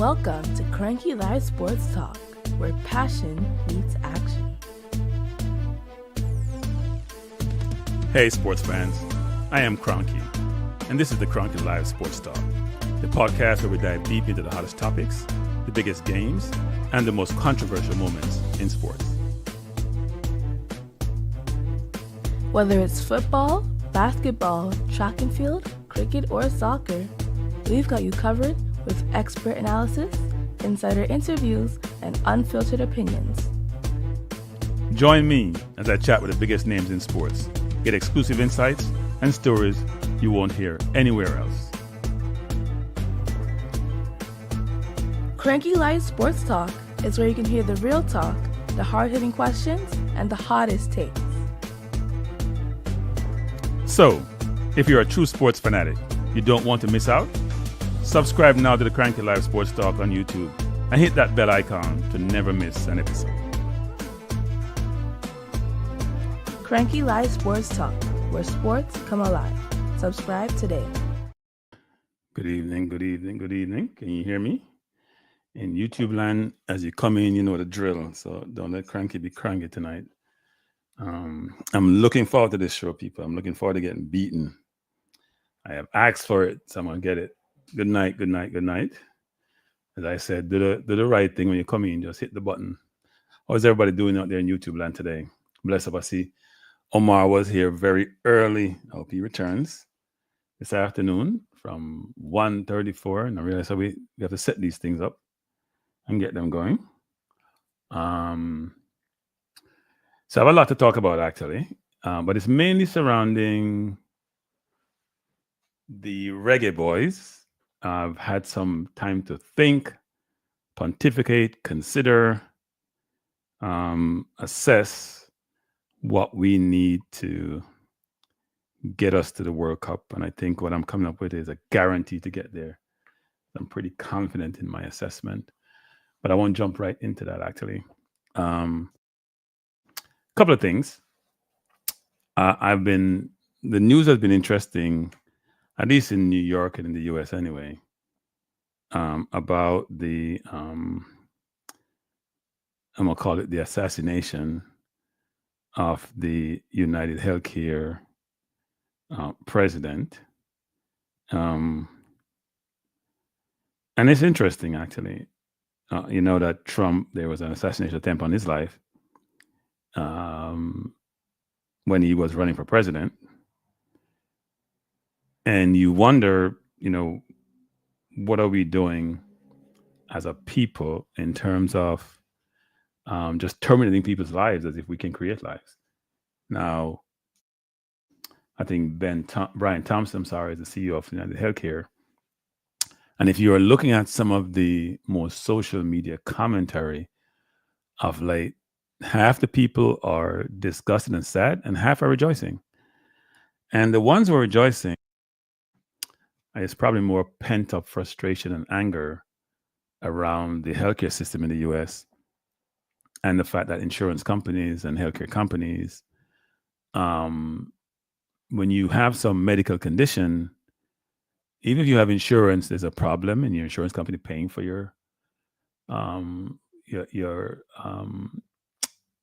Welcome to Cranky Live Sports Talk, where passion meets action. Hey sports fans, I am Cranky, and this is the Cranky Live Sports Talk, the podcast where we dive deep into the hottest topics, the biggest games, and the most controversial moments in sports. Whether it's football, basketball, track and field, cricket, or soccer, we've got you covered with expert analysis, insider interviews, and unfiltered opinions. Join me as I chat with the biggest names in sports, get exclusive insights and stories you won't hear anywhere else. Cranky Live Sports Talk is where you can hear the real talk, the hard-hitting questions, and the hottest takes. So, if you're a true sports fanatic, you don't want to miss out? Subscribe now to the Cranky Live Sports Talk on YouTube and hit that bell icon to never miss an episode. Cranky Live Sports Talk, where sports come alive. Subscribe today. Good evening, good evening, good evening. Can you hear me? In YouTube land, as you come in, you know the drill. So don't let Cranky be cranky tonight. I'm looking forward to this show, people. I'm looking forward to getting beaten. I have asked for it, so I'm going to get it. Good night, good night, good night. As I said, do the right thing when you come in. Just hit the button. How's everybody doing out there in YouTube land today? Bless up. I see Omar was here very early. I hope he returns this afternoon from 1:34. And I realize we have to set these things up and get them going. So I have a lot to talk about, actually. But it's mainly surrounding the Reggae Boyz. I've had some time to think, pontificate, consider, assess what we need to get us to the World Cup. And I think what I'm coming up with is a guarantee to get there. I'm pretty confident in my assessment, but I won't jump right into that, actually. Couple of things. The news has been interesting, at least in New York and in the US anyway, about the, I'm going to call it the assassination of the United Healthcare president. And it's interesting, actually. You know that Trump, there was an assassination attempt on his life when he was running for president. And you wonder, what are we doing as a people in terms of just terminating people's lives as if we can create lives? Now, I think Brian Thompson, is the CEO of United Healthcare. And if you are looking at some of the more social media commentary of late, half the people are disgusted and sad, and half are rejoicing. And the ones who are rejoicing, it's probably more pent-up frustration and anger around the healthcare system in the U.S. and the fact that insurance companies and healthcare companies, when you have some medical condition, even if you have insurance, there's a problem in your insurance company paying for your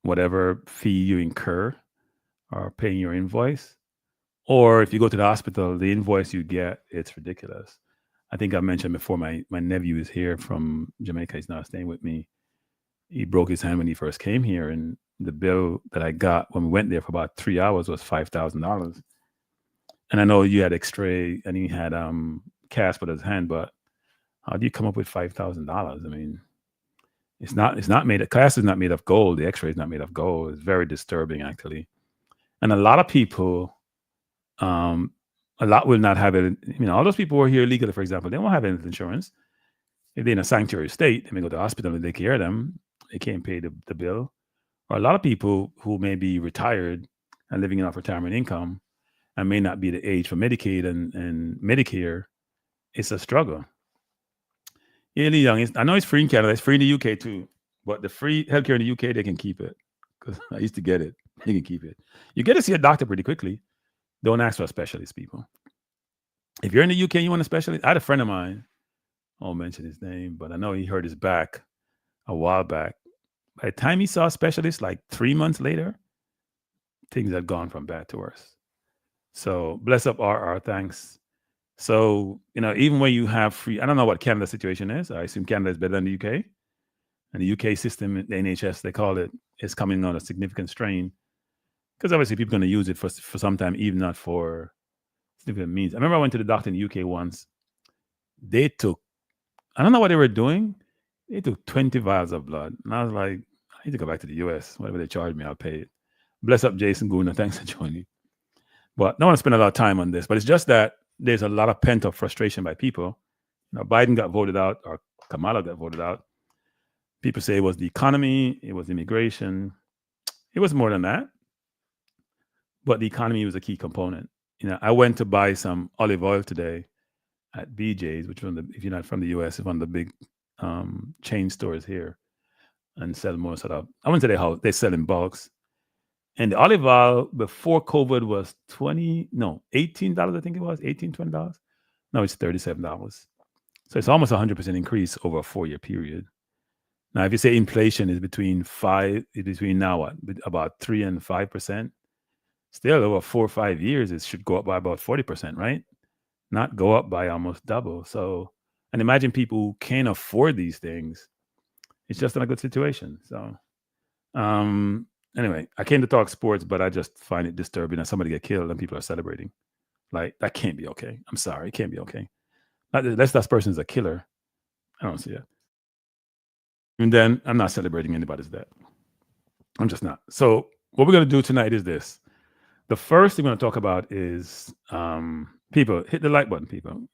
whatever fee you incur or paying your invoice. Or if you go to the hospital, the invoice you get, it's ridiculous. I think I mentioned before, my nephew is here from Jamaica. He's now staying with me. He broke his hand when he first came here. And the bill that I got when we went there for about 3 hours was $5,000. And I know you had X-ray and he had cast for his hand, but how do you come up with $5,000? I mean, it's not made of, cast is not made of gold. The X-ray is not made of gold. It's very disturbing, actually. And a lot of people, a lot will not have it. All those people who are here illegally, for example, they won't have health insurance. If they're in a sanctuary state, they may go to the hospital and they care them. They can't pay the bill. Or a lot of people who may be retired and living off retirement income and may not be the age for Medicaid and Medicare, it's a struggle. Really young. I know it's free in Canada. It's free in the UK too. But the free healthcare in the UK, they can keep it. Because I used to get it. They can keep it. You get to see a doctor pretty quickly. Don't ask for a specialist, people. If you're in the UK and you want a specialist, I had a friend of mine I won't mention his name, but I know he hurt his back a while back. By the time he saw a specialist, like 3 months later, things had gone from bad to worse. So bless up RR, thanks. So, even when you have free, I don't know what Canada's situation is. I assume Canada is better than the UK. And the UK system, the NHS, they call it, is coming on a significant strain. Because obviously people are going to use it for some time, even not for significant means. I remember I went to the doctor in the UK once. They took, I don't know what they were doing. They took 20 vials of blood. And I was like, I need to go back to the US. Whatever they charge me, I'll pay it. Bless up, Jason Guna. Thanks for joining. But I don't want to spend a lot of time on this. But it's just that there's a lot of pent-up frustration by people. Biden got voted out, or Kamala got voted out. People say it was the economy, it was immigration. It was more than that. But the economy was a key component. I went to buy some olive oil today at BJ's, which if you're not from the US, is one of the big chain stores here, and sell more sort of. I went to their house. They sell in bulks. And the olive oil before COVID was $18, I think it was, $18, $20. Now it's $37. So it's almost 100% increase over a 4-year period. Now, if you say inflation is between now what? About 3 and 5%, still over 4 or 5 years, it should go up by about 40%, right? Not go up by almost double. So, and imagine people who can't afford these things. It's just not a good situation. So, anyway, I came to talk sports, but I just find it disturbing that somebody get killed and people are celebrating. Like, that can't be okay. I'm sorry, it can't be okay. Unless that person is a killer, I don't see it. And then I'm not celebrating anybody's death. I'm just not. So what we're going to do tonight is this. The first thing we're going to talk about is people, hit the like button, people.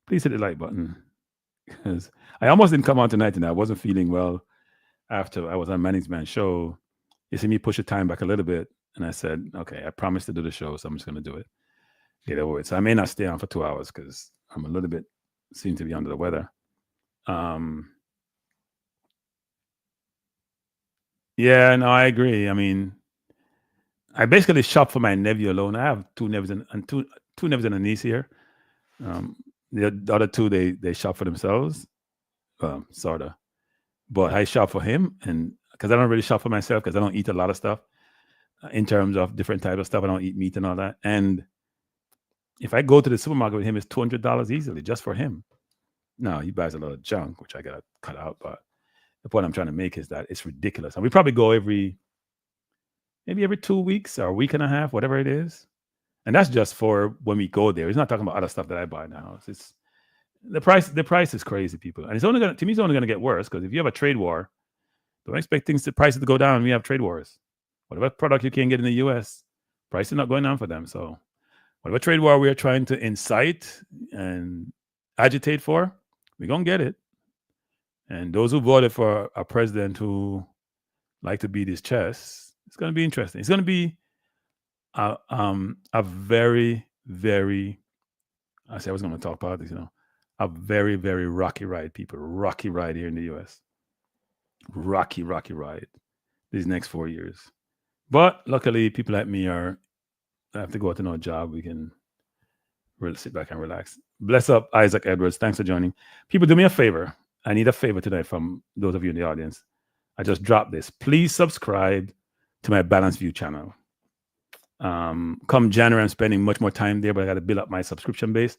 Please hit the like button. Because I almost didn't come on tonight, and I wasn't feeling well after I was on Manning's Man show. You see me push the time back a little bit, and I said, okay, I promised to do the show, so I'm just going to do it. Get over it. So I may not stay on for 2 hours because I'm a little bit, seem to be under the weather. Yeah, no, I agree. I mean, I basically shop for my nephew alone. I have two nephews and two nephews and a niece here. The other two, they shop for themselves, sort of. But I shop for him, and because I don't really shop for myself because I don't eat a lot of stuff in terms of different types of stuff. I don't eat meat and all that. And if I go to the supermarket with him, it's $200 easily just for him. No, he buys a lot of junk, which I got to cut out. But the point I'm trying to make is that it's ridiculous. And we probably go maybe every 2 weeks or a week and a half, whatever it is. And that's just for when we go there. He's not talking about other stuff that I buy in the house. It's the price is crazy, people. And it's only going to get worse because if you have a trade war, don't expect prices to go down when we have trade wars. Whatever product you can get in the US, price is not going down for them. So whatever trade war we are trying to incite and agitate for, we're going to get it. And those who voted for a president who like to beat his chest, it's going to be interesting. It's going to be a very, very, I was going to talk politics, a very, very rocky ride, people. Rocky ride here in the US. Rocky ride these next 4 years. But luckily, people like me I have to go out to no job. We can really sit back and relax. Bless up, Isaac Edwards. Thanks for joining. People, do me a favor. I need a favor tonight from those of you in the audience. I just dropped this. Please subscribe to my Balanced View channel. Come January, I'm spending much more time there, but I got to build up my subscription base.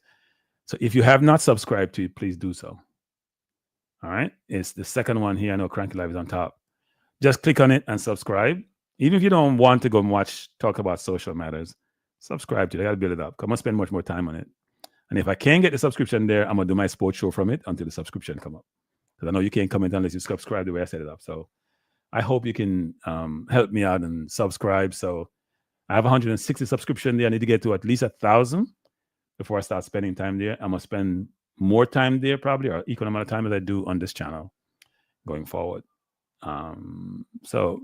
So if you have not subscribed to it, please do so. All right. It's the second one here. I know Cranky Live is on top. Just click on it and subscribe. Even if you don't want to go and talk about social matters, subscribe to it. I got to build it up. I'm going to spend much more time on it. And if I can't get the subscription there, I'm going to do my sports show from it until the subscription come up. Because I know you can't comment unless you subscribe the way I set it up. So I hope you can help me out and subscribe. So I have 160 subscription there. I need to get to at least 1,000 before I start spending time there. I'm going to spend more time there probably, or equal amount of time as I do on this channel going forward. So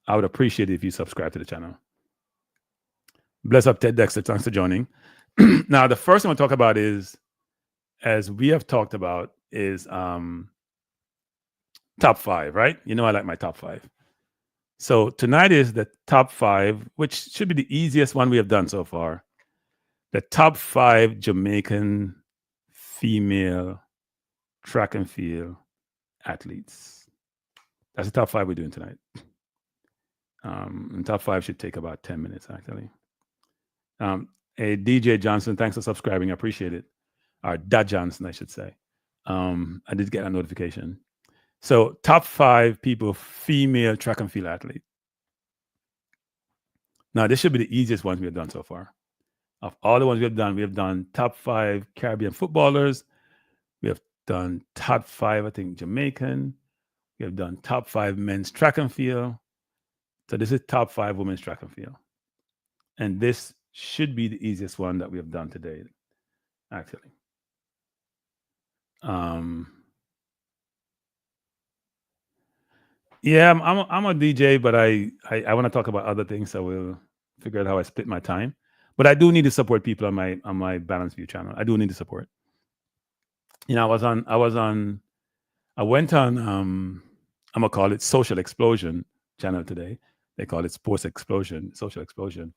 I would appreciate it if you subscribe to the channel. Bless up, Ted Dexter. Thanks for joining. Now, the first thing I want to talk about is, as we have talked about, is top 5, right? You know I like my top 5. So tonight is the top 5, which should be the easiest one we have done so far. The top 5 Jamaican female track and field athletes. That's the top 5 we're doing tonight. And top 5 should take about 10 minutes, actually. Hey, DJ Johnson, thanks for subscribing. I appreciate it. Or Dad Johnson, I should say. I did get a notification. So, top 5 people, female track and field athlete. Now, this should be the easiest ones we have done so far. Of all the ones we have done top 5 Caribbean footballers. We have done top 5, I think, Jamaican. We have done top 5 men's track and field. So this is top 5 women's track and field. And this should be the easiest one that we have done today, actually. Yeah, I'm a DJ, but I want to talk about other things, so we'll figure out how I split my time. But I do need to support people on my Balanced View channel. I do need to support. You know, I went on I'm gonna call it Social Explosion channel today. They call it Sports Explosion, Social Explosion.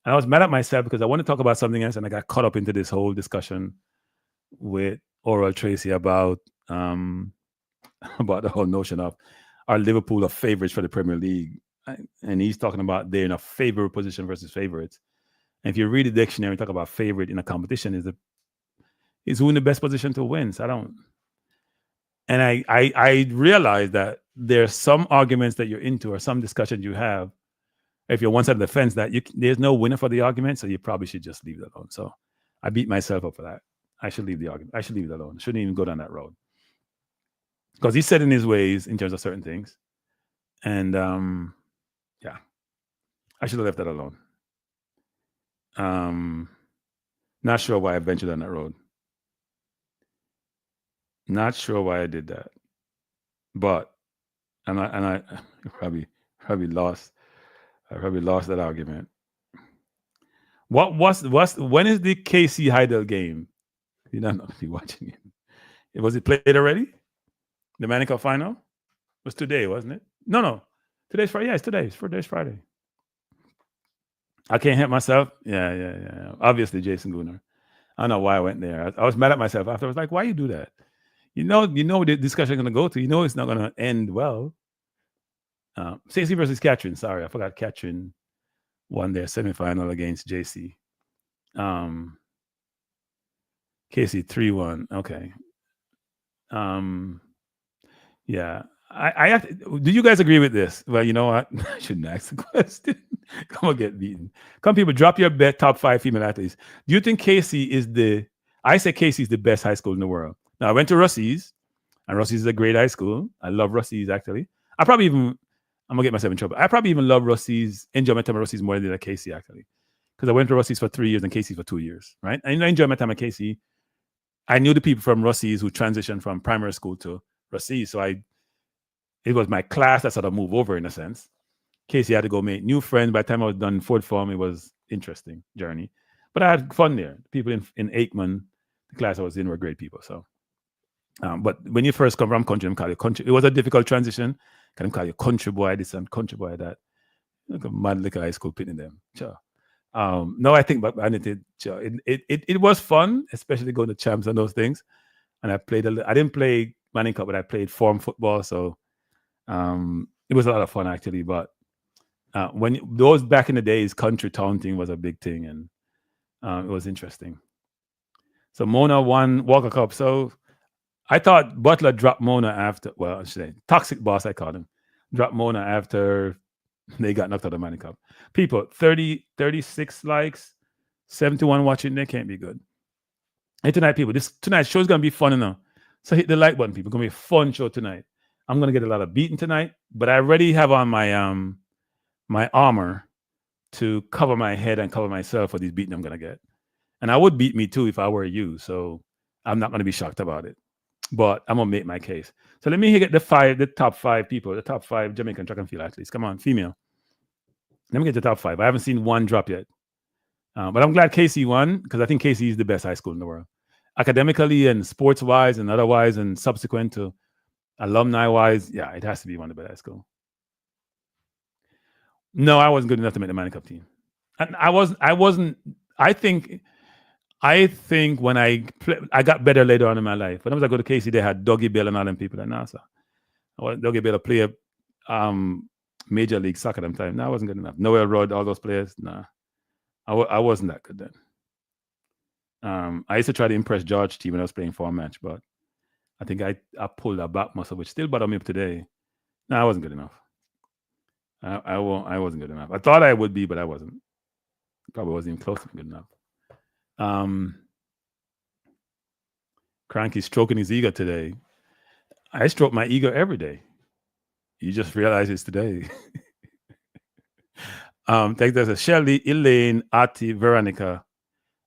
And I was mad at myself because I want to talk about something else, and I got caught up into this whole discussion with Oral Tracy about the whole notion of are Liverpool of favorites for the Premier League, and he's talking about they're in a favorite position versus favorites. And if you read the dictionary and talk about favorite in a competition, is who in the best position to win. So I don't. And I realize that there's some arguments that you're into or some discussions you have. If you're one side of the fence, that there's no winner for the argument, so you probably should just leave it alone. So I beat myself up for that. I should leave the argument. I should leave it alone. Shouldn't even go down that road. Because he's set in his ways in terms of certain things. And yeah, I should have left that alone. Not sure why I ventured on that road. Not sure why I did that. But I probably lost. I probably lost that argument. When is the KC Heidel game? You don't know if you're watching it. Was it played already? The Manning Cup final? It was today, wasn't it? No. Today's Friday. Yeah, it's today. Today's Friday. I can't help myself. Yeah. Obviously, Jason Gooner. I don't know why I went there. I was mad at myself after. I was like, why you do that? You know the discussion going to go to. You know it's not going to end well. Stacey versus Catherine. Sorry, I forgot Catherine won their semifinal against JC. KC 3-1. Okay. Yeah. I have to, do you guys agree with this? Well, you know what? I shouldn't ask the question. Come on, get beaten. Come, people, drop your bet. Top 5 female athletes. Do you think KC is I say KC is the best high school in the world. Now, I went to Russie's, and Russie's is a great high school. I love Russie's, actually. I'm going to get myself in trouble. I probably even love Russie's, enjoy my time at Russie's more than at KC, actually. Because I went to Russie's for 3 years and KC for 2 years, right? And I enjoy my time at KC. I knew the people from Russie's who transitioned from primary school to Russie's. So it was my class that sort of moved over in a sense. KC had to go make new friends. By the time I was done fourth form, it was interesting journey. But I had fun there. People in Aikman, the class I was in, were great people. So, but when you first come from country, them call you country. It was a difficult transition. Can call you country boy this and country boy that. Like a mad little high school pitting them. Sure. No, I think, but it was fun, especially going to champs and those things. And I didn't play Manning Cup, but I played form football. So it was a lot of fun, actually. But when those back in the days, country taunting was a big thing, and it was interesting. So Mona won Walker Cup. So I thought Butler dropped Mona after, well, I should say, Toxic Boss, I called him, dropped Mona after they got knocked out of the Manning Cup. People, 36 likes, 71 watching, they can't be good. Hey, tonight, people, tonight's show is going to be fun enough. So hit the like button, people. It's going to be a fun show tonight. I'm going to get a lot of beating tonight, but I already have on my my armor to cover my head and cover myself for these beating I'm going to get. And I would beat me too if I were you, so I'm not going to be shocked about it. But I'm going to make my case. So let me get the top 5 people, the top 5 Jamaican track and field athletes. Come on, female. Let me get the top 5. I haven't seen one drop yet. But I'm glad KC won, because I think KC is the best high school in the world. Academically and sports-wise and otherwise and subsequent to alumni-wise, yeah, it has to be one of the best high school. No, I wasn't good enough to make the Manning Cup team. And I think I think when I got better later on in my life. When I was I go to Casey, they had Dougie Bell and all them people like NASA. I want Dougie Bell to play Major League Soccer at them time. No, I wasn't good enough. Noel Rudd, all those players. Nah, I wasn't that good then. I used to try to impress George T when I was playing for a match, but I think I pulled a back muscle, which still bother me up today. No, I wasn't good enough. I wasn't good enough. I thought I would be, but I wasn't. Probably wasn't even close to good enough. Cranky stroking his ego today. I stroke my ego every day. You just realize it's today. Take this: Shelly, Elaine, Ati, Veronica.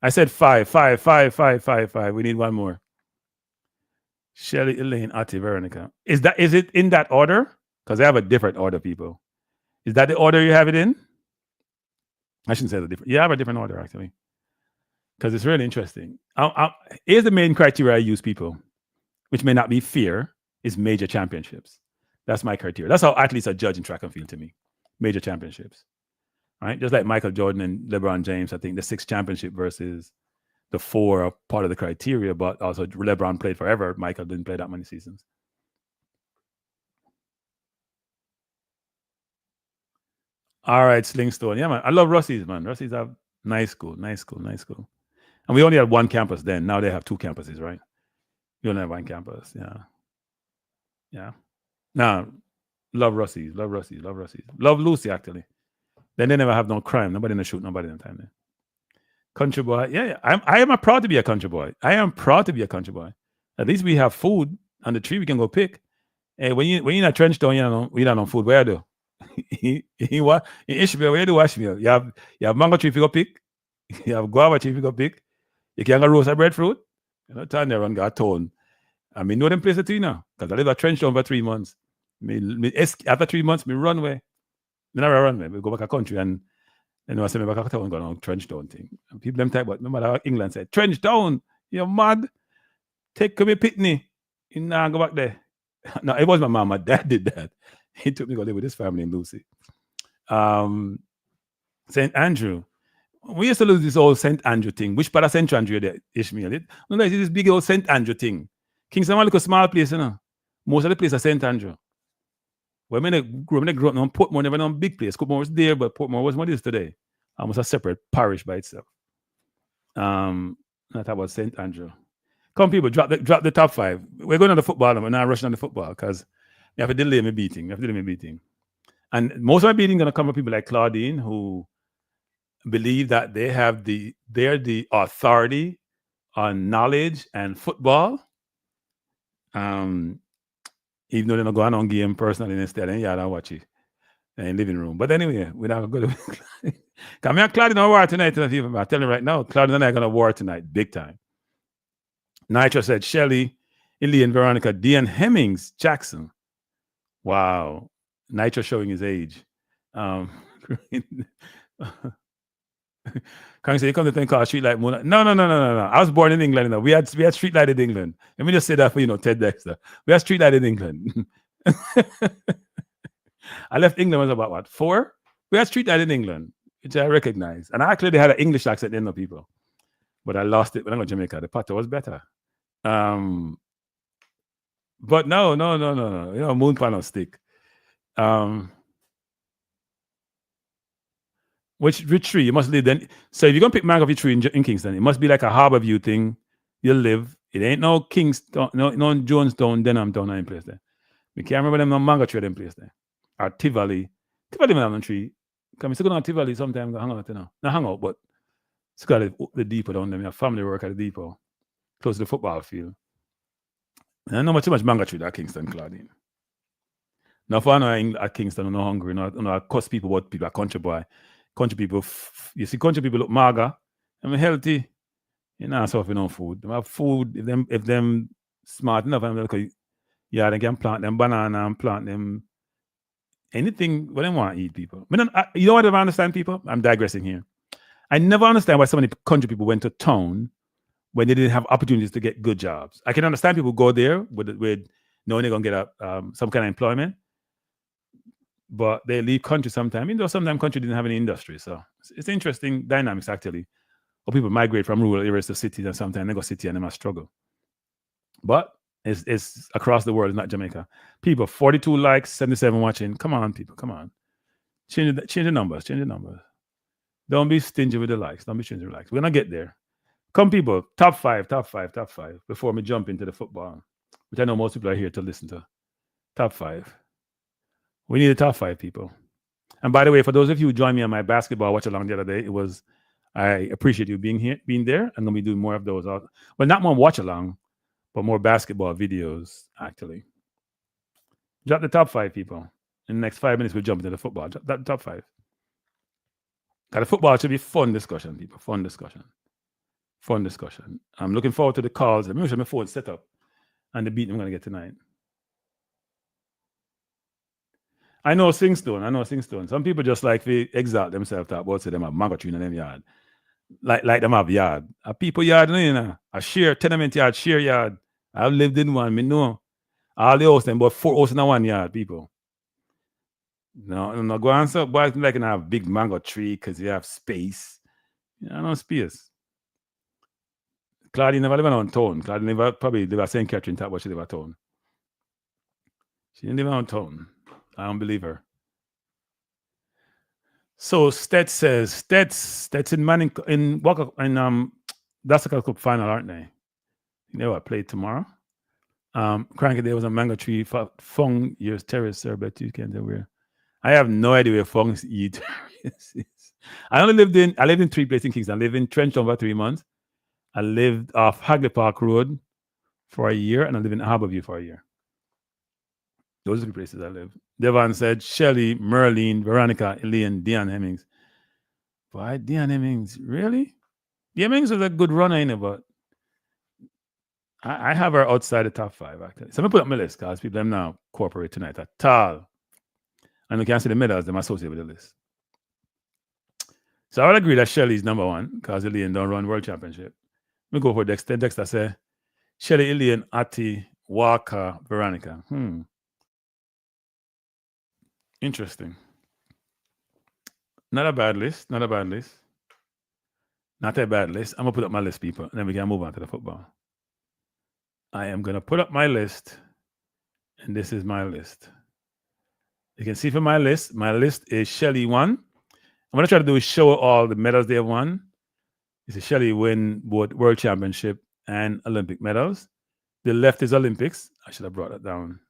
I said five. We need one more. Shelly, Elaine, Ati, Veronica. Is it in that order? Because I have a different order, people. Is that the order you have it in? I shouldn't say the different. You have a different order, actually. Because it's really interesting. Here's the main criteria I use, people, which may not be fear, is major championships. That's my criteria. That's how athletes are judged in track and field to me. Major championships. Right? Just like Michael Jordan and LeBron James, I think the 6 championship versus the 4 are part of the criteria, but also LeBron played forever. Michael didn't play that many seasons. All right, Slingstone. Yeah, man. I love Russie's, man. Russie's a nice school. And we only had one campus then. Now they have 2 campuses, right? We only have one campus. Yeah. Now, love Russie's. Love Lucy, actually. Then they never have no crime. Nobody shoot nobody in the time there. Country boy. Yeah. I am proud to be a country boy. At least we have food on the tree we can go pick. Hey, when you're in a trench town, we don't know food. Where do? In Ishmael, where do Ashmael? You have mango tree if you go pick. You have guava tree if you go pick. You can go roast a breadfruit. Turn there and got tone. I mean, know them places too now. Because I live a trench town for 3 months. After 3 months, me run away. Me never run away. We go back to country and I say me back to town go on trench town thing. And people them type, but no matter how England said, trench town, you're mad. Take me pitney. You now go back there. No, it was my mom. My dad did that. He took me to go live with his family in Lucy. St. Andrew. We used to lose this old St. Andrew thing. Which part of St. Andrew there, Ishmael? It's this big old St. Andrew thing. Kingston was like a small place, Most of the place are St. Andrew. When they grew up on Portmore, never known big place. Portmore was there, but Portmore was what it is today. Almost a separate parish by itself. That was St. Andrew. Come, people, drop the top 5. We're going on the football, and we're not rushing on the football because we have to delay my beating. And most of my beating going to come from people like Claudine, who believe that they're the authority on knowledge and football. Even though they're not going on game personally instead, and I watch it in living room. But anyway, we're not going to. Come here, Claudine on war tonight. I'm telling you right now, Claudine and I are going to war tonight, big time. Nitro said Shelly, Ilian, Veronica, Dean Hemmings, Jackson. Wow. Nitro showing his age. Can't say you come to think called street light moon. No. I was born in England. We had street light in England. Let me just say that for Ted Dexter. We had street light in England. I left England when I was about what, 4? We had street light in England, which I recognize. And I actually had an English accent in the people. But I lost it when I went to Jamaica. The patter was better. But no. Moon panel stick. Which tree? You must live then. So if you're gonna pick mango tree in Kingston, it must be like a Harbour View thing. You live. It ain't no Kingston, no Jonestown, Denhamtown, any place there. We can't remember them no mango tree in place there. Or Tivoli. Tivoli man on tree. Come still go on Tivoli sometimes hang out, Not hang out, but it's got the depot down there. We have family work at the depot. Close to the football field. And I know too much mango tree at Kingston, Claudine. Now if I know at Kingston, I'm not hungry, I cuss people about people are country boy. Country people, you see country people look mager, I'm healthy. So if you know food. They have food, if them smart enough, they can plant them banana and plant them anything what they want to eat, people. You know what I don't understand, people? I'm digressing here. I never understand why so many country people went to town when they didn't have opportunities to get good jobs. I can understand people go there with knowing they're going to get some kind of employment, but they leave country sometimes. Sometimes country didn't have any industry. So it's interesting dynamics, actually, or people migrate from rural areas to cities, and sometimes they go city and they must struggle. But it's across the world, it's not Jamaica. People, 42 likes, 77 watching. Come on, people, come on. Change the numbers, change the numbers. Don't be stingy with the likes. Don't be stingy with the likes. We're gonna get there. Come, people, top five, before we jump into the football, which I know most people are here to listen to. Top five. We need a top five, people. And by the way, for those of you who joined me on my basketball watch along the other day, I appreciate you being there. I'm gonna be doing more of those. But not more watch along, but more basketball videos, actually. Drop the top five, people. In the next 5 minutes, we'll jump into the football. Drop that top five. Got the football should be fun discussion, people. Fun discussion. I'm looking forward to the calls. I'm sure my phone set up and the beat I'm going to get tonight. I know Singstone. Some people just like to exalt themselves about say them have mango tree in them yard. Like them have yard. A people yard, you know. A share tenement yard, share yard. I've lived in one, me know. All the houses, about 4 houses in one yard, people. No, go answer. Boys like to have a big mango tree because you have space. You know, no space. Claudia never live around town. Claudia never probably live at St. Catherine top, but she live at town. She didn't live around town. I don't believe her. So Stet says Stet's in Manning in Walker and that's the Cup final, aren't they? You know what? Play tomorrow. Cranky there was a mango tree for Fung years terrace, sir, but you can't tell where. I have no idea where Fung's eat. I lived in 3 places in Kingston. I lived in Trenchtown for 3 months. I lived off Hagley Park Road for a year, and I lived in Harborview for a year. Those are the places I live. Devon said, Shelley, Merlene, Veronica, Elaine, Dion Hemmings. Why Dion Hemmings? Really? Dion Hemmings was a good runner, in it, but I have her outside the top 5, actually. So I'm going to put up my list, because people them now cooperate tonight at all. And we can see the medals them associated with the list. So I would agree that Shelley's number 1, because Elaine don't run World Championship. We go for Dexter. Dexter say, Shelley, Elaine, Ati, Walker, Veronica. Interesting. Not a bad list. I'm going to put up my list, people, and then we can move on to the football. I am going to put up my list, and this is my list. You can see from my list is Shelley 1. I'm going to try to do is show all the medals they have won. It's a Shelley win both World Championship and Olympic medals. The left is Olympics. I should have brought that down.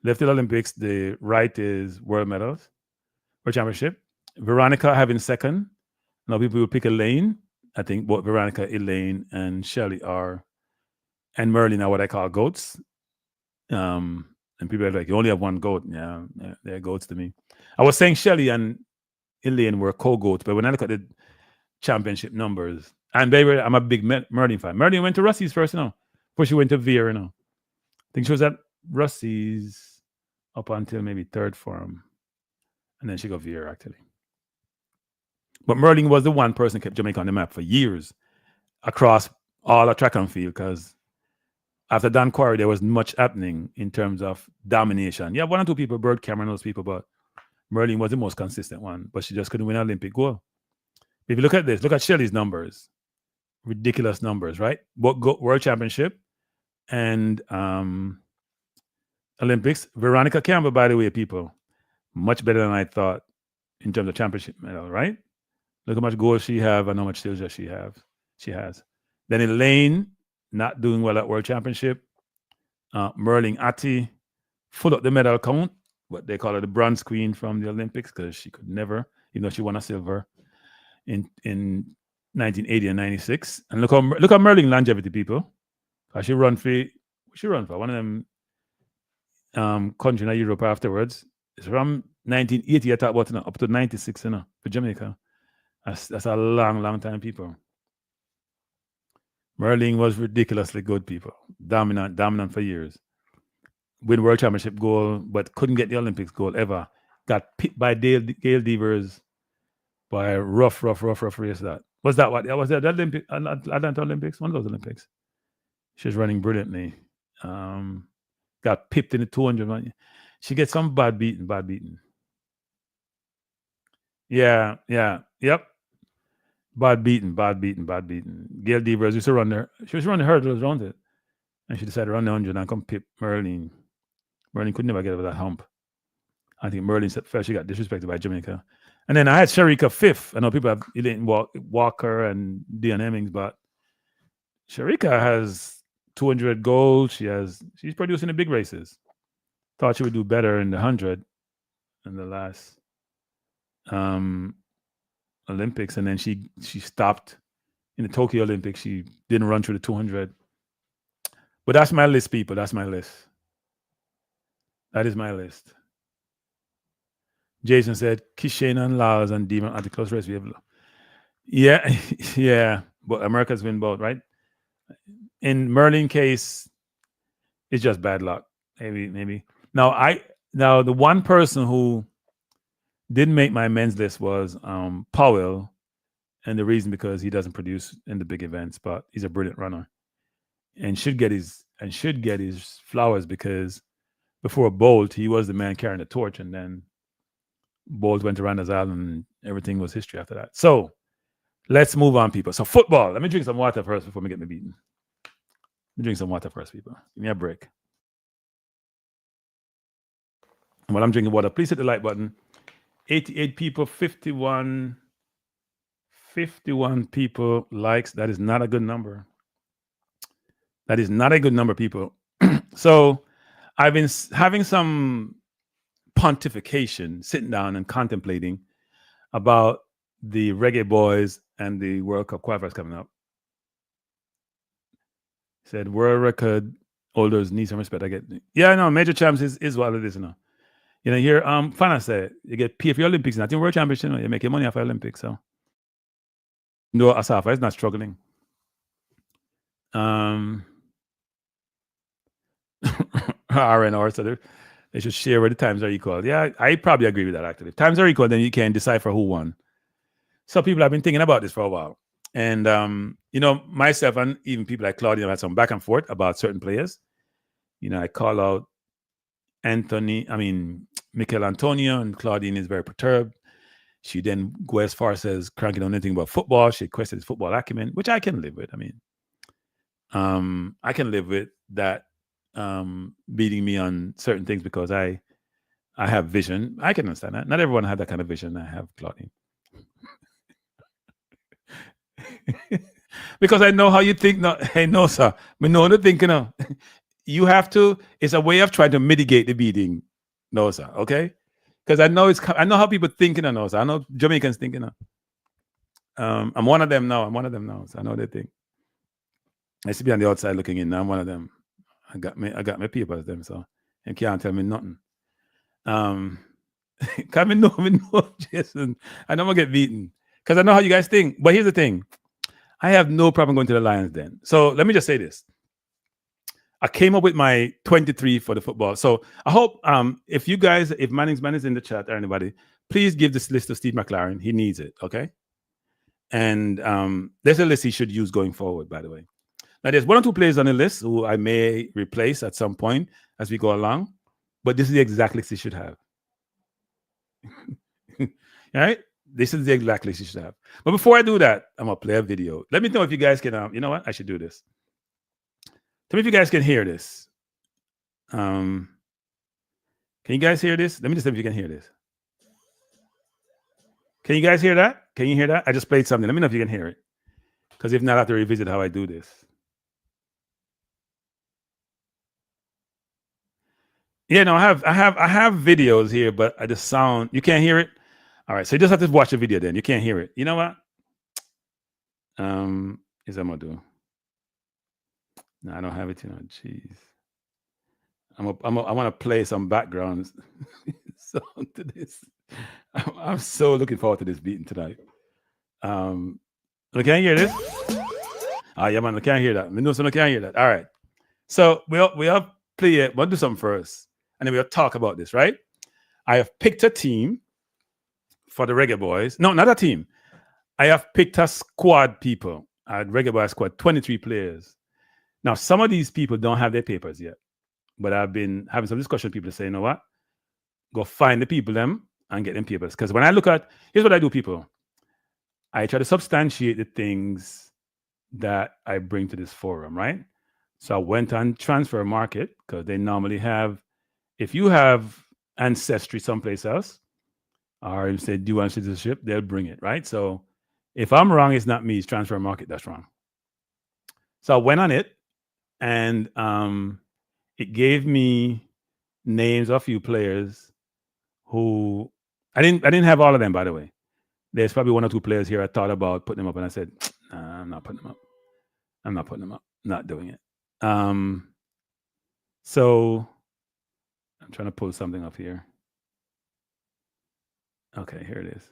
Left is Olympics. The right is World medals, World Championship. Veronica having second. Now people will pick Elaine. I think both Veronica, Elaine, and Shelley and Merlin are what I call goats. And people are like, you only have one goat. Yeah, they're goats to me. I was saying Shelley and Elaine were co-goats, but when I look at the championship numbers, and baby, I'm a big Merlin fan. Merlin went to Rusty's first, before she went to Veer, I think she was at Rusty's up until maybe 3rd form, and then she got Veer, actually. But Merlin was the one person who kept Jamaica on the map for years across all the track and field, because after Dan Quarry, there was much happening in terms of domination. Yeah, 1 or 2 people, Bird Cameron, those people, but Merlin was the most consistent one, but she just couldn't win an Olympic gold. If you look at this, look at Shelley's numbers. Ridiculous numbers, right? World Championship and Olympics. Veronica Campbell, by the way, people, much better than I thought in terms of championship medal, right? Look how much gold she have and how much silver she has. Then Elaine, not doing well at World Championship. Merlin Ati, full up the medal count, what they call her the bronze queen from the Olympics, because she could never, even though she won a silver in 1980 and 96. And look how Merlin longevity, people. She run for one of them country in Europe afterwards. It's from 1980 up to 96, for Jamaica. That's a long time, people. Merlin was ridiculously good, people. Dominant for years. Win World Championship gold, but couldn't get the Olympics gold ever. Got picked by Gail Devers by a rough race. That was that what? Was that the Atlanta Olympics? One of those Olympics. She was running brilliantly. Got pipped in the 200. She gets some bad beating. Yeah. Yep. Bad beaten. Gail Devers used to run there. She was running the hurdles around it. And she decided to run the 100 and come pip Merlin. Merlin could never get over that hump. I think Merlin felt she got disrespected by Jamaica. And then I had Sharika fifth. I know people have Walker and Dion Hemmings, but Sharika has 200 goals. She's producing the big races. Thought she would do better in the 100 in the last Olympics, and then she stopped in the Tokyo Olympics. She didn't run through the 200. But that's my list, people. That's my list. That is my list. Jason said, Kishane and Laos and Demon at the close race. Yeah, yeah. But America's win both, right? In Merlin case, it's just bad luck. Maybe. Now the one person who didn't make my men's list was Powell, and the reason because he doesn't produce in the big events, but he's a brilliant runner, and should get his flowers because before Bolt he was the man carrying the torch, and then Bolt went around his island, and everything was history after that. So let's move on, people. So football. Let me drink some water first before we get me beaten. Let me drink some water first, people. Give me a break. While I'm drinking water, please hit the like button. 88 people, 51 people likes. That is not a good number. That is not a good number, people. So I've been having some pontification, sitting down and contemplating about the Reggae Boyz and the World Cup Qualifiers coming up. Said world record holders need some respect. I get, yeah, no, major champs is what it is now. You know, here, Fana said you get paid for your Olympics, not in World Championship. You make your money off the Olympics. So, no, Asafa is not struggling. RNR, so they should share where the times are equal. Yeah, I probably agree with that, actually. If times are equal, then you can decipher who won. So people have been thinking about this for a while. And, you know, myself and even people like Claudia had some back and forth about certain players. You know, I call out Michael Antonio, and Claudine is very perturbed. She then go as far as cranking on anything about football. She questions football acumen, which I can live with. I mean, I can live with that beating me on certain things because I have vision. I can understand that. Not everyone has that kind of vision. I have, Claudine. Because I know how you think. No, hey, no, sir. We know the thinking. You know. You have to. It's a way of trying to mitigate the beating. No, sir. Okay, because I know how people thinking. No, sir. I know Jamaicans thinking. I'm one of them now. So I know they think. I used to be on the outside looking in. Now I'm one of them. I got my papers them, so you can't tell me nothing. Cause me know, Jason. I know I'm gonna get beaten because I know how you guys think. But here's the thing: I have no problem going to the Lions Den. So let me just say this. I came up with my 23 for the football. So I hope if Manning's man is in the chat or anybody, please give this list to Steve McLaren. He needs it, okay? And there's a list he should use going forward, by the way. Now, there's one or two players on the list who I may replace at some point as we go along, but this is the exact list he should have. All right? This is the exact list he should have. But before I do that, I'm going to play a video. Let me know if you guys can, you know what? I should do this. Tell me if you guys can hear this. Can you guys hear this? Let me just see if you can hear this. Can you guys hear that? Can you hear that? I just played something. Let me know if you can hear it. Because if not, I have to revisit how I do this. Yeah, no, I have videos here, but the sound, you can't hear it. All right, so you just have to watch the video then. You can't hear it. You know what? Is I'm gonna do. No, I don't have it, you know. Jeez. I want to play some background song to this. I'm so looking forward to this beating tonight. Can you hear this? Yeah, man, I can't hear that. No, so I can't hear that. All right. So we'll play it. We'll do something first, and then we'll talk about this, right? I have picked a team for the Reggae Boyz. No, not a team. I have picked a squad, people. Reggae Boyz squad, 23 players. Now, some of these people don't have their papers yet, but I've been having some discussion with people to say, you know what? Go find the people them and get them papers. Because when I look at, here's what I do, people. I try to substantiate the things that I bring to this forum, right? So I went on Transfer Market because they normally have, if you have ancestry someplace else, or if they do citizenship, they'll bring it, right? So if I'm wrong, it's not me, it's Transfer Market that's wrong. So I went on it, and it gave me names of a few players who I didn't have all of them, by the way. There's probably one or two players here I thought about putting them up, and I said, nah, I'm not putting them up. I'm not putting them up. Not doing it. So I'm trying to pull something up here. Okay, here it is.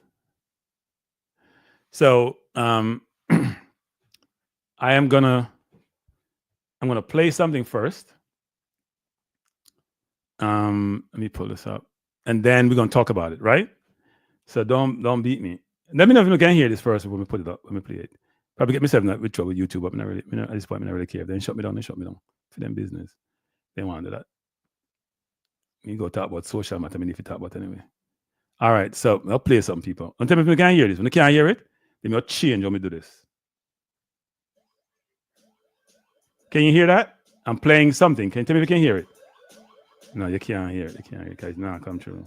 So I'm gonna play something first. Let me pull this up, and then we're gonna talk about it, right? So don't beat me. Let me know if you can hear this first when we put it up. When we play it, probably get myself with trouble with YouTube. But at this point, I really care. If they shut me down, for them business. They want to do that. You go talk about social matter. I mean, if you talk about anyway. All right, so I'll play some people. And tell me if you can hear this. When you can't hear it, then I'll change how me do this. Can you hear that? I'm playing something. Can you tell me if you can hear it? No, you can't hear it. You can't hear it because it's not come true.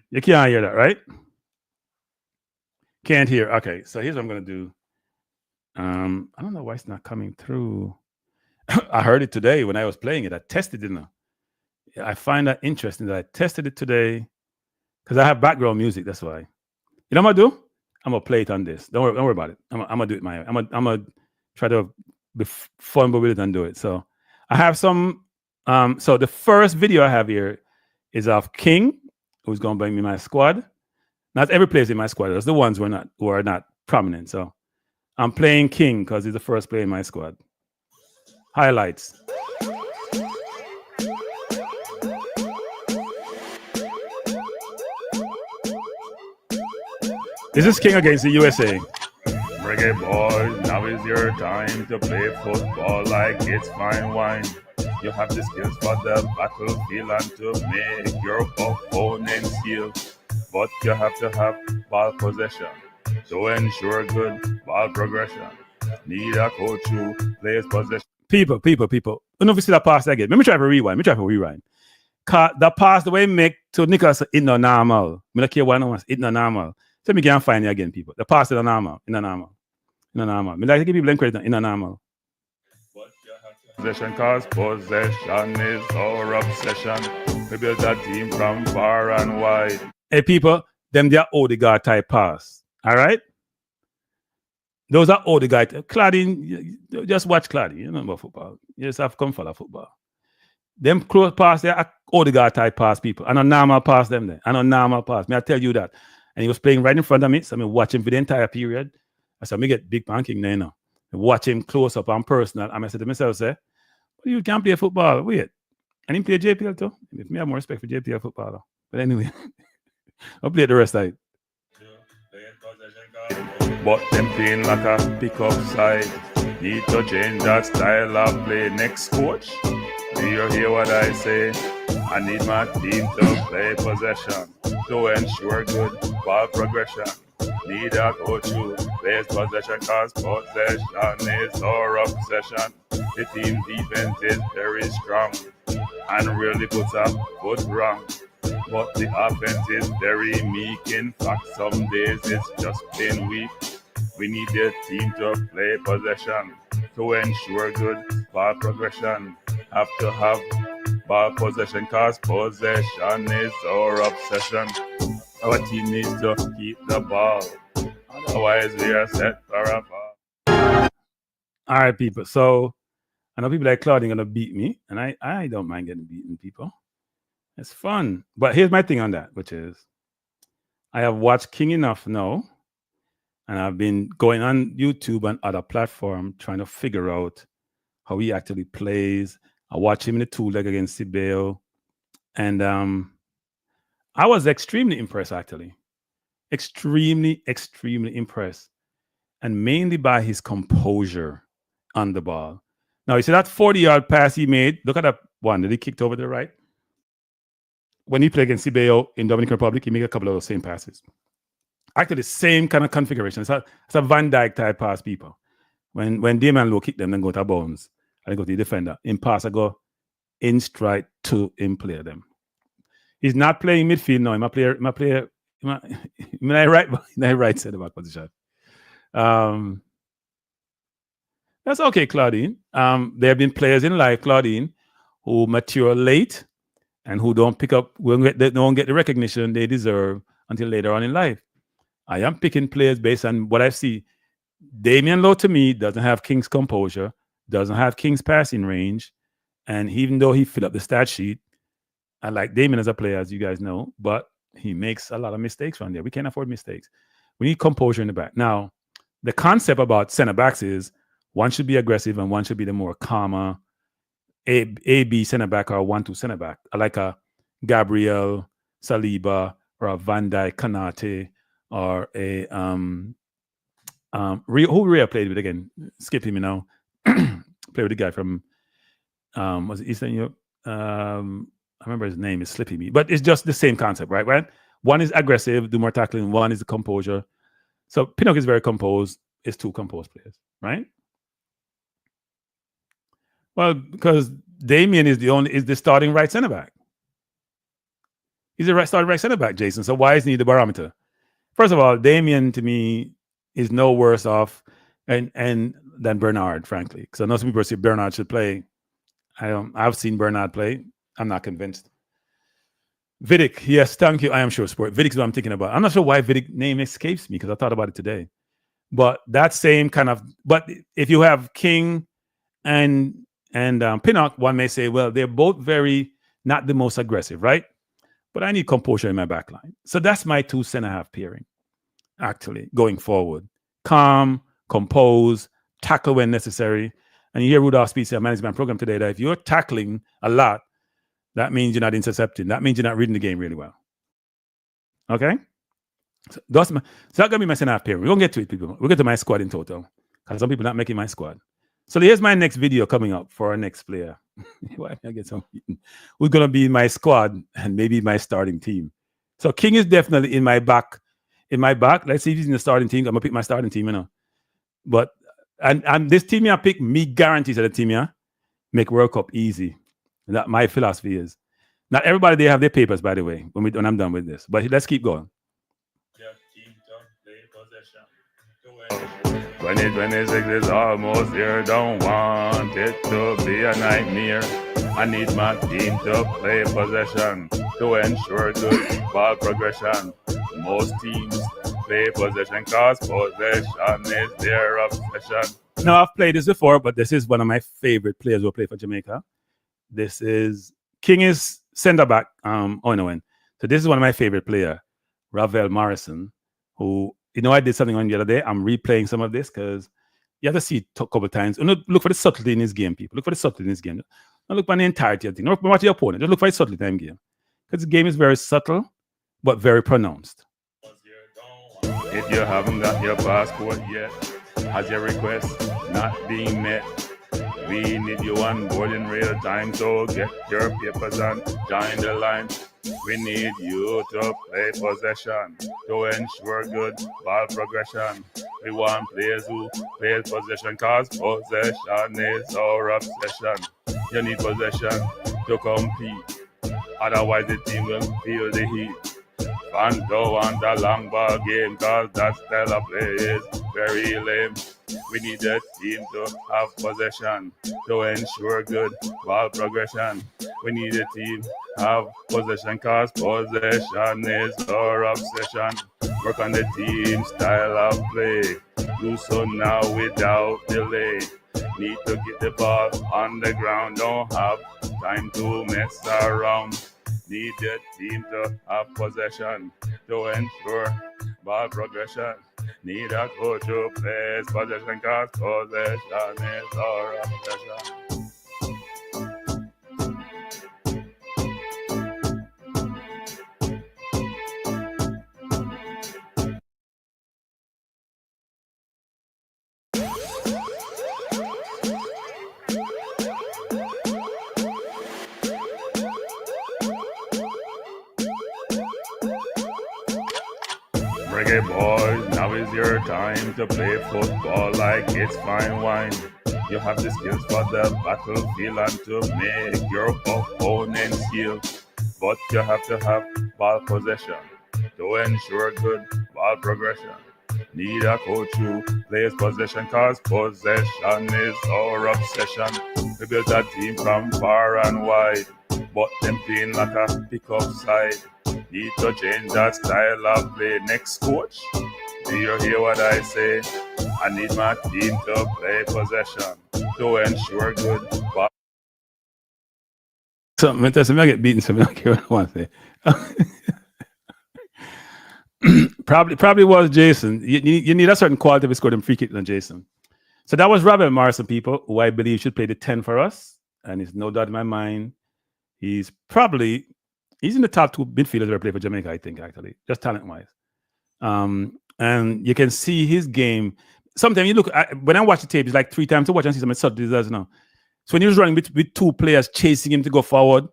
You can't hear that, right? Can't hear. Okay, so here's what I'm gonna do. I don't know why it's not coming through. I heard it today when I was playing it. I tested it. I find that interesting that I tested it today because I have background music. That's why. You know what I'm gonna do? I'm gonna play it on this. Don't worry about it. I'm gonna do it my way. I'm gonna try to be fun with it and do it. So I have some. So the first video I have here is of King, who's gonna bring me my squad. Not every player in my squad. There's the ones who are not prominent. So I'm playing King because he's the first player in my squad. Highlights. This is King against the USA. Reggae Boyz, now is your time to play football like it's fine wine. You have the skills for the battlefield and to make your opponent heal. But you have to have ball possession to ensure good ball progression. Need a coach who plays possession. People. I don't know if you see that pass again. Let me try to rewind. The pass the way make to Nicholas is not normal. I don't care what no one it's not normal. So me can't find it again, people. The pass is not normal. I like to give people credit in a normal. Possession cause possession is our obsession. We build that team from far and wide. Hey people, them they are Odegaard type pass. All right? Those are Odegaard. Cladding, just watch Cladding. You know about football. You just have to come follow football. Them close pass, they are Odegaard type pass people. And a normal pass them there. And a normal pass. May I tell you that? And he was playing right in front of me. So I watch him for the entire period. I said, me get big panking there now. I watch him close up and personal. And I said to myself, say, well, you can't play football. Wait. And he play JPL too. If me have more respect for JPL football though. But anyway, I'll play the rest of it. But them playing like a pickup side. Need to change that style of play. Next coach, do you hear what I say? I need my team to play possession to ensure good ball progression. Need a coach who plays possession cause possession is our obsession. The team defense is very strong and really puts a foot wrong. But the offense is very meek. In fact, some days it's just plain weak. We need the team to play possession to ensure good ball progression. Have to have ball possession cause possession is our obsession. Our team needs to keep the ball. Otherwise, we are set for a fall. All right, people. So I know people like Claudia are going to beat me. And I don't mind getting beaten, people. It's fun. But here's my thing on that, which is I have watched King enough now. And I've been going on YouTube and other platforms trying to figure out how he actually plays. I watched him in the two-leg against Sibeo. And I was extremely impressed, actually. Extremely impressed. And mainly by his composure on the ball. Now, you see that 40-yard pass he made? Look at that one that he kicked over to the right. When he played against Sibeo in Dominican Republic, he made a couple of those same passes. actually the same kind of configuration. It's a Van Dijk type pass people. When Damian Lowe kick them, then go to bounds. I go to the defender. In pass, I go in stride to him play them. He's not playing midfield now. My right centre back position. That's okay, Claudine. There have been players in life, Claudine, who mature late and who don't pick up, they don't get the recognition they deserve until later on in life. I am picking players based on what I see. Damian Lowe, to me, doesn't have King's composure, doesn't have King's passing range, and even though he filled up the stat sheet, I like Damian as a player, as you guys know, but he makes a lot of mistakes from there. We can't afford mistakes. We need composure in the back. Now, the concept about center backs is one should be aggressive and one should be the more calmer A-B center back or 1-2 center back. I like a Gabriel, Saliba, or a Van Dijk, Kanate, or a who Rhea played with again? Skipping me now. Played with the guy from was it Eastern Europe? I remember his name is slipping me, but it's just the same concept, right? One is aggressive, do more tackling. One is the composure. So Pinnock is very composed. It's two composed players, right? Well, because Damien is the starting right center back. He's the starting right center back, Jason. So why isn't he the barometer? First of all, Damien to me is no worse off and than Bernard, frankly. Because I know some people say Bernard should play. I've seen Bernard play. I'm not convinced. Vidic, yes, thank you. I am sure sport. Vidic's what I'm thinking about. I'm not sure why Vidic name escapes me because I thought about it today. But that same kind of. But if you have King and Pinnock, one may say, well, they're both very not the most aggressive, right? But I need composure in my back line. So that's my 2 center-half pairing, actually, going forward. Calm, compose, tackle when necessary. And you hear Rudolph speak to a management program today that if you're tackling a lot, that means you're not intercepting. That means you're not reading the game really well. Okay? So that's going to be my center-half pairing. We're going to get to it, people. We'll get to my squad in total because some people are not making my squad. So here's my next video coming up for our next player. Why I get some? Who's going to be my squad and maybe my starting team. So King is definitely in my back. Let's see if he's in the starting team. I'm going to pick my starting team, you know. But and this team I pick, me guarantees that the team make World Cup easy. That my philosophy is. Not everybody they have their papers, by the way, when I'm done with this. But let's keep going. 2026 is almost here. Don't want it to be a nightmare. I need my team to play possession to ensure good ball progression. Most teams play possession because possession is their obsession. Now, I've played this before, but this is one of my favorite players who play for Jamaica. This is King is center back. So this is one of my favorite player, Ravel Morrison, who, you know, I did something on the other day. I'm replaying some of this because you have to see it a couple of times. Look for the subtlety in his game, people. Look for the subtlety in his game. Don't look for the entirety of the thing. Don't watch your opponent. Just look for the subtlety in the game. Because the game is very subtle, but very pronounced. If you haven't got your passport yet, has your request not being met? We need you on board in real time, so get your papers and join the line. We need you to play possession to ensure good ball progression. We want players who play possession because possession is our obsession. You need possession to compete, otherwise the team will feel the heat. Fans don't want a long ball game because that style of play is very lame. We need the team to have possession to ensure good ball progression. We need the team to have possession because possession is our obsession. Work on the team style of play. Do so now without delay. Need to get the ball on the ground. Don't have time to mess around. Need the team to have possession to ensure ball progression. Need a coach who plays possession because possession is our obsession. Reggae Reggae Boyz, now is your time to play football like it's fine wine. You have the skills for the battlefield and to make your opponents heal. But you have to have ball possession to ensure good ball progression. Need a coach who plays possession, cause possession is our obsession. We built a team from far and wide, but them playing like a pickup side. Need to change that style of play. Next coach, do you hear what I say? I need my team to play possession to ensure good ball. Something I get beaten, so I don't care what I want to say. Probably was Jason. You need a certain quality to score them free kick than Jason. So that was Robert Morrison, people, who I believe should play the 10 for us. And it's no doubt in my mind, he's in the top 2 midfielders ever played for Jamaica, I think, actually, just talent-wise. And you can see his game. Sometimes you look, when I watch the tape, it's like 3 times to watch and see some subtleties as now. So when he was running with 2 players chasing him to go forward,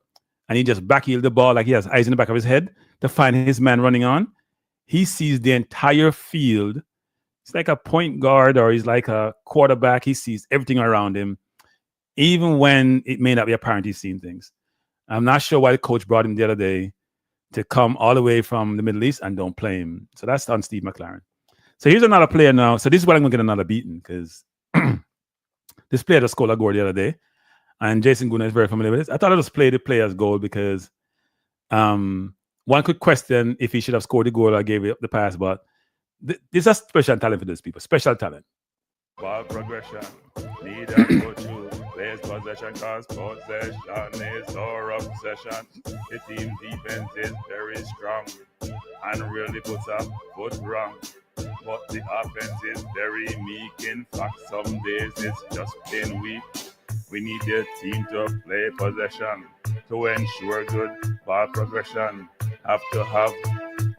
and he just backheel the ball like he has eyes in the back of his head to find his man running on, he sees the entire field. It's like a point guard or he's like a quarterback. He sees everything around him, even when it may not be apparent he's seeing things. I'm not sure why the coach brought him the other day to come all the way from the Middle East and don't play him. So that's on Steve McLaren. So here's another player now. So this is what I'm going to get another beating, because this player just scored a goal the other day. And Jason Guna is very familiar with this. I thought I just played the player's goal because one could question if he should have scored the goal or gave it the pass, but this is special talent for those people. Special talent. Ball progression. Need a coach who plays possession, cause possession is our obsession. The team defense is very strong and really puts a foot wrong. But the offense is very meek. In fact, some days it's just plain weak. We need the team to play possession to ensure good ball progression. Have to have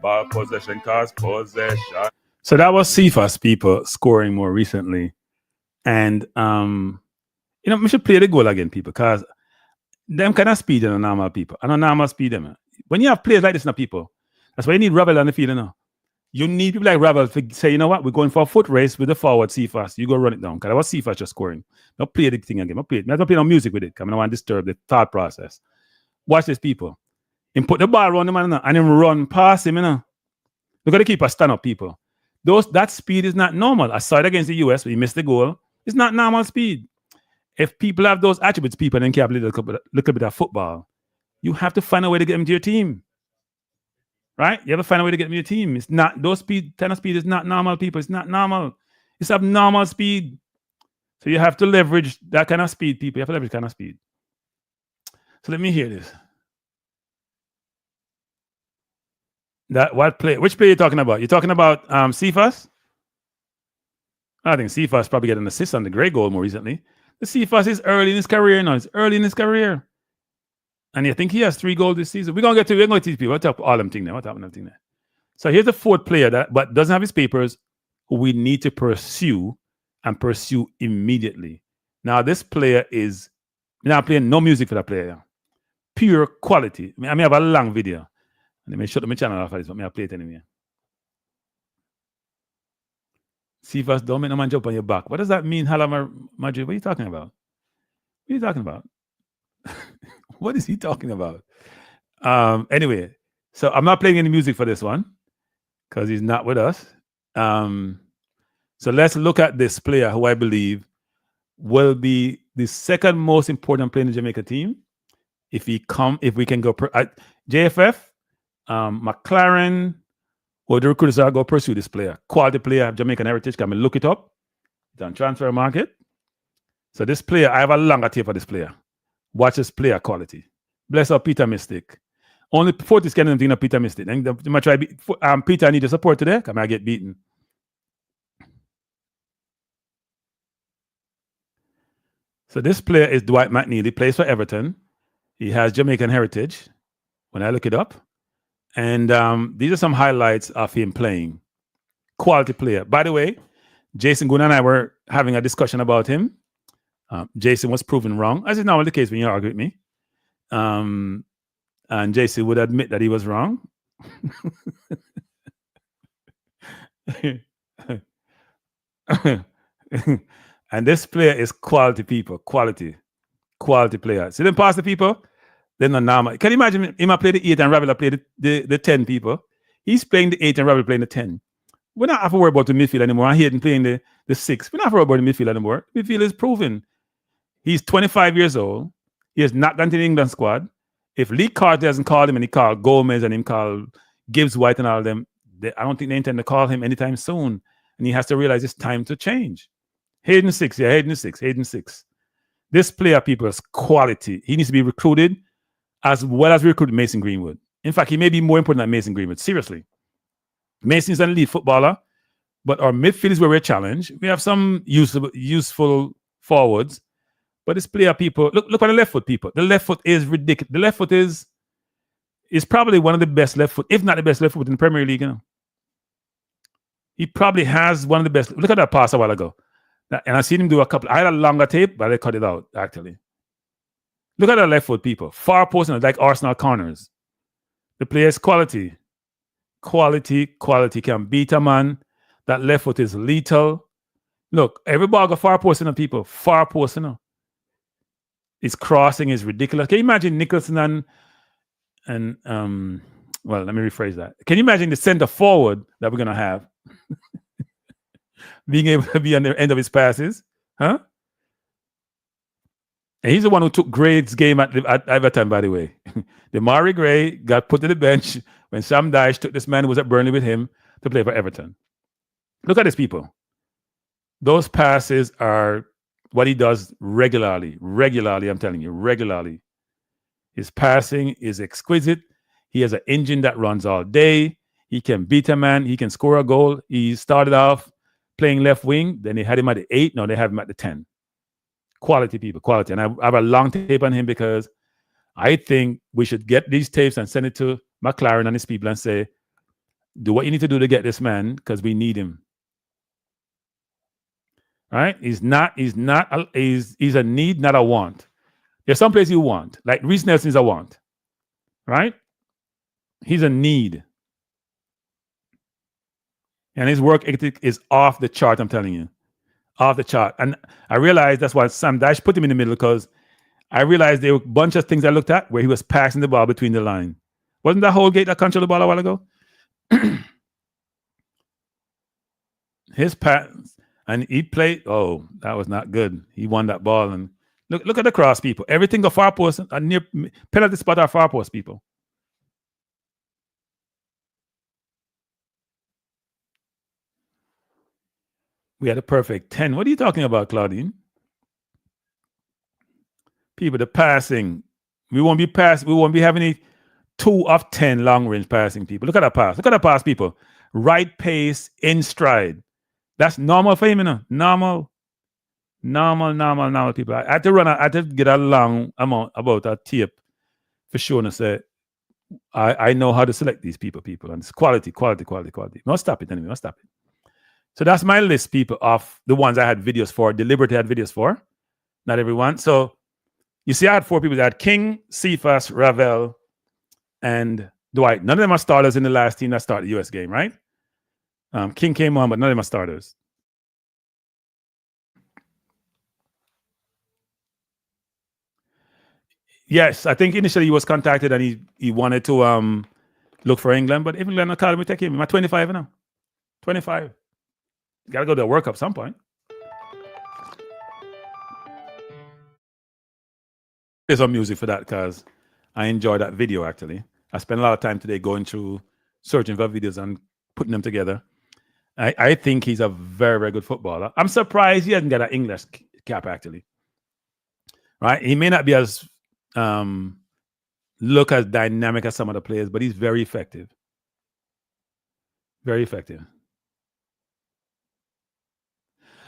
ball possession, cause possession. So that was Cephas, people, scoring more recently. And, we should play the goal again, people, because them kind of speed in a normal people. And a normal speed, them. When you have players like this, people, that's why you need Ravel on the field, You need people like Ravel to say, you know what, we're going for a foot race with the forward Cephas. You go run it down. Because that was Cephas just scoring. Don't play the thing again. I don't play no music with it, because I don't want to disturb the thought process. Watch this, people. And put the ball around him and then run past him, We've got to keep a stand-up, people. That speed is not normal. I saw it against the US, but he missed the goal. It's not normal speed. If people have those attributes, people, and can play a little bit of football, you have to find a way to get them to your team. Right? You have to find a way to get them to your team. It's not, those kind of speed is not normal, people. It's not normal. It's abnormal speed. So you have to leverage that kind of speed, people. You have to leverage that kind of speed. So let me hear this. Which player are you talking about? You're talking about Cephas? I think Cephas probably get an assist on the great goal more recently. The Cephas is early in his career now. It's early in his career. And you think he has 3 goals this season. We're going to teach people. We'll talk all them things there. So here's the 4th player but doesn't have his papers, who we need to pursue and pursue immediately. Now, this player is, I'm not playing no music for that player. Pure quality. I have a long video. Let me shut my channel off for this, but I'll play it anyway. Cephas, don't make no man jump on your back. What does that mean, Hala Madrid? What are you talking about? What are you talking about? What is he talking about? Anyway, so I'm not playing any music for this one because he's not with us. So let's look at this player who I believe will be the 2nd most important player in the Jamaica team. If we can go JFF, McLaren, or the recruiters are going to pursue this player. Quality player, Jamaican heritage. Come and look it up. It's on transfer market. So this player, I have a longer tape for this player. Watch this player quality. Bless up Peter Mystic. Only 40 scanning anything of Peter Mystic. And Peter, I need your support today. Come I get beaten. So this player is Dwight McNeil. He plays for Everton. He has Jamaican heritage. When I look it up. And these are some highlights of him playing. Quality player. By the way, Jason Gunn and I were having a discussion about him. Jason was proven wrong, as is normally the case when you argue with me. And Jason would admit that he was wrong. And this player is quality people, quality player. See them pass the people, they're not normal. Can you imagine him play the 8 and Ravel play the 10 people? He's playing the 8 and Ravel playing the 10. We're not have to worry about the midfield anymore. I hear him playing the 6. We're not have to worry about the midfield anymore. Midfield is proven. He's 25 years old. He has not gone to the England squad. If Lee Carter hasn't called him and he called Gomez and him called Gibbs White and all of them, I don't think they intend to call him anytime soon. And he has to realize it's time to change. Hayden 6. This player, people, is quality. He needs to be recruited as well as we recruited Mason Greenwood. In fact, he may be more important than Mason Greenwood. Seriously. Mason's an elite footballer, but our midfield is where we're challenged. We have some useful forwards, but this player, people, look at the left foot, people. The left foot is ridiculous. The left foot is probably one of the best left foot, if not the best left foot in the Premier League. You know? He probably has one of the best. Look at that pass a while ago. And I seen him do a couple. I had a longer tape, but I cut it out, actually. Look at the left foot, people. Far posting like Arsenal corners. The player's quality. Quality can beat a man. That left foot is lethal. Look, every ball got far posting of people. Far posting. His crossing is ridiculous. Can you imagine Nicholson and well, let me rephrase that. Can you imagine the center forward that we're gonna have being able to be on the end of his passes? Huh? And he's the one who took Gray's game at Everton, by the way. Demari Gray got put to the bench when Sam Dyche took this man who was at Burnley with him to play for Everton. Look at these people. Those passes are what he does regularly. I'm telling you, regularly. His passing is exquisite. He has an engine that runs all day. He can beat a man. He can score a goal. He started off playing left wing. Then they had him at the 8. Now they have him at the 10. Quality, people, quality. And I have a long tape on him because I think we should get these tapes and send it to McLaren and his people and say, do what you need to do to get this man because we need him. All right? He's a need, not a want. There's some places you want. Like Reece Nelson is a want. Right? He's a need. And his work ethic is off the chart, I'm telling you. Off the chart. And I realized that's why Sam Dyche put him in the middle, because I realized there were a bunch of things I looked at where he was passing the ball between the line. Wasn't that Holgate that controlled the ball a while ago? His pass, and he played. Oh, that was not good. He won that ball. And look at the cross, people. Everything go far post and near penalty spot are far post, people. We had a perfect 10. What are you talking about, Claudine? People, the passing. We won't be having any 2 of 10 long range passing, people. Look at that pass. Look at that pass, people. Right pace, in stride. That's normal for him, you know. Normal, people. I had to get a long amount about a tape for sure and say, I know how to select these people. And it's quality. Must stop it anyway. So that's my list, people, of the ones I had videos for, deliberately had videos for. Not everyone. So you see, I had 4 people. I had King, Cephas, Ravel, and Dwight. None of them are starters in the last team that started the US game, right? King came on, but none of them are starters. Yes, I think initially he was contacted and he wanted to look for England, but if England called me, take him. I'm 25 now. 25. Got to go to a World Cup some point. There's some music for that because I enjoy that video, actually. I spent a lot of time today going through, searching for videos and putting them together. I think he's a very, very good footballer. I'm surprised he hasn't got an English cap, actually. Right? He may not be as look as dynamic as some of the players, but he's very effective. Very effective.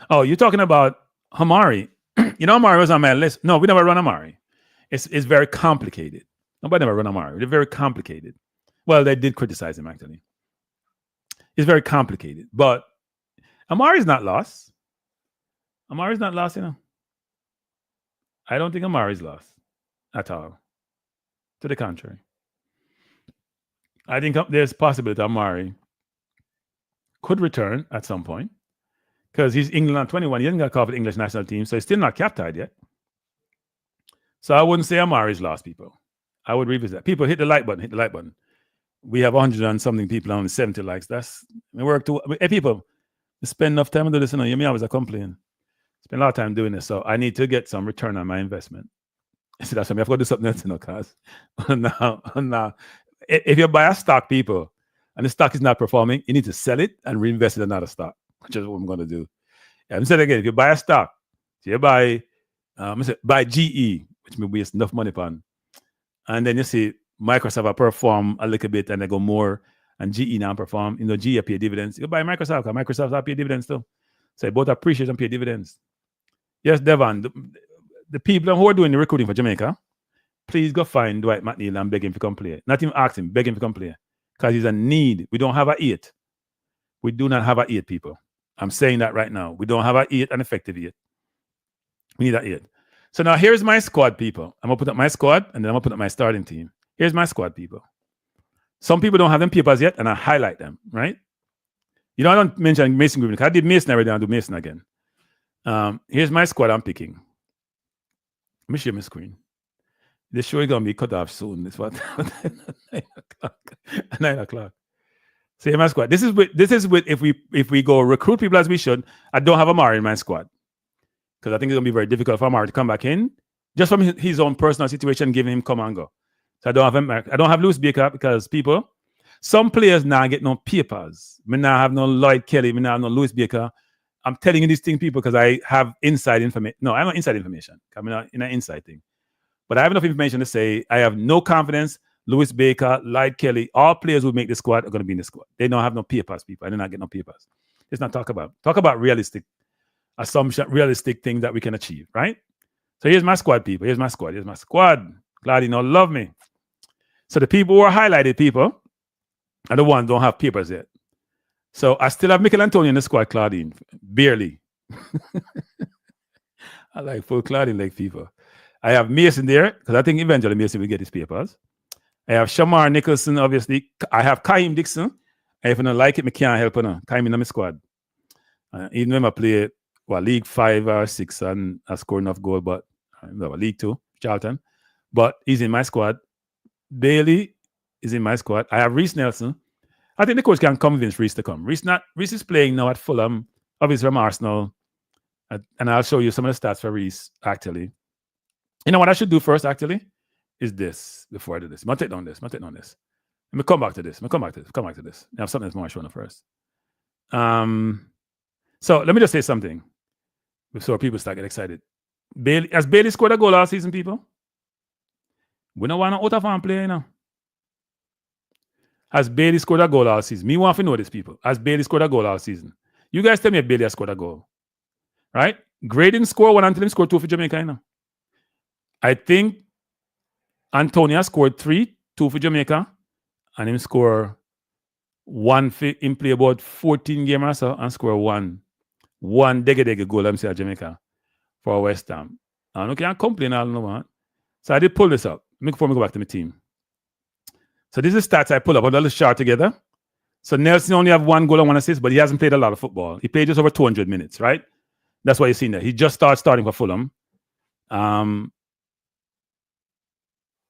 Oh, you're talking about Hamari. Hamari was on my list. No, we never run Hamari. It's very complicated. Nobody never run Hamari. They're very complicated. Well, they did criticize him, actually. It's very complicated. But Amari's not lost. Amari's not lost, I don't think Amari's lost at all. To the contrary. I think there's possibility Amari could return at some point because he's England on 21. He hasn't got called for the English national team, so he's still not cap-tied yet. So I wouldn't say Amari's lost, people. I would revisit that. People, hit the like button. Hit the like button. We have 100 and something people, only 70 likes. That's we work to. Hey, people, spend enough time to do this. You know, me always a complaint. Spend a lot of time doing this, so I need to get some return on my investment. So that's why I have to do something else, you know, cause now, if you buy a stock, people, and the stock is not performing, you need to sell it and reinvest in another stock, which is what I'm going to do. Yeah, I'm saying again, if you buy a stock, so you buy GE, which may waste enough money upon, and then you see Microsoft perform a little bit and they go more, and GE now perform, you know, GE pay dividends. You buy Microsoft, because Microsoft pay dividends too. So they both appreciate and pay dividends. Yes, Devon, the people who are doing the recruiting for Jamaica, please go find Dwight McNeil and beg him to come play. Not even ask him, beg him to come play. Because he's a need. We don't have an 8. We do not have an 8, people. I'm saying that right now. We don't have an 8, an effective 8. We need an 8. So now here's my squad, people. I'm going to put up my squad, and then I'm going to put up my starting team. Here's my squad, people. Some people don't have them papers yet, and I highlight them, right? You know, I don't mention Mason Green, because I did Mason already, I'll do Mason again. Here's my squad I'm picking. Let me share my screen. This show is going to be cut off soon. It's what? 9 o'clock. 9 o'clock. So here's my squad. This is with if we go recruit people as we should. I don't have Amari in my squad. Because I think it's going to be very difficult for Amari to come back in. Just from his own personal situation, giving him come and go. So I don't have him. I don't have Lewis Baker because people, some players now get no papers. Me now have no Lloyd Kelly. Me now have no Lewis Baker. I'm telling you these things, people, because I have inside information. No, I'm not inside information. I'm not in an inside thing. But I have enough information to say I have no confidence. Lewis Baker, Lloyd Kelly, all players who make the squad are going to be in the squad. They don't have no papers, people. I do not get no papers. Let's not talk about realistic assumption, realistic things that we can achieve, right? So here's my squad, people. Here's my squad. Here's my squad. Glad you know, love me. So the people who are highlighted, people, are the ones who don't have papers yet. So I still have Michael Antonio in the squad, Claudine. Barely. I like full Claudine like people. I have Mason there, because I think eventually Mason will get his papers. I have Shamar Nicholson, obviously. I have Kaim Dixon. And if I don't like it, I can't help him. Kaim in my squad. Even when I play League 5 or 6 and I score enough goal, but League 2, Charlton. But he's in my squad. Bailey is in my squad. I have Reese Nelson. I think the coach can convince Reese to come. Reese is playing now at Fulham, obviously from Arsenal. And I'll show you some of the stats for Reese, actually. You know what I should do first, actually? Is this before I do this. I'm going to take down this. Let me come back to this. I have something that's more showing first. So let me just say something before people start getting excited. Has Bailey scored a goal last season, people? We don't want to out of farm play now. Has Bailey scored a goal last season? Me want to know this, people. Has Bailey scored a goal last season? You guys tell me if Bailey has scored a goal. Right? Gray didn't score 1 until him scored 2 for Jamaica. You know? I think Antonio scored 3, 2 for Jamaica, and him score 1 in play about 14 games or so, and score 1 dege goal, I'm saying, at Jamaica for West Ham. I can't complain all no man. So I did pull this up before we go back to my team. So this is stats I pull up. I'll just chart together. So Nelson only have 1 goal and 1 assist, but he hasn't played a lot of football. He played just over 200 minutes, right? That's why you're seeing that. He just starting for Fulham.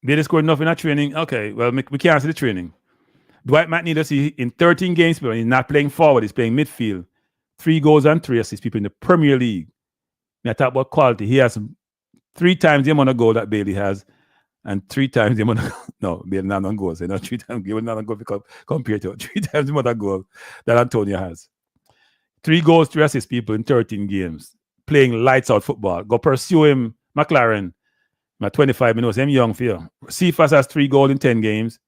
They scored nothing at training. Okay, well, we can't see the training. Dwight McNeil, see in 13 games, he's not playing forward. He's playing midfield. 3 goals and 3 assists, people in the Premier League. When I talk about quality, he has 3 times the amount of goal that Bailey has, and 3 times the amount of Bailey not on goals. You know, 3 times Bailey not on goals compared to 3 times the amount of goal that Antonio has. 3 goals, 3 assists, people in 13 games, playing lights out football. Go pursue him, McLaren. At 25 minutes, him young for you. Cephas has 3 goals in 10 games.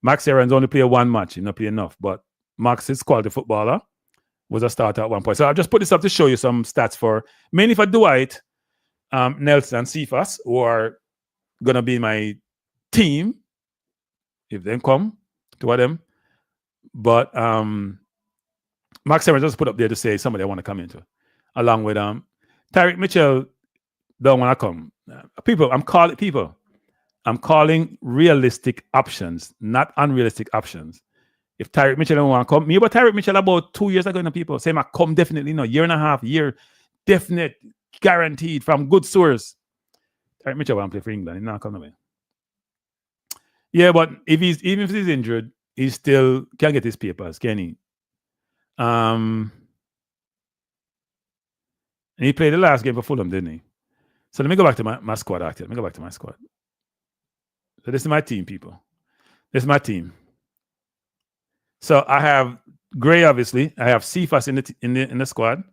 Max Aaron's only played 1 match. He not play enough, but Max is quality footballer. Was a starter at 1 point. So I'll just put this up to show you some stats for mainly for Dwight, Nelson, and Cephas, who are gonna be my team if they come to them. But Max Aaron just put up there to say somebody I want to come into, along with Tyreek Mitchell. Don't want to come. I'm calling realistic options, not unrealistic options. If Tyreek Mitchell don't want to come, me about Tyreek Mitchell about 2 years ago, people say, I come definitely, year and a half, year, definite, guaranteed from good source. Tyreek Mitchell want to play for England. He's not coming away. Yeah, but even if he's injured, he still can get his papers, can he? And he played the last game for Fulham, didn't he? So let me go back to my squad, actually. Let me go back to my squad. So this is my team, people. This is my team. So I have Gray, obviously. I have Cephas in the squad.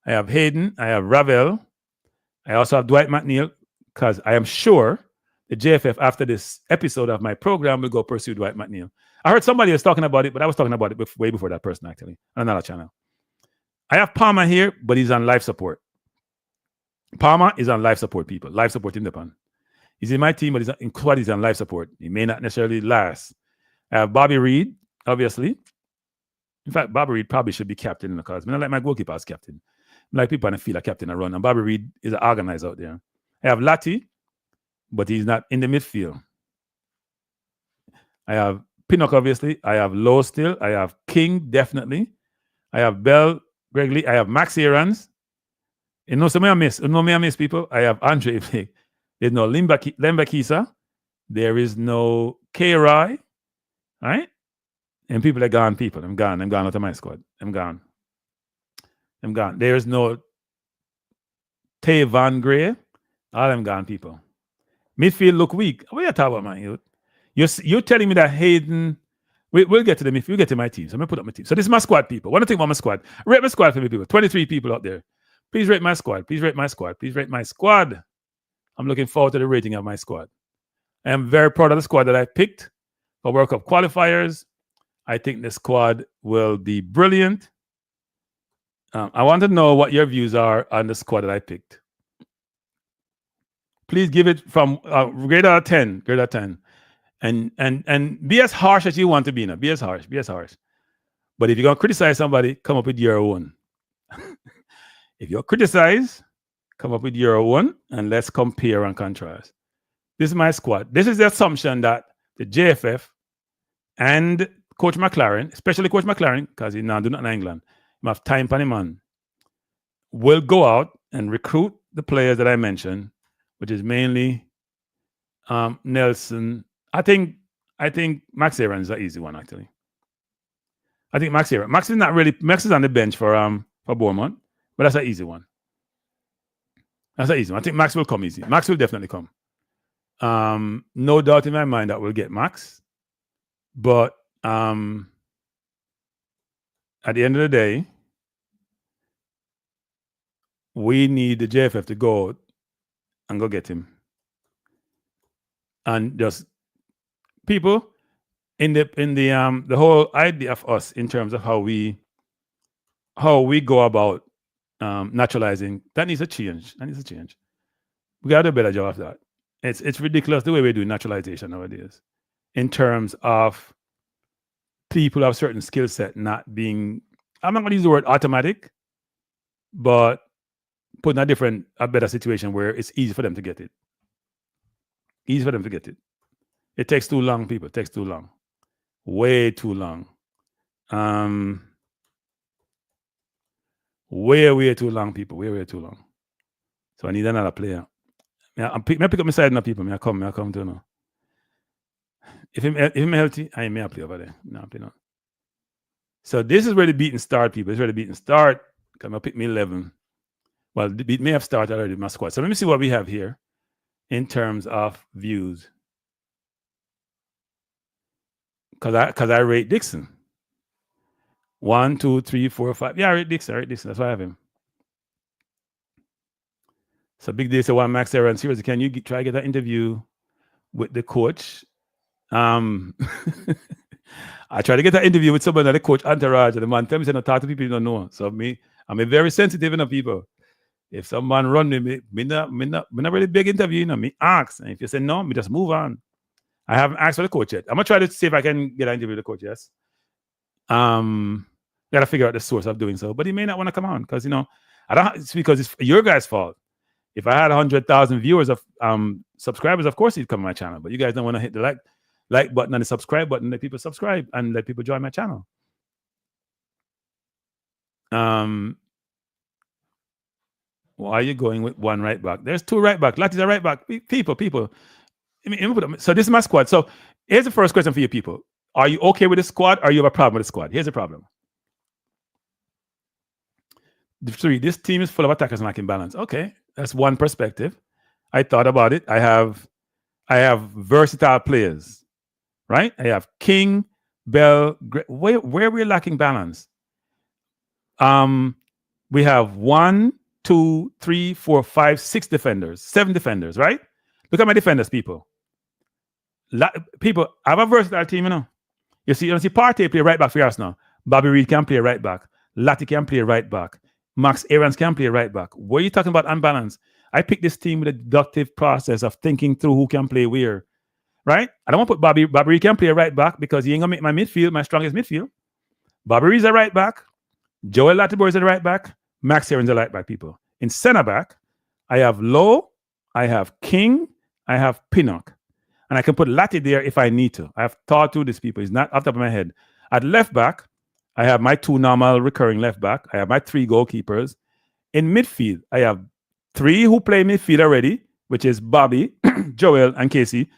I have Hayden. I have Ravel. I also have Dwight McNeil, because I am sure the JFF, after this episode of my program, will go pursue Dwight McNeil. I heard somebody was talking about it, but I was talking about it way before that person, actually, on another channel. I have Palmer here, but he's on life support. Palmer is on life support, people. Life support in the pan. He's in my team, but he's on life support. He may not necessarily last. I have Bobby Reed, obviously. In fact, Bobby Reed probably should be captain in the cause. I don't like my goalkeeper as captain. I like people on the field a captain a run. And Bobby Reed is an organizer out there. I have Lati, but he's not in the midfield. I have Pinnock, obviously. I have Lowe still. I have King, definitely. I have Bell, Gregley. I have Max Aarons. You know, some I miss. You know me, I miss people. I have Andre. There's no Lembakisa. There is no K-Roy. Right? And people are gone, people. I'm gone. I'm gone out of my squad. I'm gone. There is no Tay Van Gray. All them gone, people. Midfield look weak. What are you talking about, man? You're telling me that Hayden... We'll get to the midfield. We'll get to my team. So I'm going to put up my team. So this is my squad, people. What do you think about my squad? Rate my squad for me, people. 23 people out there. Please rate my squad. Please rate my squad. Please rate my squad. I'm looking forward to the rating of my squad. I am very proud of the squad that I picked for World Cup qualifiers. I think the squad will be brilliant. I want to know what your views are on the squad that I picked. Please give it from grade out of 10. Grade out of 10. And be as harsh as you want to be now. Be as harsh. But if you're going to criticize somebody, come up with your own. If you criticize, come up with your own, and let's compare and contrast. This is my squad. This is the assumption that the JFF and Coach McLaren, especially Coach McLaren, because he now do not in England, he have time for him on, will go out and recruit the players that I mentioned, which is mainly Nelson. I think Max Aarons is an easy one, actually. I think Max Aarons. Max is on the bench for Bournemouth, but that's an easy one. I think Max will come easy. Max will definitely come. No doubt in my mind that we'll get Max. But at the end of the day, we need the JFF to go and go get him. And just people in the whole idea of us in terms of how we go about naturalizing, that needs a change. We got to do a better job of that. It's ridiculous the way we do naturalization nowadays in terms of people of certain skill set not being, I'm not going to use the word automatic, but put in a better situation where it's easy for them to get it. It takes too long, people. It takes too long. Way too long. Way too long, people. Way too long. So I need another player. I pick up my side now, people. I come to know. If I'm healthy, I may play over there. No, play not. So this is where the beating start, people. It's where the beating start. Come pick me 11. Well, the beat may have started already in my squad. So let me see what we have here in terms of views. Because I rate Dixon. 1, 2, 3, 4, 5. Yeah, I rate Dixon. That's why I have him. So big day. So one Max Aarons. Seriously, can you try to get that interview with the coach? I try to get that interview with somebody, the coach entourage, and the man tell me to talk to people you don't know. So I'm a very sensitive enough people. If someone run me not really big interview, me ask. And if you say no, me just move on. I haven't asked for the coach yet. I'm gonna try to see if I can get an interview with the coach. Yes. Gotta figure out the source of doing so, but he may not want to come on because I don't. It's because it's your guys' fault. If I had 100,000 viewers of subscribers, of course he'd come on my channel. But you guys don't want to hit the like button and the subscribe button. Let people subscribe and let people join my channel. Why are you going with one right back? There's two right back. Latti's a right back. People. So this is my squad. So here's the first question for you people. Are you okay with the squad or you have a problem with the squad? Here's the problem. 3, this team is full of attackers and lacking balance. Okay, that's one perspective. I thought about it. I have versatile players, right? I have King, Bell. Where we're lacking balance. We have 1, 2, 3, 4, 5, 6 defenders, 7 defenders, right? Look at my defenders, people. People, I have a versatile team, you know. You see Partey play right back for Arsenal. Bobby Reed can play right back. Latti can play right back. Max Aarons can play right back. What are you talking about unbalance? I picked this team with a deductive process of thinking through who can play where, right? I don't want to put Bobby Reed can play right back because he ain't going to make my midfield, my strongest midfield. Bobby Reed's a right back. Joel Latibor is a right back. Max Aarons is a right back, people. In center back, I have Lowe, I have King, I have Pinnock. And I can put Latti there if I need to. I have thought through this, people. It's not off the top of my head. At left back, I have my 2 normal recurring left back. I have my 3 goalkeepers. In midfield, I have 3 who play midfield already, which is Bobby, Joel, and Casey,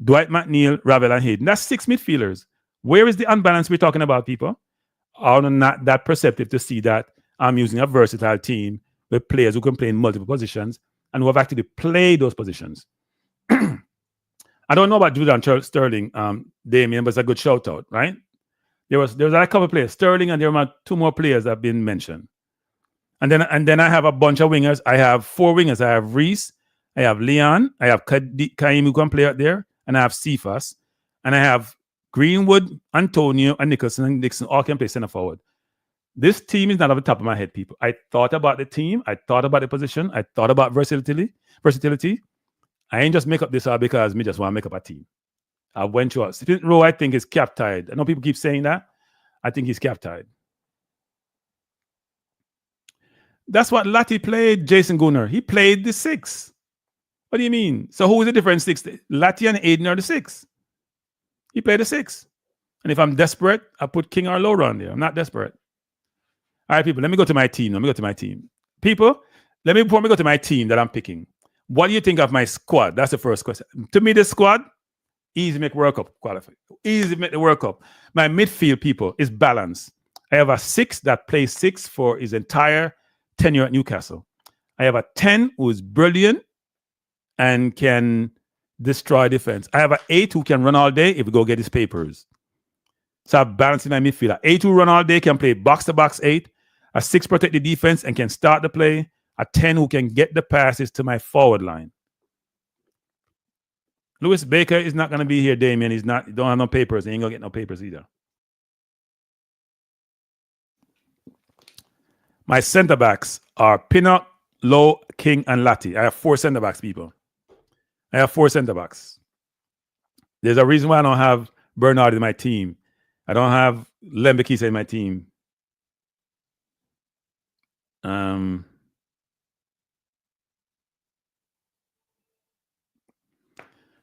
Dwight McNeil, Ravel, and Hayden. That's 6 midfielders. Where is the unbalance we're talking about, people? I'm not that perceptive to see that I'm using a versatile team with players who can play in multiple positions and who have actually played those positions. I don't know about Julian Sterling, Damien, but it's a good shout out, right? There was a couple of players, Sterling, and there were 2 more players that have been mentioned. And then I have a bunch of wingers. I have 4 wingers. I have Reese, I have Leon, I have Kaim who can play out there, and I have Cephas, and I have Greenwood, Antonio, and Nicholson and Dixon all can play center forward. This team is not off the top of my head, people. I thought about the team. I thought about the position. I thought about versatility. I ain't just make up this because me just want to make up a team. I went to Smith Rowe, I think, is cap-tied. I know people keep saying that. I think he's cap-tied. That's what Latti played, Jason Gunnar. He played the 6. What do you mean? So who is the different 6? Latti and Aiden are the 6. He played the 6. And if I'm desperate, I put King or Lowe on there. I'm not desperate. All right, people, let me go to my team. People, before we go to my team that I'm picking, what do you think of my squad? That's the first question. To me, this squad, easy make World Cup qualify. Easy make the World Cup. My midfield, people, is balanced. I have a 6 that plays 6 for his entire tenure at Newcastle. I have a 10 who is brilliant and can destroy defense. I have an 8 who can run all day if we go get his papers. So I'm balancing my midfield. An 8 who run all day can play box-to-box 8. A 6 protect the defense and can start the play. A 10 who can get the passes to my forward line. Lewis Baker is not going to be here, Damien. He don't have no papers. He ain't going to get no papers either. My center backs are Pinnock, Lowe, King, and Latti. I have 4 center backs, people. I have 4 center backs. There's a reason why I don't have Bernard in my team. I don't have Lembekisa in my team.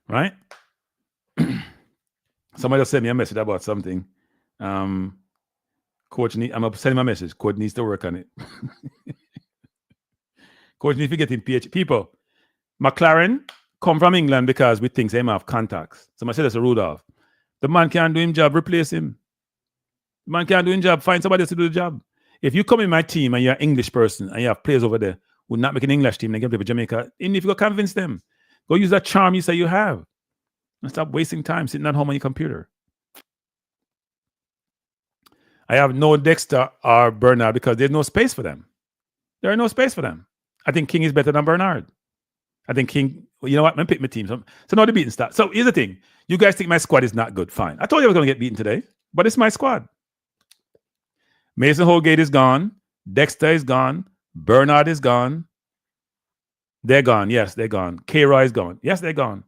Right? Somebody just sent me a message about something. Coach, I'm sending my message. Coach needs to work on it. Coach needs to get in PhD. People, McLaren come from England because we think they might have contacts. Somebody said that's a Rudolph. The man can't do his job, replace him. The man can't do his job, find somebody else to do the job. If you come in my team and you're an English person and you have players over there who not make an English team, they can play for Jamaica, even if you go convince them, go use that charm you say you have. And stop wasting time sitting at home on your computer. I have no Dexter or Bernard because there's no space for them. There are no space for them. I think King is better than Bernard. I think King, you know what? I'm going to pick my team. So now the beating start. So here's the thing. You guys think my squad is not good. Fine. I told you I was going to get beaten today, but it's my squad. Mason Holgate is gone. Dexter is gone. Bernard is gone. They're gone. Yes, they're gone. K-Roy is gone. Yes, they're gone.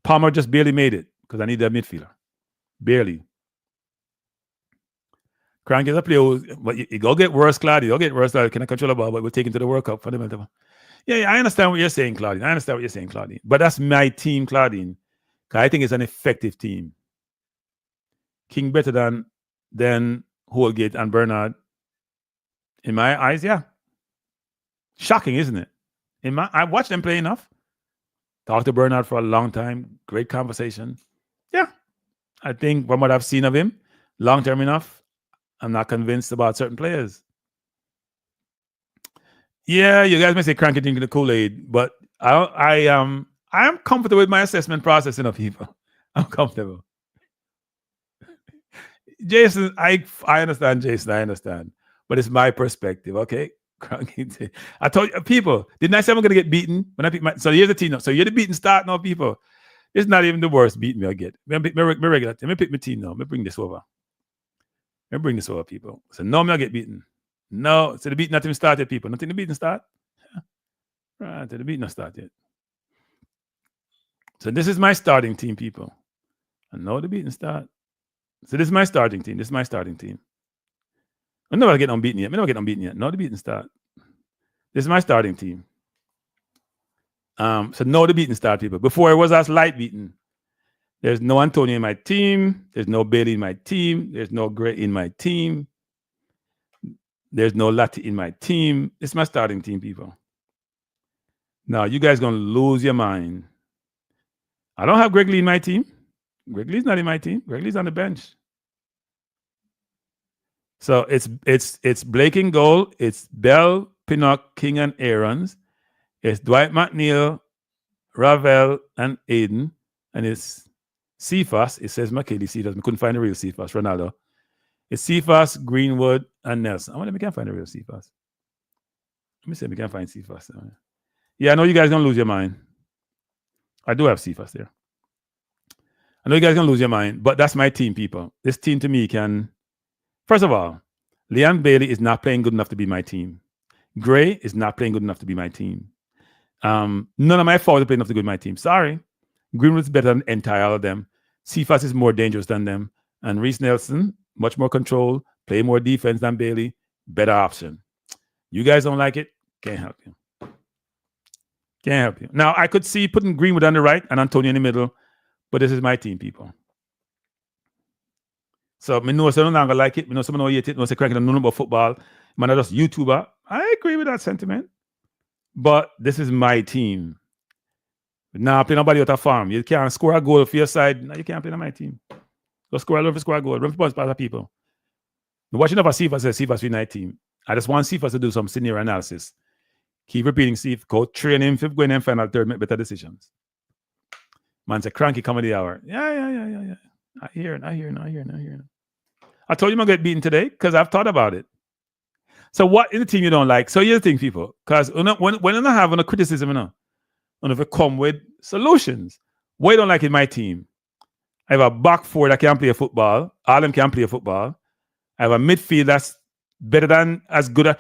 Palmer just barely made it because I need a midfielder. Barely. Crank is a player but you go get worse, Claudia. You go get worse, Claudia. Can I control the ball? But we'll take him to the World Cup fundamental. Yeah, I understand what you're saying, Claudine. But that's my team, Claudine. I think it's an effective team. King better than Holgate and Bernard. In my eyes, yeah. Shocking, isn't it? I watched them play enough. Talked to Bernard for a long time. Great conversation. Yeah. I think from what I've seen of him, long term enough, I'm not convinced about certain players. Yeah, you guys may say cranky drinking the Kool-Aid, but I am comfortable with my assessment process enough, people. I'm comfortable. Jason, I understand, Jason. I understand. But it's my perspective, okay? I told you, people, didn't I say I'm going to get beaten? So here's the team now. So you're the beaten start now, people. It's not even the worst beating me I get. Let me pick my team now. Let me bring this over. People. So no, I'm not get beaten. No, so the beating not even started, people. Nothing the beating start. Right, the beating not start yet. So this is my starting team, people. I know the beating start. So this is my starting team. I'm never getting unbeaten yet. No, the beating start. This is my starting team. So no, the beating start, people. Before it was as light beating. There's no Antonio in my team. There's no Bailey in my team. There's no Gray in my team. There's no Lati in my team. It's my starting team, people. Now, you guys going to lose your mind. I don't have Greg Lee in my team. Greg Lee's not in my team. Greg Lee's on the bench. So it's Blake in goal. It's Bell, Pinnock, King, and Aarons. It's Dwight McNeil, Ravel, and Aiden. And it's Cephas. It says McKaylee Cephas. We couldn't find the real Cephas. Ronaldo. It's Cephas, Greenwood, and Nelson. I wonder if we can find the real Cephas. Let me see if we can find Cephas. Yeah, I know you guys going to lose your mind. I do have Cephas there. I know you guys going to lose your mind, but that's my team, people. This team to me can... First of all, Leon Bailey is not playing good enough to be my team. Gray is not playing good enough to be my team. None of my forwards are playing enough to be my team. Sorry. Greenwood's better than entire all of them. Cephas is more dangerous than them. And Reese Nelson, much more control, play more defense than Bailey. Better option. You guys don't like it? Can't help you. Now, I could see putting Greenwood on the right and Antonio in the middle, but this is my team, people. So, I know some don't like it. I know some don't hate it. I know some cranking don't know about football. Man, I'm just YouTuber. I agree with that sentiment. But this is my team. Now, play nobody out of farm. You can't score a goal for your side. No, you can't play on my team. Go score a goal for score a goal. Run for bunch of people. Watching over Cephas says Cephas for my team. I just want Cephas to do some senior analysis. Keep repeating Cephas. Go train him. Fifth going in final third, make better decisions. Man, say cranky comedy hour. Yeah. I hear it. I told you I'm going to get beaten today because I've thought about it. So what in the team you don't like? So here's the thing, people. Because when I have a criticism, when I come with solutions. What you don't like in my team? I have a back four that can play football. All of them can play football. I have a midfield that's better than as good as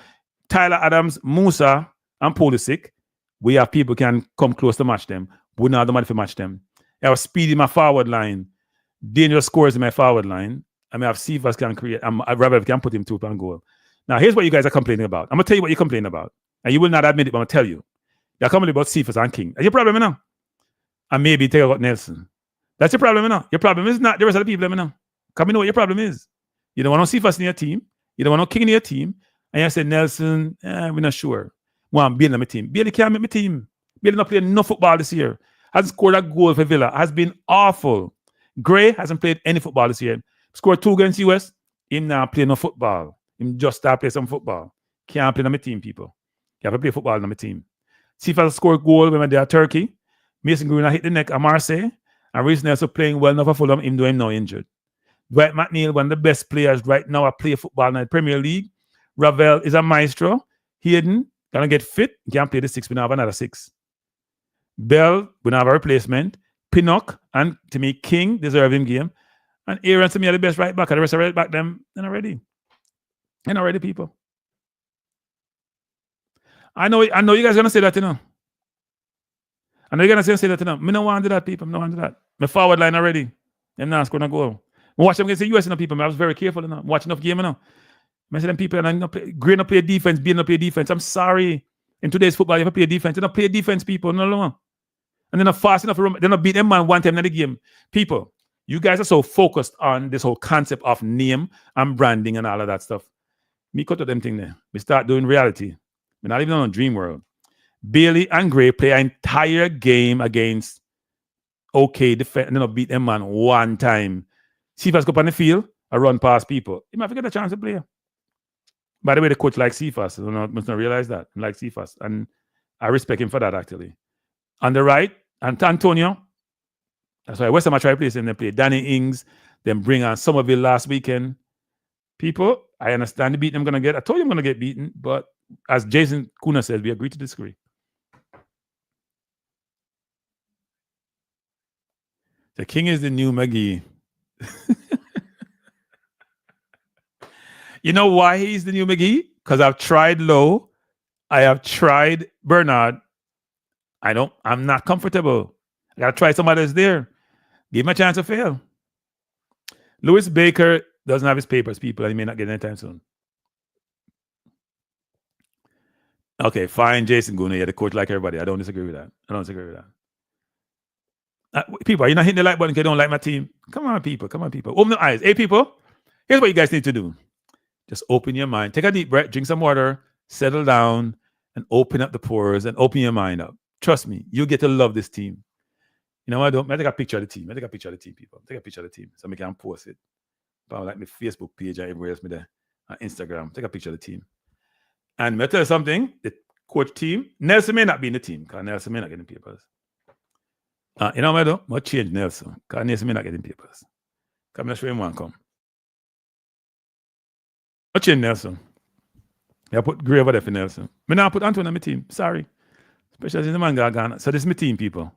Tyler Adams, Musa, and Pulisic. We have people can come close to match them. We don't have the money to match them. I have speed in my forward line. Dangerous scores in my forward line. I have Cephas can create. I'd rather can put him 2-point goal. Now, here's what you guys are complaining about. I'm going to tell you what you complain about. And you will not admit it, but I'm going to tell you. You're complaining about Cephas and King. That's your problem, now. And maybe take out Nelson. That's your problem, now. Your problem is not the rest of the people, now. Come know what your problem is. You don't want no Cephas in your team. You don't want no King in your team. And you say, Nelson, we're not sure. Well, I'm Bailey on my team. Bailey can't make my team. Bailey not playing no football this year. Hasn't scored a goal for Villa. Has been awful. Gray hasn't played any football this year. Scored 2 against US. Him now playing no football. Him just start playing some football. Can't play on my team, people. You have to play football on my team. Cephas scored goal when they're Turkey. Mason Green hit the neck at Marseille. And Reece Nelson playing well enough for Fulham, him doing no injured. Dwight McNeil, one of the best players right now, play football in the Premier League. Ravel is a maestro. Hayden gonna get fit. He can't play the 6. We now have another 6. Bell, we now have a replacement. Pinnock and to me King deserve him game. And Aaron to me are the best right back. And the rest of right back them and already. And already, people. I know you guys are gonna say that, I know you're gonna say that, Me no want to do that, people. Me no want to do that. My forward line already. I'm not scoring a goal. I watch them against the US, people. I was very careful, I'm watching enough game, I say them people and Green up play defense, being up play defense. I'm sorry. In today's football, you have to play defense. You don't play defense, people. No. And they're not fast enough. They're not beat them man one time in the game. People, you guys are so focused on this whole concept of name and branding and all of that stuff. Me cut to them thing there. We start doing reality. We're not even on a dream world. Bailey and Gray play an entire game against okay defense, and then beat them man one time. Cephas go up on the field, I run past people. He might get a chance to play. By the way, the coach likes Cephas. I must not realize that. I like Cephas. And I respect him for that, actually. On the right, and Antonio. That's why West Ham I try to play, and they play Danny Ings, then bring on Somerville last weekend. People, I understand the beat I'm going to get. I told you I'm going to get beaten, but as Jason Kuna says, we agree to disagree. The king is the new McGee. You know why he's the new McGee? Because I've tried Lowe. I have tried Bernard. I'm not comfortable. I got to try somebody that's there. Give him a chance to fail. Lewis Baker doesn't have his papers, people, and he may not get anytime soon. Okay, fine, Jason Guna. Yeah, the coach like everybody. I don't disagree with that. People, are you not hitting the like button because you don't like my team? Come on, people. Open the eyes. Hey, people, here's what you guys need to do. Just open your mind. Take a deep breath, drink some water, settle down, and open up the pores and open your mind up. Trust me, you'll get to love this team. You know what? I take a picture of the team. People. Take a picture of the team so I can post it. But like my Facebook page and everywhere else, me there. On Instagram. Take a picture of the team. And I'll tell you something. The coach team, Nelson may not be in the team because Nelson may not get in papers. You know what? I'll change Nelson because Nelson may not get in papers. Come let's show him one come. I'll change Nelson. I put Gray over there for Nelson. I now put Antoine on my team. Sorry. Especially in the man Ghana. So this is my team, people.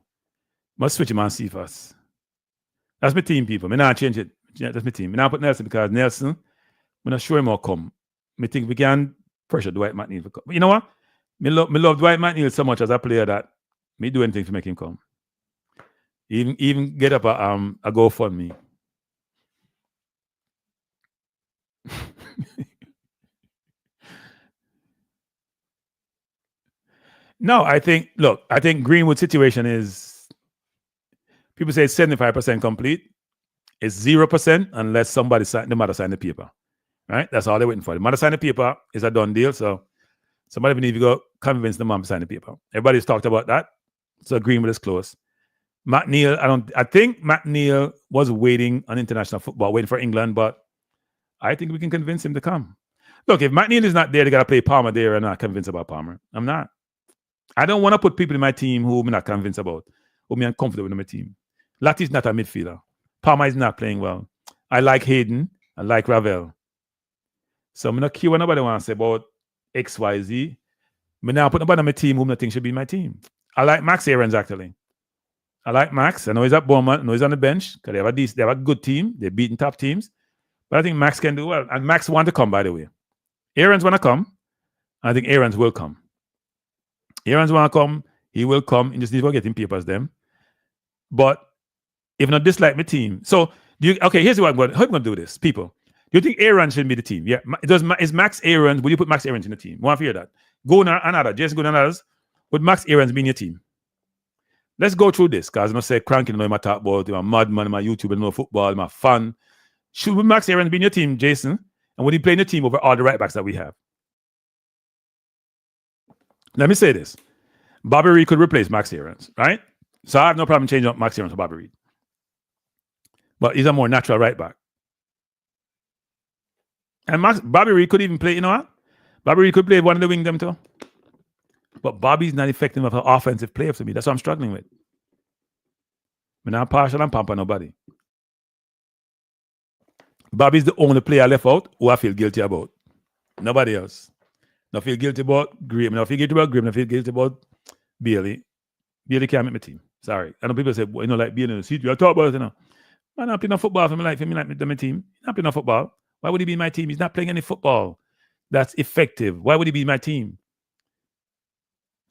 Must switch him on Cephas. That's my team, people. I now change it. That's my team. I now put Nelson because Nelson, I'm not sure him will come. I think we can pressure Dwight McNeil to come. But you know what? Me love Dwight McNeil so much as a player that me do anything to make him come. Even get up a GoFundMe. No, I think Greenwood's situation is, people say it's 75% complete. It's 0% unless the mother sign the paper. Right? That's all they're waiting for. The mother sign the paper is a done deal. So somebody need to go convince the mom to sign the paper. Everybody's talked about that. So Greenwood is close. McNeil, I think McNeil was waiting on international football, waiting for England, but I think we can convince him to come. Look, if McNeil is not there, they got to play Palmer there and not convinced about Palmer. I'm not. I don't want to put people in my team who I'm not convinced about, who I'm uncomfortable with my team. Latty's not a midfielder. Palmer is not playing well. I like Hayden. I like Ravel. So I'm not care what nobody wants to say about XYZ. I'm now put nobody on my team who I think should be my team. I like Max Aarons, actually. I like Max. I know he's at Bournemouth. I know he's on the bench because they have a good team. They're beating top teams. But I think Max can do well. And Max want to come, by the way. Aarons want to come. I think Aarons will come. Aarons want to come. He will come. You just need to get him papers them. But if not dislike my team. So, here's what how am I going to do this, people. Do you think Aarons should be the team? Yeah. Is Max Aarons, will you put Max Aarons in the team? Want to hear that? Go on another. Jason, go on others. Would Max Aarons be in your team? Let's go through this, because I don't say cranking, my talk about my madman, my YouTube, my football, my fun. Should Max Aarons be in your team, Jason? And would he play in your team over all the right backs that we have? Let me say this. Bobby Reid could replace Max Aarons, right? So I have no problem changing up Max Aarons to Bobby Reid. But he's a more natural right back. And Bobby Reid could even play, you know what? Bobby Reid could play one of the wing them too. But Bobby's not effective of an offensive player for me. That's what I'm struggling with. I'm not partial and pamper nobody. Bobby's the only player left out who I feel guilty about. Nobody else. I feel guilty about Graham. I feel guilty about Graham. I feel guilty about Bailey. Bailey can't make my team. Sorry. I know people say, well, like being in the seat. I talk about it, Man, I'm not playing no football for me, like for me, like my team. He's not playing no football. Why would he be in my team? He's not playing any football that's effective. Why would he be in my team?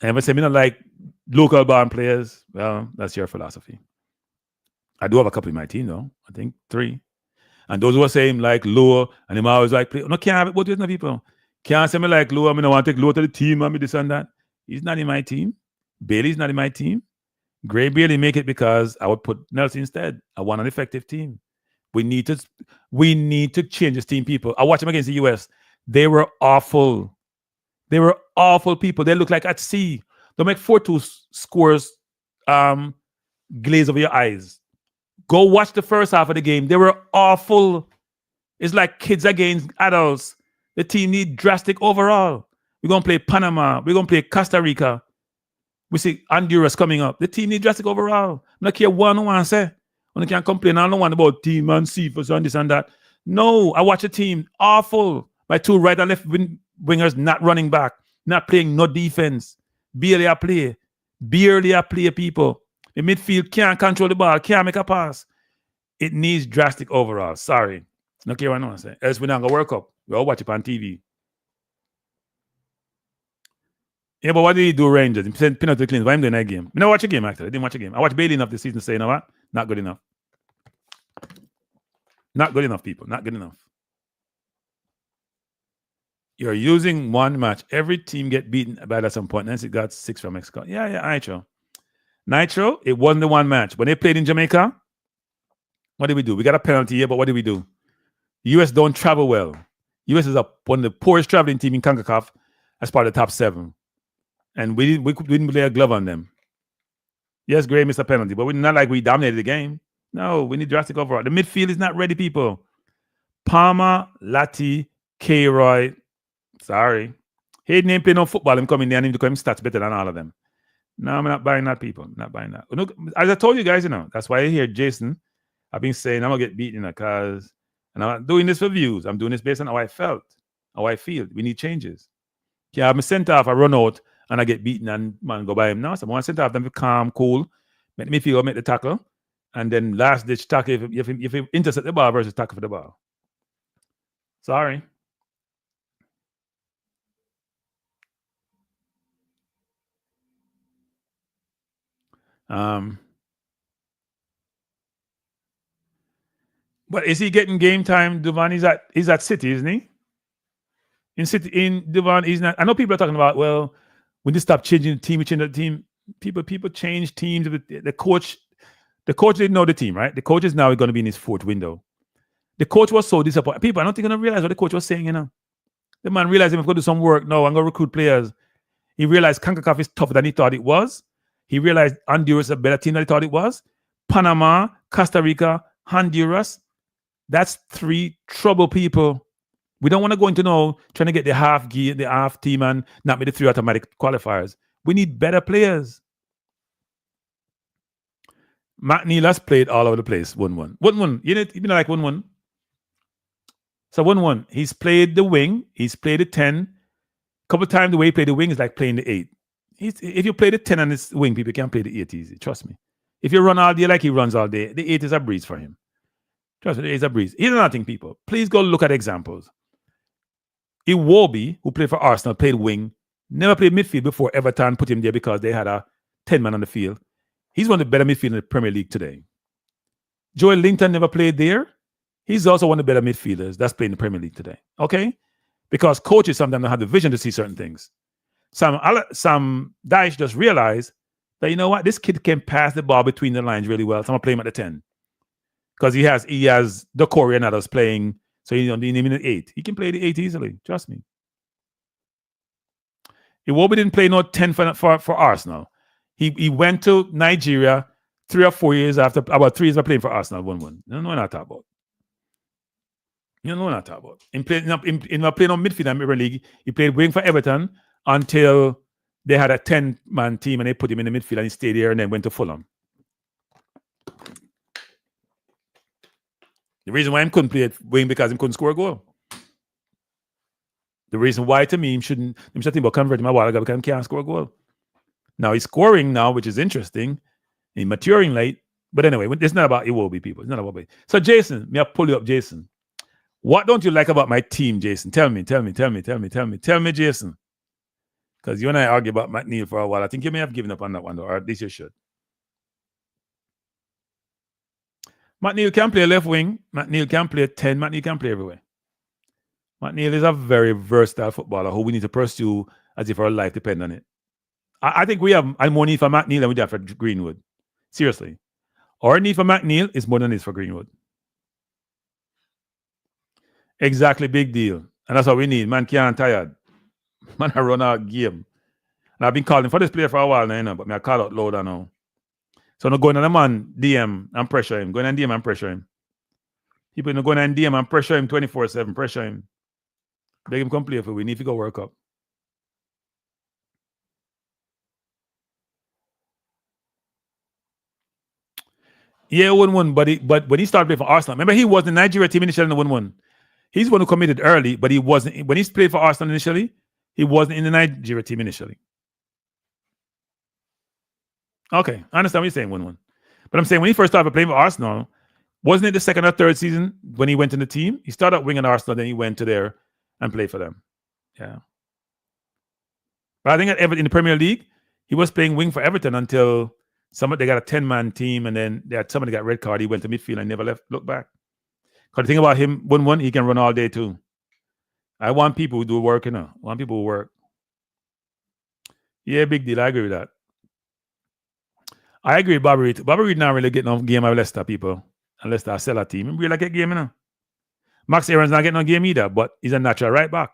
And if I say me not like local band players, well, that's your philosophy. I do have a couple in my team, though. I think 3. And those who are saying like Lua, and him always like play. No, can't have it. What is no people? Can't say me like Lua. I mean, I want to take Lua to the team. I mean, this and that. He's not in my team. Bailey's not in my team. Gray barely make it because I would put Nelson instead. I want an effective team. We need to change this team, people. I watched them against the US. They were awful. They were awful people. They look like at sea. They'll make 4-2 scores glaze over your eyes. Go watch the first half of the game. They were awful. It's like kids against adults. The team need drastic overall. We're going to play Panama. We're going to play Costa Rica. We see Honduras coming up. The team need drastic overall. I don't care what no one say. I can't complain. I don't want about team and Cephas and this and that. No, I watch a team awful. My two right and left wingers not running back, not playing no defense. Barely a play. Barely a play, people. The midfield can't control the ball, can't make a pass. It needs drastic overall. Sorry. No care what no one say. Else we're not going to World Cup. We all watch it on TV. Yeah, but what did he do, Rangers? He sent penalty cleans. Why am I doing that game? I didn't watch a game, actually. I didn't watch a game. I watched Bailey enough this season to say, you know what? Not good enough. Not good enough, people. Not good enough. You're using one match. Every team get beaten bad at some point. Nancy got 6 from Mexico. Yeah, Nitro. Nitro, it wasn't the one match. When they played in Jamaica, what did we do? We got a penalty here, but what did we do? The U.S. don't travel well. U.S. is one of the poorest traveling team in CONCACAF as part of the top 7. And we didn't lay a glove on them. Yes, Gray missed a penalty, but we're not like we dominated the game. No, we need drastic overall. The midfield is not ready, people. Palmer, Latti, K-Roy. Sorry. Hayden ain't playing no football. I'm coming there and him to come stats better than all of them. No, I'm not buying that, people. I'm not buying that. Look, as I told you guys, that's why I hear Jason. I've been saying I'm going to get beaten because, and I'm not doing this for views. I'm doing this based on how I felt, how I feel. We need changes. Yeah, I'm a center off, I run out, and I get beaten and man go by him now. So I want to center off them be calm, cool, make me feel make the tackle, and then last ditch tackle if you intercept the ball versus tackle for the ball. Sorry. But is he getting game time? Duvan he's at City, isn't he? In Duvan, he's not. I know people are talking about, well, when they stop changing the team, we change the team. People change teams. The coach didn't know the team, right? The coach is now going to be in his 4th window. The coach was so disappointed. People, I don't think they're going to realize what the coach was saying, The man realized if I'm going to do some work, no, I'm going to recruit players. He realized CONCACAF is tougher than he thought it was. He realized Honduras is a better team than he thought it was. Panama, Costa Rica, Honduras. That's 3 trouble people. We don't want to go into trying to get the half team and not make the 3 automatic qualifiers. We need better players. Matt Neal has played all over the place. 1-1. 1-1. You know like 1-1. So 1-1. He's played the wing. He's played the 10. A couple of times the way he played the wing is like playing the 8. If you play the 10 on his wing, people can't play the 8 easy. Trust me. If you run all day like he runs all day, the 8 is a breeze for him. Trust me, the 8 is a breeze. Here's another thing, people. Please go look at examples. Iwobi, who played for Arsenal, played wing, never played midfield before Everton put him there because they had a 10-man on the field. He's one of the better midfielders in the Premier League today. Joel Linton never played there. He's also one of the better midfielders that's playing in the Premier League today. Okay? Because coaches sometimes don't have the vision to see certain things. Some Daesh just realized that, you know what, this kid can pass the ball between the lines really well, so I'm going to play him at the 10. Because he has the Corey and others playing, so you don't need him in the 8. He can play the 8 easily, trust me. Iwobi didn't play no 10 for Arsenal. He went to Nigeria 3 or 4 years after, about 3 years after playing for Arsenal, 1-1. You don't know what I'm talking about. You know what I'm talking about. In playing on midfield in the Premier League, he played wing for Everton until they had a 10-man team and they put him in the midfield and he stayed there and then went to Fulham. The reason why he couldn't play wing because he couldn't score a goal. The reason why to me, I'm think about converting my while ago because he can't score a goal. Now he's scoring now, which is interesting. He's maturing late. But anyway, it's not about Iwobi, people. It's not about it. So Jason, may I pull you up, Jason? What don't you like about my team, Jason? Tell me, Jason. Because you and I argue about Matt Neal for a while. I think you may have given up on that one, though, or at least you should. Matt Neal can play left wing. Matt Neal can play 10. Matt Neal can play everywhere. Matt Neal is a very versatile footballer who we need to pursue as if our life depends on it. I think we have more need for Matt Neal than we do for Greenwood. Seriously. Our need for McNeil is more than it is for Greenwood. Exactly, big deal. And that's what we need. Man can't tired. Man, I run out game. And I've been calling for this player for a while now, you know, but I call out louder now. So I'm going on the man DM and pressure him. Going on DM and pressure him. People going on DM and pressure him 24/7. Pressure him. Beg him come play for we need to go World Cup. Yeah, 1-1, but when he started playing for Arsenal, remember he was in the Nigeria team initially in the 1-1. He's the one who committed early, but he wasn't. When he played for Arsenal initially, he wasn't in the Nigeria team initially. Okay, I understand what you're saying, 1-1. But I'm saying when he first started playing for Arsenal, wasn't it the second or third season when he went in the team? He started wing at Arsenal, then he went to there and played for them. Yeah. But I think in the Premier League, he was playing wing for Everton until they got a 10-man team, and then somebody got red card. He went to midfield and never looked back. Because the thing about him, 1-1, he can run all day too. I want people who do work, you know. I want people who work. Yeah, big deal. I agree with that. I agree with Bobby Reid. Bobby Reid not really getting no game of Leicester people. And Leicester sell a team. He really get game, you know. Max Aaron's not getting no game either, but he's a natural right back.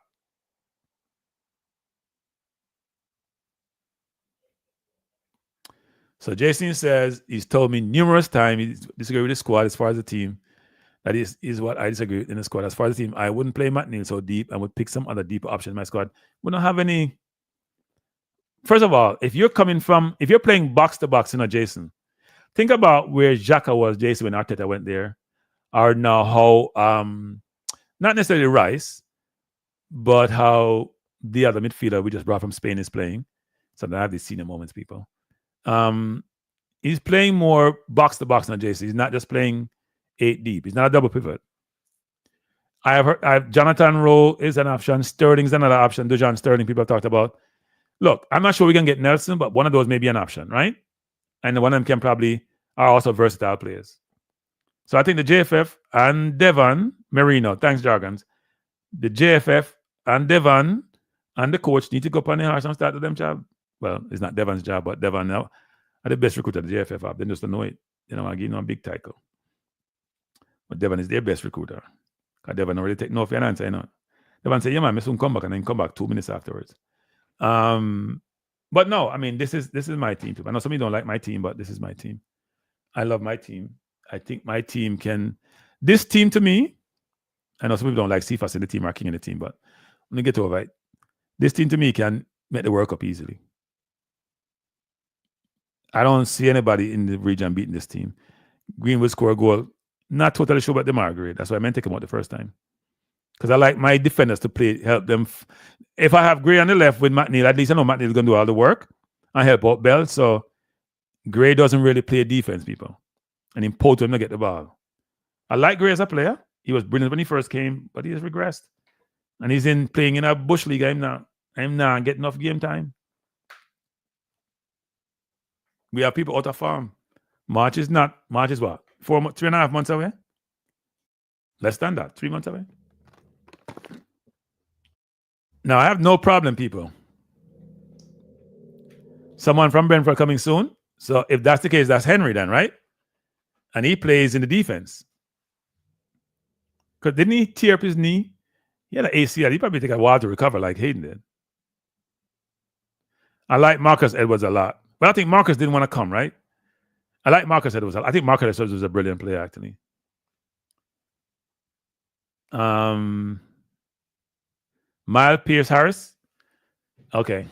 So Jason says he's told me numerous times he disagrees with the squad as far as the team. That is what I disagree with in the squad. As far as the team, I wouldn't play McNeil so deep and would pick some other deeper option in my squad. We don't have any. First of all, if you're playing box to box, you know, Jason, think about where Xhaka was, Jason, when Arteta went there, or now how not necessarily Rice, but how the other midfielder we just brought from Spain is playing. So I have these senior moments, people. He's playing more box to box now, Jason. He's not just playing 8 deep. He's not a double pivot. I have heard Jonathan Rowe is an option. Sterling's another option. Dujon Sterling, people have talked about. Look, I'm not sure we can get Nelson, but one of those may be an option, right? And one of them can probably are also versatile players. So I think the JFF and Devon Merino, thanks, Jargons. The JFF and Devon and the coach need to go up on the horse and start to them job. Well, it's not Devon's job, but Devon now are the best recruiter the JFF have. They just don't know it. You know, I give them a big title. But Devon is their best recruiter. Because Devon don't really take no for an answer, you know. Devon say, yeah, man, I soon come back, and then come back 2 minutes afterwards. But no, I mean, this is my team. I know some of you don't like my team, but this is my team. I love my team. I think my team can. This team to me, I know some people don't like Cephas in the team or King in the team, but when you get over it, this team to me can make the World Cup easily. I don't see anybody in the region beating this team. Greenwood score a goal. Not totally sure about the Margaret. That's why I meant to take him out the first time. Because I like my defenders to play, help them. If I have Gray on the left with McNeil, at least I know McNeil is going to do all the work and help out Bell. So Gray doesn't really play defense, people. And impose him to get the ball. I like Gray as a player. He was brilliant when he first came, but he has regressed. And he's playing in a bush league. I'm not getting enough game time. We have people out of farm. March is what? 3.5 months away? Less than that. 3 months away. Now, I have no problem, people. Someone from Brentford coming soon. So if that's the case, that's Henry then, right? And he plays in the defense. Because didn't he tear up his knee? He had an ACL. He probably take a while to recover like Hayden did. I like Marcus Edwards a lot. But I think Marcus didn't want to come, right? I like Marcus Edwards. I think Marcus Edwards was a brilliant player, actually. Miles Pierce Harris. Okay.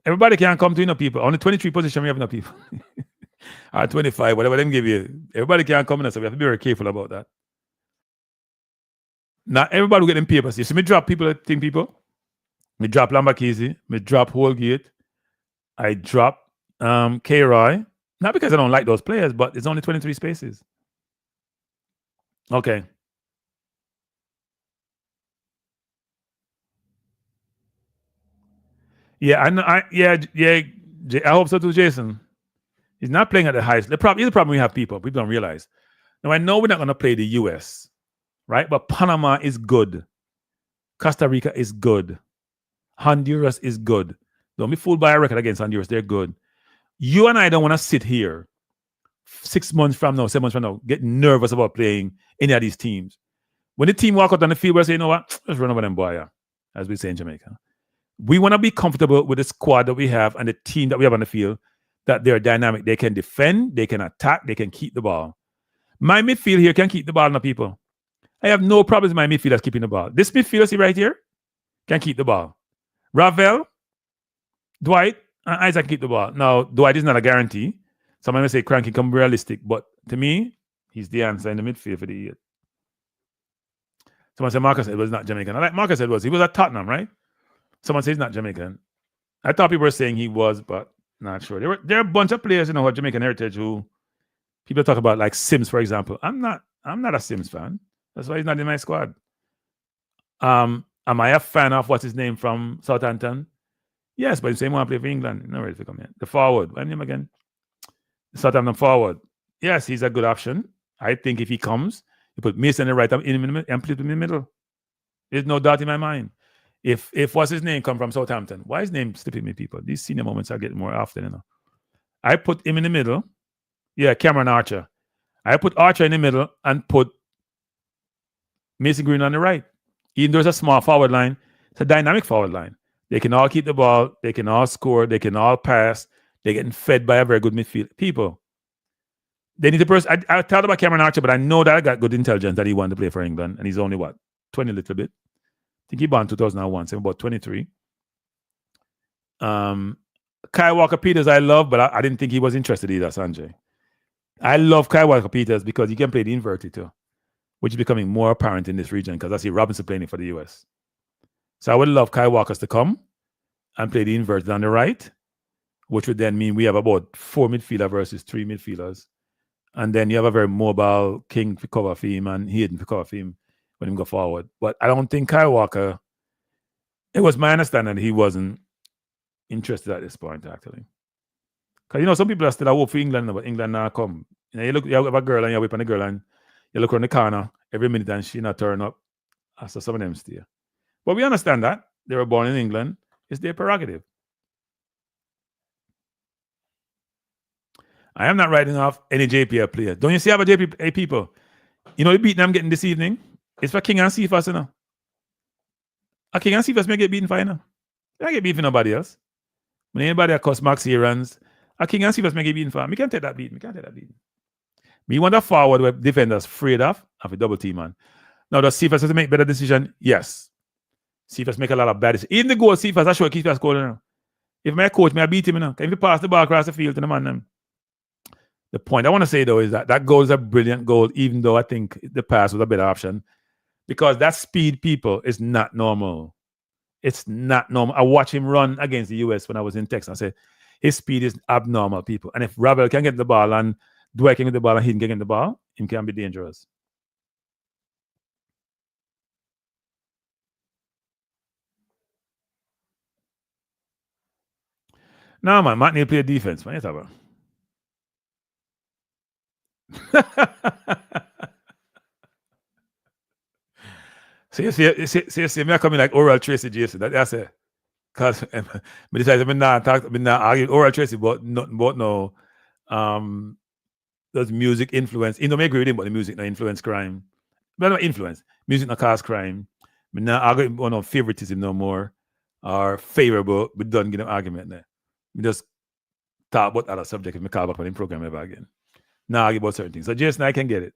Everybody can't come to enough people. Only 23 position we have enough people. Or 25, whatever them give you. Everybody can't come in, so we have to be very careful about that. Not everybody will get them papers. You see me drop people. Me drop Lambakisi. Me drop Holgate. I drop K-Roy. Not because I don't like those players, but it's only 23 spaces. Okay. Yeah, I hope so too, Jason. He's not playing at the highest. The problem we have people don't realize. Now, I know we're not going to play the US, right? But Panama is good. Costa Rica is good. Honduras is good. Don't be fooled by a record against Honduras. They're good. You and I don't want to sit here 6 months from now, 7 months from now, get nervous about playing any of these teams. When the team walk out on the field, we say, you know what, let's run over them boy, as we say in Jamaica. We want to be comfortable with the squad that we have and the team that we have on the field, that they're dynamic. They can defend, they can attack, they can keep the ball. My midfield here can keep the ball, now, people. I have no problems with my midfielders keeping the ball. This midfielder, see right here, can keep the ball. Ravel, Dwight, and Isaac can keep the ball. Now, Dwight is not a guarantee. Someone may say Cranky can be realistic, but to me, he's the answer in the midfield for the year. Someone said Marcus Edwards not Jamaican. I like Marcus Edwards. He was at Tottenham, right? Someone says he's not Jamaican. I thought people were saying he was, but not sure. There are a bunch of players, who have Jamaican heritage who people talk about, like Sims, for example. I'm not a Sims fan. That's why he's not in my squad. Am I a fan of what's his name from Southampton? Yes, but the same one play for England. Not ready to come in. The forward. What's his name again? Southampton forward. Yes, he's a good option. I think if he comes, you put Mason in the right in and put him in the middle. There's no doubt in my mind. If what's his name come from Southampton, why is his name slipping me, people? These senior moments are getting more often, I put him in the middle. Yeah, Cameron Archer. I put Archer in the middle and put Mason Green on the right. Even though it's a small forward line, it's a dynamic forward line. They can all keep the ball. They can all score. They can all pass. They're getting fed by a very good midfield. People, they need to I thought about Cameron Archer, but I know that I got good intelligence that he wanted to play for England, and he's only, 20 a little bit. I think he born 2001, so about 23. Kai Walker-Peters I love, but I didn't think he was interested either, Sanjay. I love Kai Walker-Peters because he can play the inverted too, which is becoming more apparent in this region because I see Robinson playing it for the US. So I would love Kai Walker to come and play the inverted on the right, which would then mean we have about 4 midfielders versus 3 midfielders. And then you have a very mobile King to cover for him and Hayden to cover for him when he go forward. But I don't think Kai Walker, it was my understanding that he wasn't interested at this point, actually. Because, some people are still a hope for England, but England now come. You have a girl and you whip on the girl and you look around the corner every minute and she not turn up. So some of them stay. But we understand that. They were born in England. It's their prerogative. I am not writing off any JPL player. Don't you see how a JPL people? The beating I'm getting this evening is for King and Cephas, A King and Cephas may get beaten for, I get beaten for nobody else. When anybody across Max here runs, a King and Cephas may get beaten for. Me can't take that beating. Me want a forward where defenders afraid of a double team, man. Now, does Cephas have to make better decision? Yes. Cephas make a lot of bad decisions. Even the goal, Cephas, I show Cephas goal now. If my coach, may I beat him now? Can you pass the ball across the field to the man them? The point I want to say, though, is that goal is a brilliant goal, even though I think the pass was a better option. Because that speed, people, is not normal. It's not normal. I watched him run against the US when I was in Texas. I said, his speed is abnormal, people. And if Ravel can get the ball and Dwight can get the ball and he can get the ball, he can be dangerous. No, man, Matt need to play defense. What are you talking about? So you see me coming like Oral Tracy Jason. That's it. Because me decided me not argue Oral Tracy, but nothing but no does music influence. Me agree with him, but the music no influence crime. But no influence. Music no cause crime. Me not argue no favoritism no more or favorable. We don't get no argument there. We just talk about other subject if me call back on the program ever again. Now argue about certain things. So Jason, I can get it.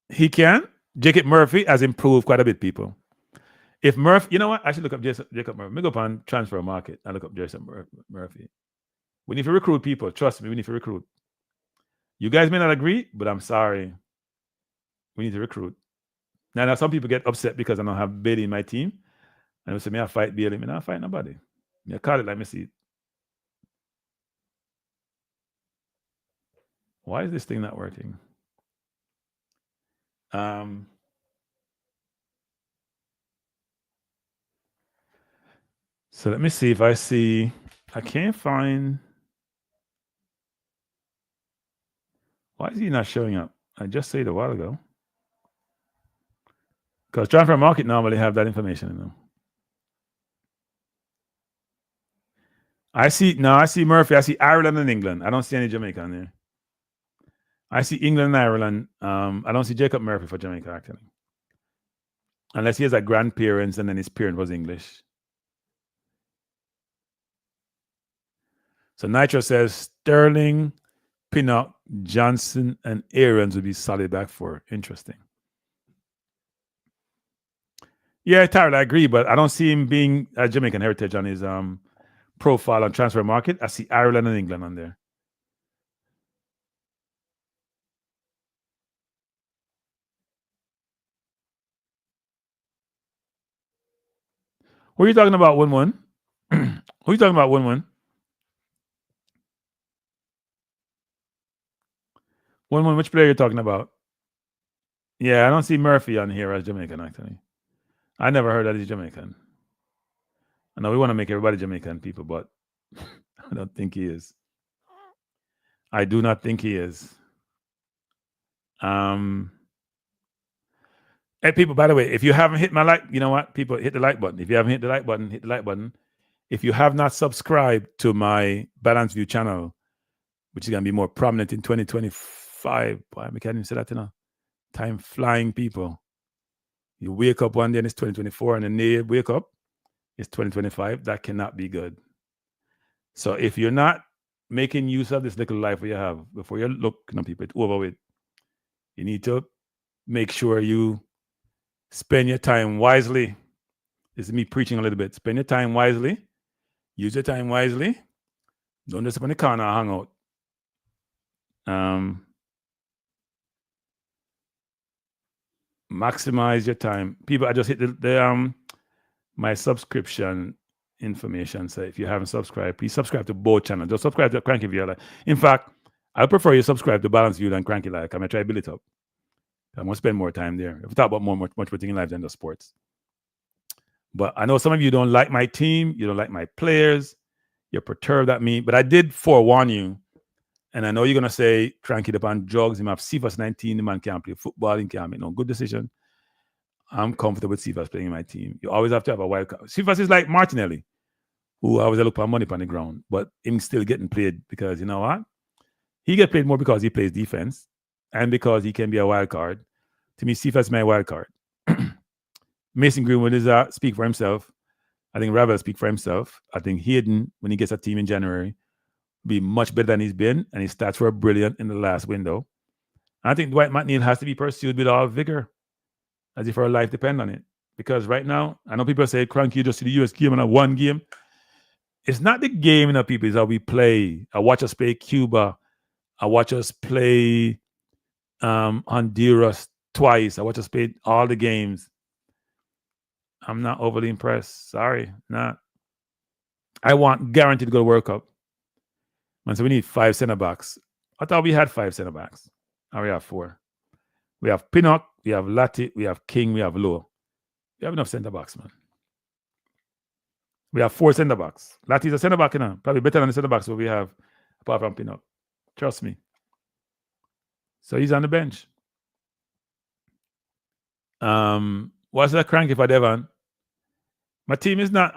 He can. Jacob Murphy has improved quite a bit, people. If Murphy, you know what? I should look up Jacob Murphy. Let me go up on Transfer Market and look up Jason Murphy. We need to recruit people. Trust me, we need to recruit. You guys may not agree, but I'm sorry. We need to recruit. Now some people get upset because I don't have Bailey in my team. And they say, me I fight Bailey. Me not fight nobody. Me I call it like me see it. Why is this thing not working? So let me see if I see. I can't find. Why is he not showing up? I just said it a while ago. Because Transfer Market normally have that information in them. I see Murphy. I see Ireland and England. I don't see any Jamaica on there. I see England and Ireland. I don't see Jacob Murphy for Jamaica actually, unless he has a grandparents and then his parent was English. So Nitro says Sterling, Pinnock, Johnson, and Aarons would be solid back four. Interesting. Yeah, Tyrell, I agree, but I don't see him being a Jamaican heritage on his profile on transfer market. I see Ireland and England on there. Who are you talking about, 1-1? Who are you talking about, 1-1? 1-1, which player are you talking about? Yeah, I don't see Murphy on here as Jamaican, actually. I never heard that he's Jamaican. I know we want to make everybody Jamaican people, but I don't think he is. I do not think he is. Hey, people, by the way, if you haven't hit my like, you know what? People, hit the like button. If you haven't hit the like button, hit the like button. If you have not subscribed to my Balance View channel, which is going to be more prominent in 2025, boy, I can't even say that, you know. Time flying, people. You wake up one day and it's 2024, and then you wake up, it's 2025. That cannot be good. So if you're not making use of this little life you have, before you look, you know, people, it's over with. You need to make sure you spend your time wisely. This is me preaching a little bit. Spend your time wisely. Use your time wisely. Don't just up in the corner and hang out. Maximize your time. People, I just hit the my subscription information. So if you haven't subscribed, please subscribe to both channels. Just subscribe to Cranky View. In fact, I prefer you subscribe to Balance View than Cranky Like. I'm going to try to build it up. I'm going to spend more time there. If we talk about much more thing in life than the sports. But I know some of you don't like my team. You don't like my players. You're perturbed at me. But I did forewarn you. And I know you're going to say, Cranky up on drugs. He have CFAS 19. The man can't play football. He can't make no good decision. I'm comfortable with CFAS playing in my team. You always have to have a wild card. CFAS is like Martinelli, who always look for money on the ground. But him still getting played because, you know what? He get played more because he plays defense and because he can be a wild card. To me, CFAS is my wild card. Mason Greenwood is speak for himself. I think Ravel speak for himself. I think Hayden, when he gets a team in January, be much better than he's been, and his stats were brilliant in the last window. I think Dwight McNeil has to be pursued with all vigor, as if our life depends on it. Because right now, I know people say, Cranky, you just see the US game and a one game. It's not the game, you know, people, it's how we play. I watch us play Cuba. I watch us play Honduras twice. I watch us play all the games. I'm not overly impressed. Sorry, not. I want guaranteed to go to World Cup. Man, so we need 5 center backs. I thought we had 5 center backs. Now we have 4. We have Pinnock, we have Latti, we have King, we have Lowe. We have enough center backs, man. We have 4 center backs. Latti's a center back, you know, probably better than the center backs what we have, apart from Pinnock. Trust me. So he's on the bench. What's that Cranky for Devon? My team is not,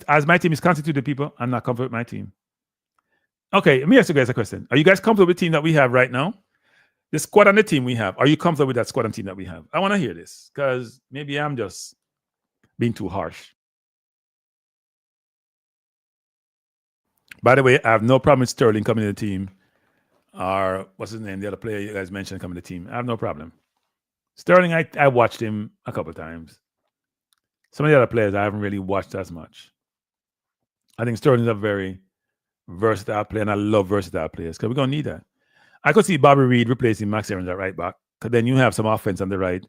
as my team is constituted, people, I'm not comfortable with my team. Okay, let me ask you guys a question. Are you guys comfortable with the team that we have right now? The squad and the team we have, are you comfortable with that squad and team that we have? I want to hear this, because maybe I'm just being too harsh. By the way, I have no problem with Sterling coming to the team, or what's his name, the other player you guys mentioned coming to the team. I have no problem. Sterling, I watched him a couple of times. Some of the other players I haven't really watched as much. I think Sterling is a very versatile player, and I love versatile players because we're going to need that. I could see Bobby Reed replacing Max Aarons at right back, because then you have some offense on the right,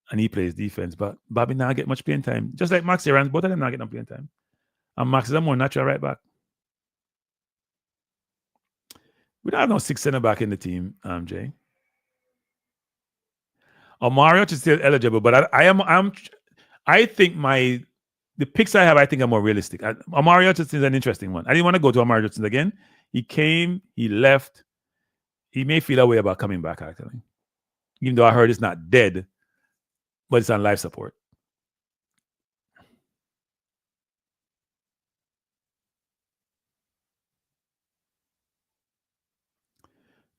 and he plays defense. But Bobby not get much playing time. Just like Max Aarons, both of them not getting playing time. And Max is a more natural right back. We don't have no 6 center back in the team, Jay. Omari is still eligible, but I think the picks I have, I think are more realistic. Omari Hutchinson is an interesting one. I didn't want to go to Omari Hutchinson again. He came, he left. He may feel a way about coming back, actually. Even though I heard it's not dead, but it's on life support. .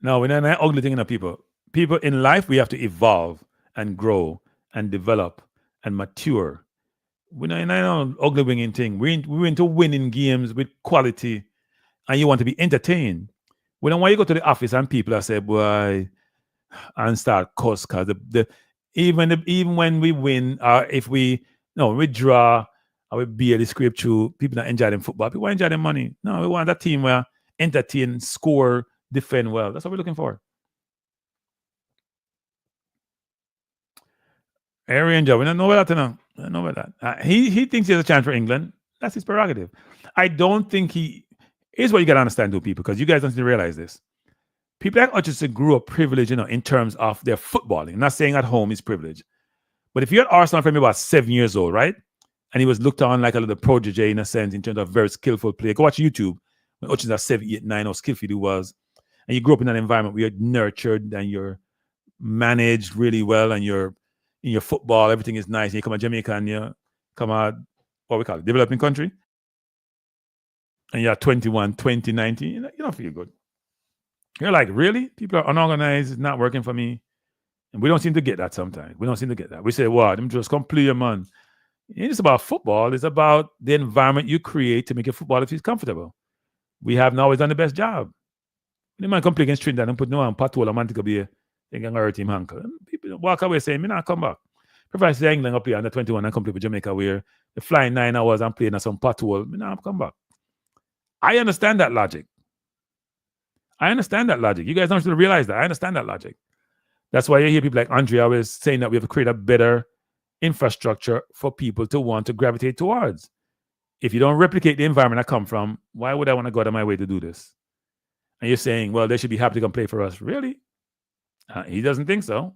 No, we're not an ugly thing in the people. People in life, we have to evolve and grow and develop and mature. We're not in an ugly winging thing. We're into winning games with quality, and you want to be entertained. We don't want you to go to the office and people are say, boy, and start cuss because even when we win, or if we no we draw or we barely scrape through, people not enjoy them football. People enjoy them money. No, we want that team where entertain, score, defend well. That's what we're looking for. Aaron Joe, we don't know about that. No, I don't know about that. He thinks he has a chance for England. That's his prerogative. I don't think he. Here's what you got to understand, though, people, because you guys don't seem to realize this. People like Hutchinson grew up privileged, in terms of their footballing. I'm not saying at home is privileged, but if you're at Arsenal from about 7 years old, right, and he was looked on like a little protege in a sense in terms of very skillful play. Go watch YouTube when Hutchinson at 7, 8, 9, how skillful he was, and you grew up in an environment where you're nurtured and you're managed really well, and you're in your football, everything is nice. And you come to Jamaica and you come out, what we call it, developing country, and you're 21, 20, 19, you don't feel good. You're like, really? People are unorganized, it's not working for me. And we don't seem to get that sometimes. We don't seem to get that. We say, wow, them just come play, man. It's about football. It's about the environment you create to make your footballer feel comfortable. We haven't always done the best job. The man come play against Trinidad and put no on patrol, a man to be they can hurt him ankle. People walk away saying, me not come back. Prefer to England up play under 21 and come play with Jamaica where they flying 9 hours and playing at some patrol. Me not come back. I understand that logic. You guys don't realize that. I understand that logic. That's why you hear people like Andre always saying that we have to create a better infrastructure for people to want to gravitate towards. If you don't replicate the environment I come from, why would I want to go out of my way to do this? And you're saying, well, they should be happy to come play for us. Really? He doesn't think so.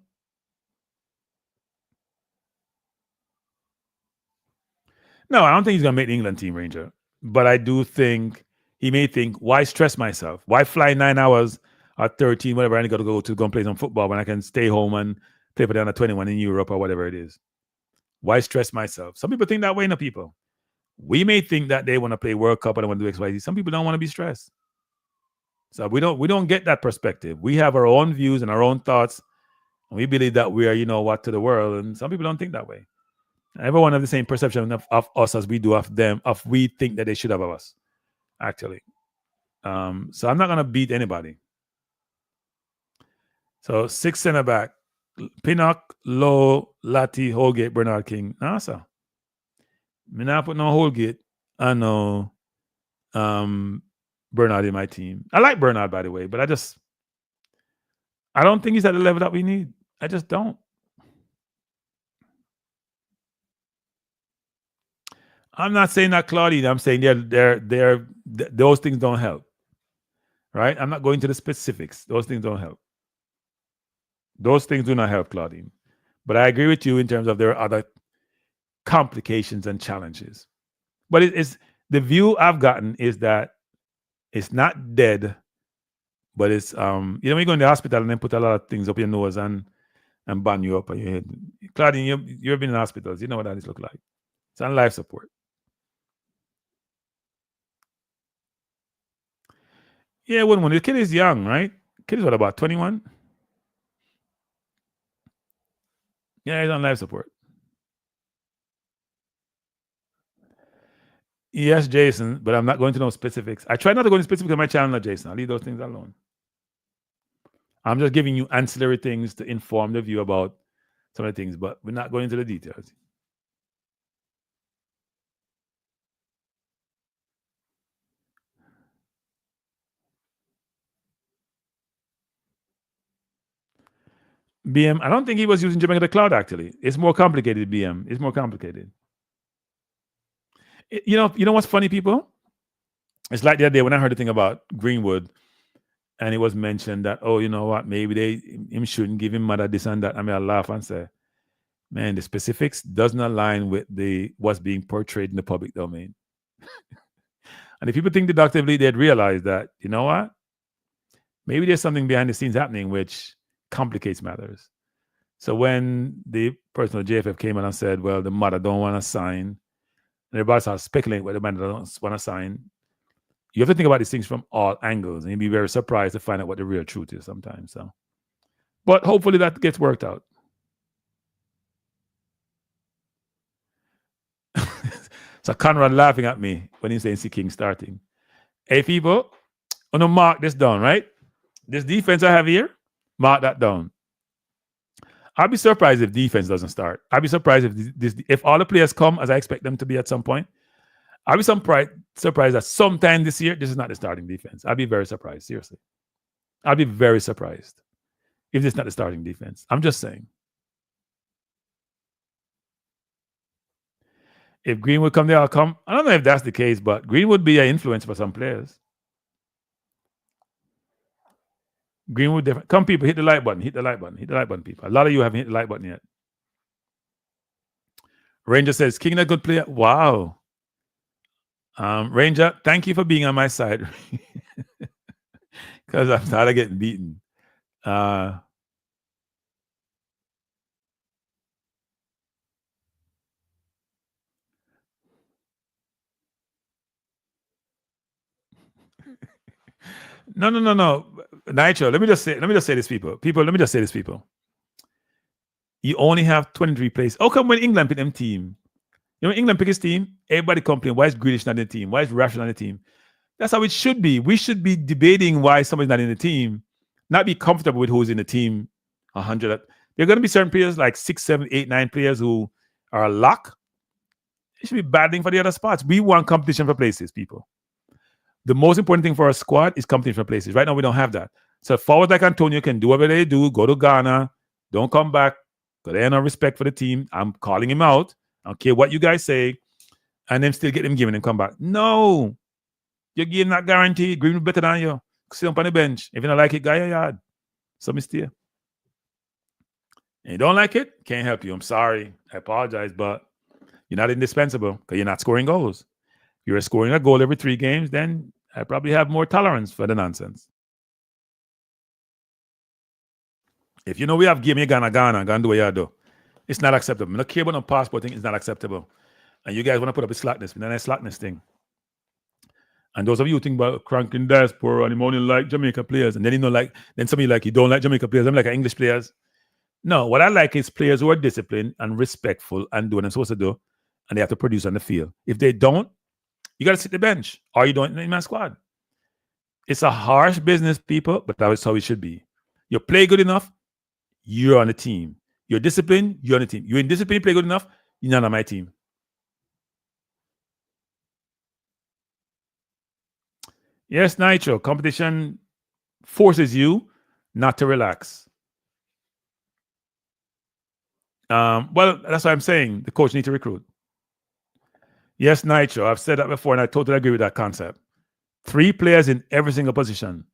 No, I don't think he's going to make the England team, Ranger. But I do think he may think, why stress myself? Why fly 9 hours or 13, whatever, I got to go and play some football when I can stay home and play for the under 21 in Europe or whatever it is? Why stress myself? Some people think that way, no people. We may think that they want to play World Cup and they want to do XYZ. Some people don't want to be stressed. So we don't get that perspective. We have our own views and our own thoughts. And we believe that we are, to the world. And some people don't think that way. Everyone has the same perception of us as we do of them, of we think that they should have of us, actually. So I'm not going to beat anybody. So 6 center back, Pinnock, Lowe, Latti, Holgate, Bernard King. Nah, sir. Me not put no Holgate. I know Bernard in my team. I like Bernard, by the way, but I don't think he's at the level that we need. I just don't. I'm not saying that Claudine. I'm saying those things don't help. Right? I'm not going to the specifics. Those things don't help. Those things do not help, Claudine. But I agree with you in terms of there are other complications and challenges. But it's the view I've gotten is that it's not dead, but it's when you go in the hospital and then put a lot of things up your nose and band you up on your head. Claudine, you've been in hospitals. You know what that look like. It's on life support. Yeah, when the kid is young, right? Kid is what, about 21? Yeah, he's on life support. Yes, Jason, but I'm not going to know specifics. I try not to go into specifics on my channel, Jason. I'll leave those things alone. I'm just giving you ancillary things to inform the view about some of the things, but we're not going into the details. BM, I don't think he was using Jamaica the Cloud, actually. It's more complicated, BM. It's more complicated. You know what's funny, people? It's like the other day when I heard the thing about Greenwood, and it was mentioned that, oh, you know what, maybe him shouldn't give him mother this and that. I mean, I laugh and say, man, the specifics doesn't align with what's being portrayed in the public domain. And if people think deductively, they'd realize that, you know what? Maybe there's something behind the scenes happening which complicates matters. So when the person at JFF came in and said, well, the mother don't want to sign, and everybody started speculating whether the mother don't want to sign, You have to think about these things from all angles, and you'll be very surprised to find out what the real truth is sometimes. So, but hopefully that gets worked out. So Conrad laughing at me when he's saying C King starting. Hey people, I'm gonna mark this down, right? This defense I have here, mark that down. I'll be surprised if defense doesn't start. I'll be surprised if all the players come as I expect them to be at some point. I'll be surprised that sometime this year, this is not the starting defense. I'll be very surprised, seriously. I'll be very surprised if this is not the starting defense. I'm just saying. If Greenwood come there, I'll come. I don't know if that's the case, but Greenwood would be an influence for some players. Greenwood, different. Come, people, hit the like button. Hit the like button. Hit the like button, people. A lot of you haven't hit the like button yet. Ranger says, King a good player. Wow. Ranger, thank you for being on my side. Because I'm tired of getting beaten. No. Nitro, let me just say this, people. Let me just say this, people. You only have 23 players. How come when England pick them team? You know, when England pick his team, everybody complain, why is Grealish not in the team? Why is Rashford not in the team? That's how it should be. We should be debating why somebody's not in the team, not be comfortable with who's in the team. 100. There are going to be certain players like 6, 7, 8, 9 players who are a lock. It should be battling for the other spots. We want competition for places, people. The most important thing for our squad is competition for places. Right now, we don't have that. So forwards like Antonio can do whatever they do, go to Ghana, don't come back, because they have no respect for the team. I'm calling him out. I don't care what you guys say, and then still get him given and come back. No. Your game not guaranteed. Greenwood better than you. Sit up on the bench. If you don't like it, go your yard. So mistake. And you don't like it, can't help you. I'm sorry. I apologize, but you're not indispensable because you're not scoring goals. If you're scoring a goal every 3 games, then I probably have more tolerance for the nonsense. If you know we have game, you're gonna do what you do. It's not acceptable. I don't care about no passport thing. It's not acceptable. And you guys want to put up a slackness. Then a slackness thing. And those of you who think about cranking diaspora and you only like Jamaica players, and then then somebody like you don't like Jamaica players. I'm like English players. No, what I like is players who are disciplined and respectful and do what they're supposed to do, and they have to produce on the field. If they don't, you got to sit the bench, or you don't in my squad. It's a harsh business, people, but that's how it should be. You play good enough, you're on the team. You're disciplined, you're on the team. You're in discipline, you play good enough, you're not on my team. Yes, Nitro, competition forces you not to relax. Well, that's what I'm saying. The coach needs to recruit. Yes, Nitro, I've said that before, and I totally agree with that concept. 3 players in every single position.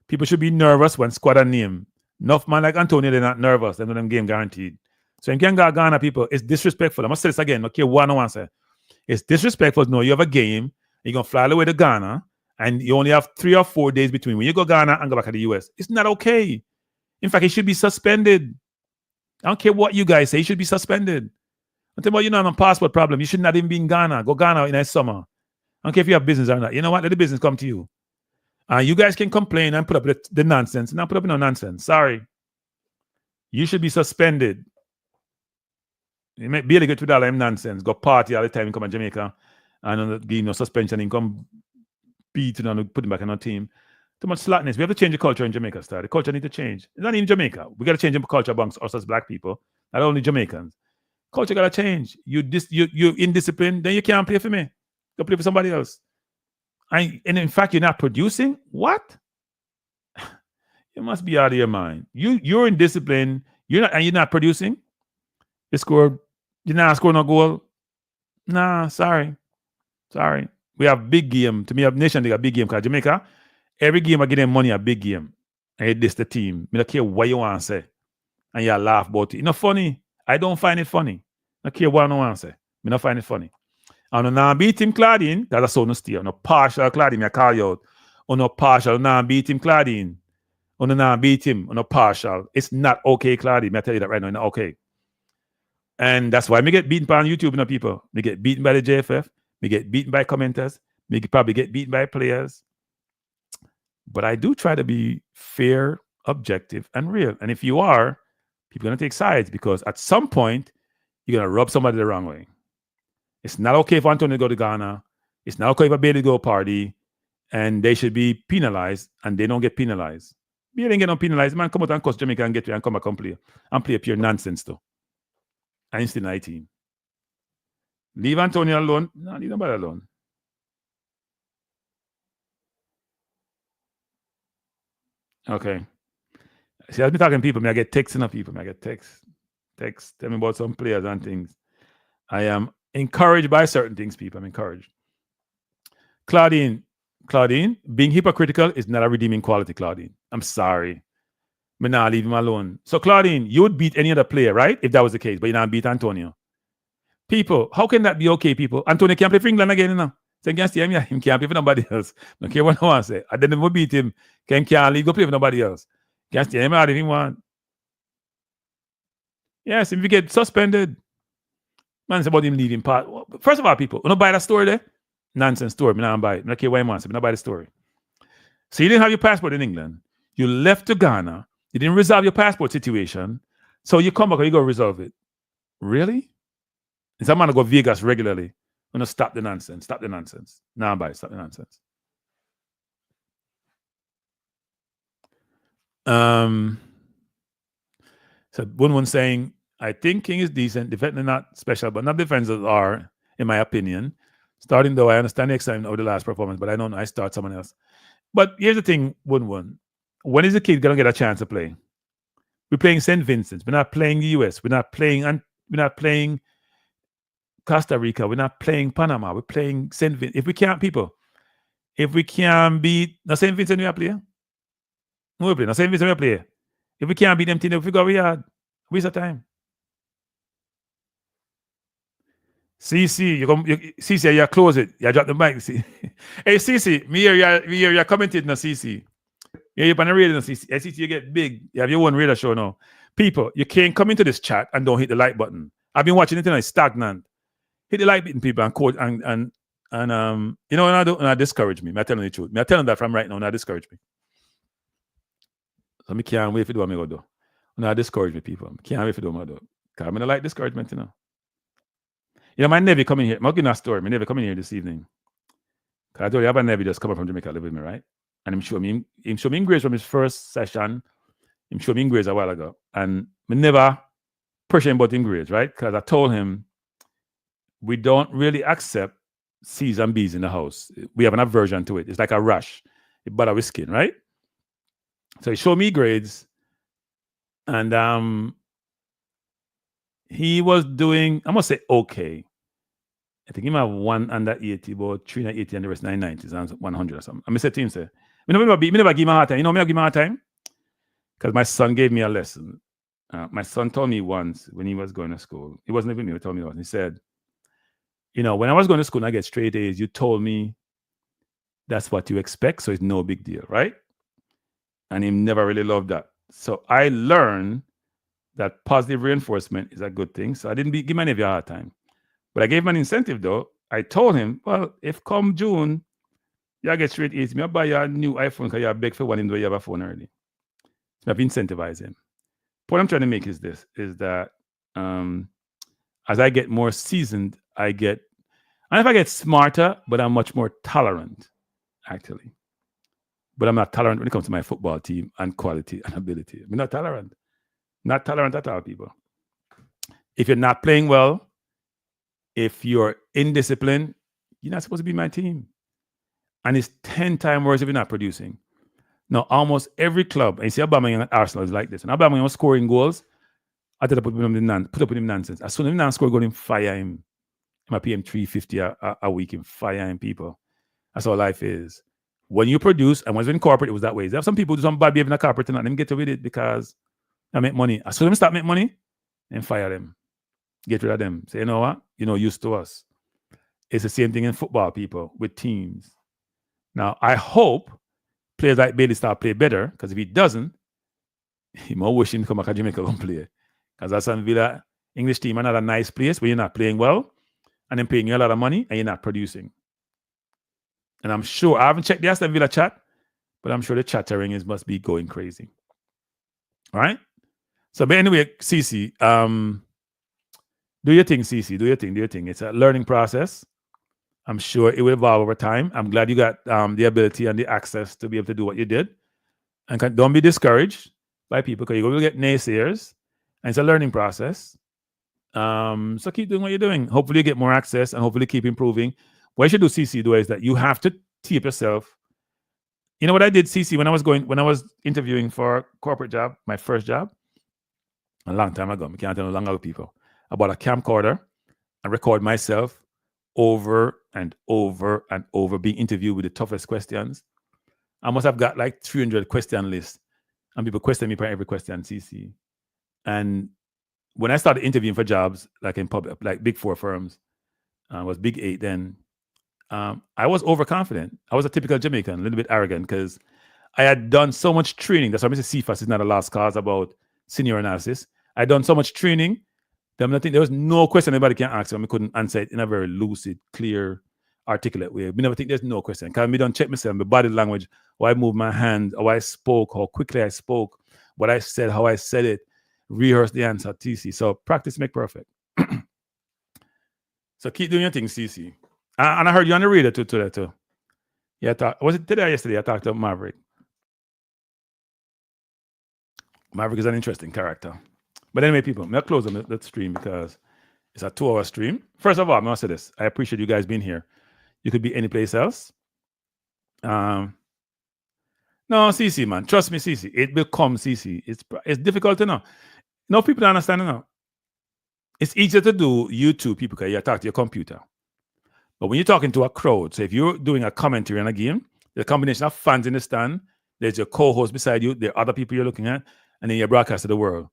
People should be nervous when squad are named. Enough man like Antonio, they're not nervous. They know them game guaranteed. So in Ghana, people, it's disrespectful. I'm going to say this again. Okay, one on say. It's disrespectful to know you have a game, you're going to fly all the way to Ghana, and you only have 3 or 4 days between when you go Ghana and go back to the US. It's not okay. In fact, it should be suspended. I don't care what you guys say. It should be suspended. I'm talking about you know a passport problem. You should not even be in Ghana. Go Ghana in the summer. I don't care if you have business or not. You know what? Let the business come to you. You guys can complain and put up the nonsense. Not put up no nonsense. Sorry. You should be suspended. You may be able to get $2 nonsense. Go party all the time and come to Jamaica and give no suspension and come beat and put him back on our team. Too much slackness. We have to change the culture in Jamaica, sir. The culture needs to change. It's not even Jamaica. We got to change the culture amongst us as black people, not only Jamaicans. Culture got to change. You're indisciplined, then you can't play for me. Go play for somebody else. And in fact, you're not producing? What? You must be out of your mind. You're indisciplined. You're not producing. You're not scoring a goal. Nah, sorry. We have big game. To me, our nation, they got big game because Jamaica, every game I get them money, a big game. And this the team. I don't care what you want to say. And you laugh about it. It's not funny. I don't find it funny. I don't care what I want to say. I don't find it funny. And now beat him Claudine, that's a son of steel. No partial Claudine, I call you out. No partial, now beat him Claudine. Now beat him, no partial. It's not okay, Claudine. I tell you that right now, it's not okay. And that's why me get beaten by on YouTube, people. Me get beaten by the JFF. Me get beaten by commenters. Maybe probably get beaten by players. But I do try to be fair, objective, and real. And if you are, people are going to take sides because at some point, you're going to rub somebody the wrong way. It's not okay for Antonio to go to Ghana. It's not okay for Bailey to go party. And they should be penalized, and they don't get penalized. They didn't get no penalized. Man, come out and cost Jamaica and get you and come back and play pure nonsense, though. And still 19. Leave Antonio alone. No, leave nobody alone. Okay. See, I've been talking to people. I get texts enough people. I get texts. Tell me about some players and things. I am encouraged by certain things, people. I'm encouraged. Claudine, being hypocritical is not a redeeming quality, Claudine. I'm sorry. But now leave him alone. So, Claudine, you would beat any other player, right? If that was the case, but you don't beat Antonio. People, how can that be okay, people? Antonio can't play for England again, you know? So, against him, yeah, he can't play for nobody else. Don't care what I want to say. I didn't even beat him. Can't leave, go play for nobody else. Can't stay him out if he want. Yes, if you get suspended, man, it's about him leaving part. First of all, people, you don't buy that story there? Nonsense story. I don't buy it. I don't care what he wants. I don't buy the story. So you didn't have your passport in England. You left to Ghana. You didn't resolve your passport situation. So you come back and you go resolve it. Really? Is that man to go Vegas regularly? I'm going to stop the nonsense. Stop the nonsense. Nah, bye. Stop the nonsense. So one saying, I think King is decent, definitely not special, but not defenses are, in my opinion. Starting though, I understand the excitement of the last performance, but I don't know. I start someone else. But here's the thing, one. When is the kid gonna get a chance to play? We're playing St. Vincent. We're not playing the US. We're not playing Costa Rica. We're not playing Panama. We're playing St. Vincent. If we can't beat now St. Vincent, we are playing. No, we play. Now St. Vincent, we play. If we can't beat them, if we go, we are waste of time. CC, CC, you close it. You drop the mic. See. Hey, CC, me here, you're commenting now, CC. You're on the radio now, CC. Hey, CC, you get big. You have your own radio show now. People, you can't come into this chat and don't hit the like button. I've been watching it and it's stagnant. Hit the like button, people, and quote and you know, when I discourage me. I'm telling you the truth. I'm telling that from right now, not discourage me. So I can't wait for do what I go do. When I discourage me, people. I can't wait for do what I do. Because I'm going to like discouragement, you know. You know, my nephew coming here. I'm going to give you a story. My nephew coming here this evening. Because I told you, I have a nephew just coming from Jamaica, live with me, right? And him show me in grades from his first session. Him show me in grades a while ago. And I never pressure him about in grades, right? Because I told him, we don't really accept C's and B's in the house. We have an aversion to it. It's like a rash. It bother with skin, right? So he showed me grades. And he was doing, I must say, okay. I think he might have 1 under 80, about 3 under 80, and the rest 990s and 100 or something. I said to him, say, I never give him a hard time. You know me, I give him a hard time? Because my son gave me a lesson. My son told me once when he was going to school, he wasn't even me, he told me once. He said, you know, when I was going to school and I get straight A's, you told me that's what you expect, so it's no big deal, right? And he never really loved that. So I learned that positive reinforcement is a good thing. So I didn't give my nephew a hard time. But I gave him an incentive, though. I told him, well, if come June, you get straight A's, I'll buy you a new iPhone because you beg for one in the way you have a phone already. So I've incentivized him. What I'm trying to make is this, is that as I get more seasoned, and if I get smarter, but I'm much more tolerant, actually. But I'm not tolerant when it comes to my football team and quality and ability. I'm not tolerant. Not tolerant at all, people. If you're not playing well, if you're indisciplined, you're not supposed to be my team. And it's 10 times worse if you're not producing. Now, almost every club, and you see Aubameyang and Arsenal is like this. And Aubameyang was scoring goals, I had to put up with him nonsense. As soon as he not score, go and fire him. I pay him $350 a week and fire him, people. That's how life is. When you produce, and when it's in corporate, it was that way. There have some people do some bad behavior in a corporate and let them get away with it because I make money. As soon as they start making money, then fire them. Get rid of them. Say, you know what? You're no use to us. It's the same thing in football, people, with teams. Now, I hope players like Bailey start play better, because if he doesn't, he might wish him to come back to Jamaica and play. Because Aston Villa, English team, are not a nice place where you're not playing well, and then paying you a lot of money and you're not producing. And I'm sure, I haven't checked the Aston Villa chat, but I'm sure the chattering must be going crazy. All right? So, but anyway, CC, do your thing, CC. Do your thing. It's a learning process. I'm sure it will evolve over time. I'm glad you got the ability and the access to be able to do what you did. And don't be discouraged by people because you're going to get naysayers. And it's a learning process. So keep doing what you're doing. Hopefully you get more access and hopefully keep improving. What you should do, CC, though, is that you have to keep yourself. You know what I did, CC, when I was interviewing for a corporate job, my first job, a long time ago. I can't tell no longer people. I bought a camcorder and record myself over and over and over being interviewed with the toughest questions. I must have got like 300 question lists, and people question me for every question, CC. And when I started interviewing for jobs, like in public, like big 4 firms, was big 8 then, I was overconfident. I was a typical Jamaican, a little bit arrogant because I had done so much training. That's why Mr. CFAS is not a lost cause about senior analysis. I had done so much training that I think there was no question anybody can ask me. I couldn't answer it in a very lucid, clear, articulate way. We never think there's no question. Because I don't check myself, my body language, how I move my hand, how I spoke, how quickly I spoke, what I said, how I said it, rehearse the answer, TC. So practice make perfect. So keep doing your thing, CC. And I heard you on the radio today too. Yeah, was it today or yesterday? I talked to Maverick. Maverick is an interesting character. But anyway, people, I'm going to close on that stream because it's a 2-hour stream. First of all, I'm going to say this. I appreciate you guys being here. You could be any place else. No, CC, man. Trust me, CC. It will come, CC. It's difficult to know. No, people don't understand it now. It's easier to do YouTube, people, because you talk to your computer. But when you're talking to a crowd, so if you're doing a commentary on a game, the combination of fans in the stand, there's your co-host beside you, there are other people you're looking at, and then you broadcast to the world.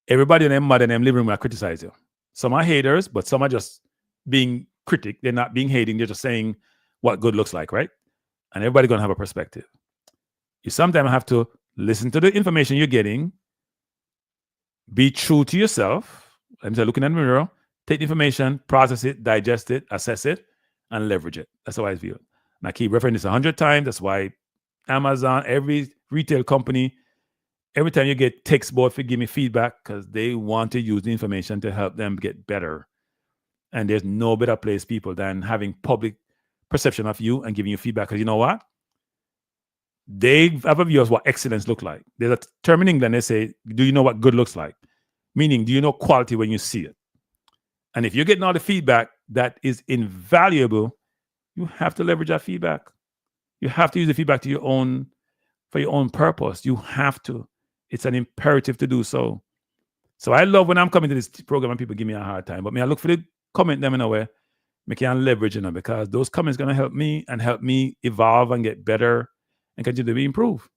Everybody in them mad in them living room will criticize you. Some are haters, but some are just being critic. They're not being hating. They're just saying what good looks like, right? And everybody's going to have a perspective. You sometimes have to listen to the information you're getting, be true to yourself. Let me say, looking in the mirror, take the information, process it, digest it, assess it, and leverage it. That's how I view it. And I keep referring this 100 times. That's why Amazon, every retail company, every time you get text board for give me feedback because they want to use the information to help them get better. And there's no better place, people, than having public perception of you and giving you feedback. Because you know what? They have a view of what excellence looks like. There's a term in England, they say, do you know what good looks like? Meaning, do you know quality when you see it? And if you're getting all the feedback that is invaluable, you have to leverage that feedback. You have to use the feedback for your own purpose. You have to. It's an imperative to do so. So I love when I'm coming to this program and people give me a hard time. But I look for the comment them in a way, I can leverage them because those comments going to help me and help me evolve and get better and continue to improve.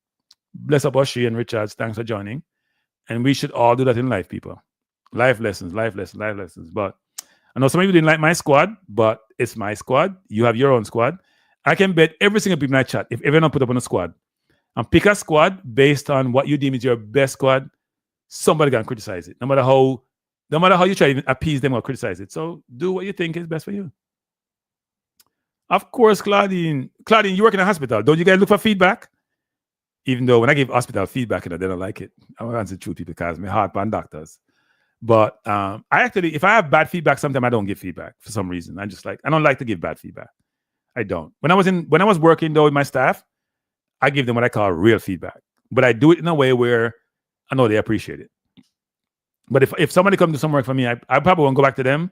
Bless up Oshie and Richards. Thanks for joining. And we should all do that in life, people. Life lessons. But I know some of you didn't like my squad, but it's my squad. You have your own squad. I can bet every single people in that chat, if everyone put up on a squad, and pick a squad based on what you deem is your best squad, somebody can criticize it. No matter how you try to appease them or criticize it. So do what you think is best for you. Of course, Claudine, you work in a hospital. Don't you guys look for feedback? Even though when I give hospital feedback, they don't like it. I'm going to answer truth because my heart on doctors. But I actually, if I have bad feedback, sometimes I don't give feedback for some reason. I don't like to give bad feedback. I don't. When I was working though with my staff, I give them what I call real feedback. But I do it in a way where I know they appreciate it. But if somebody comes to some work for me, I probably won't go back to them.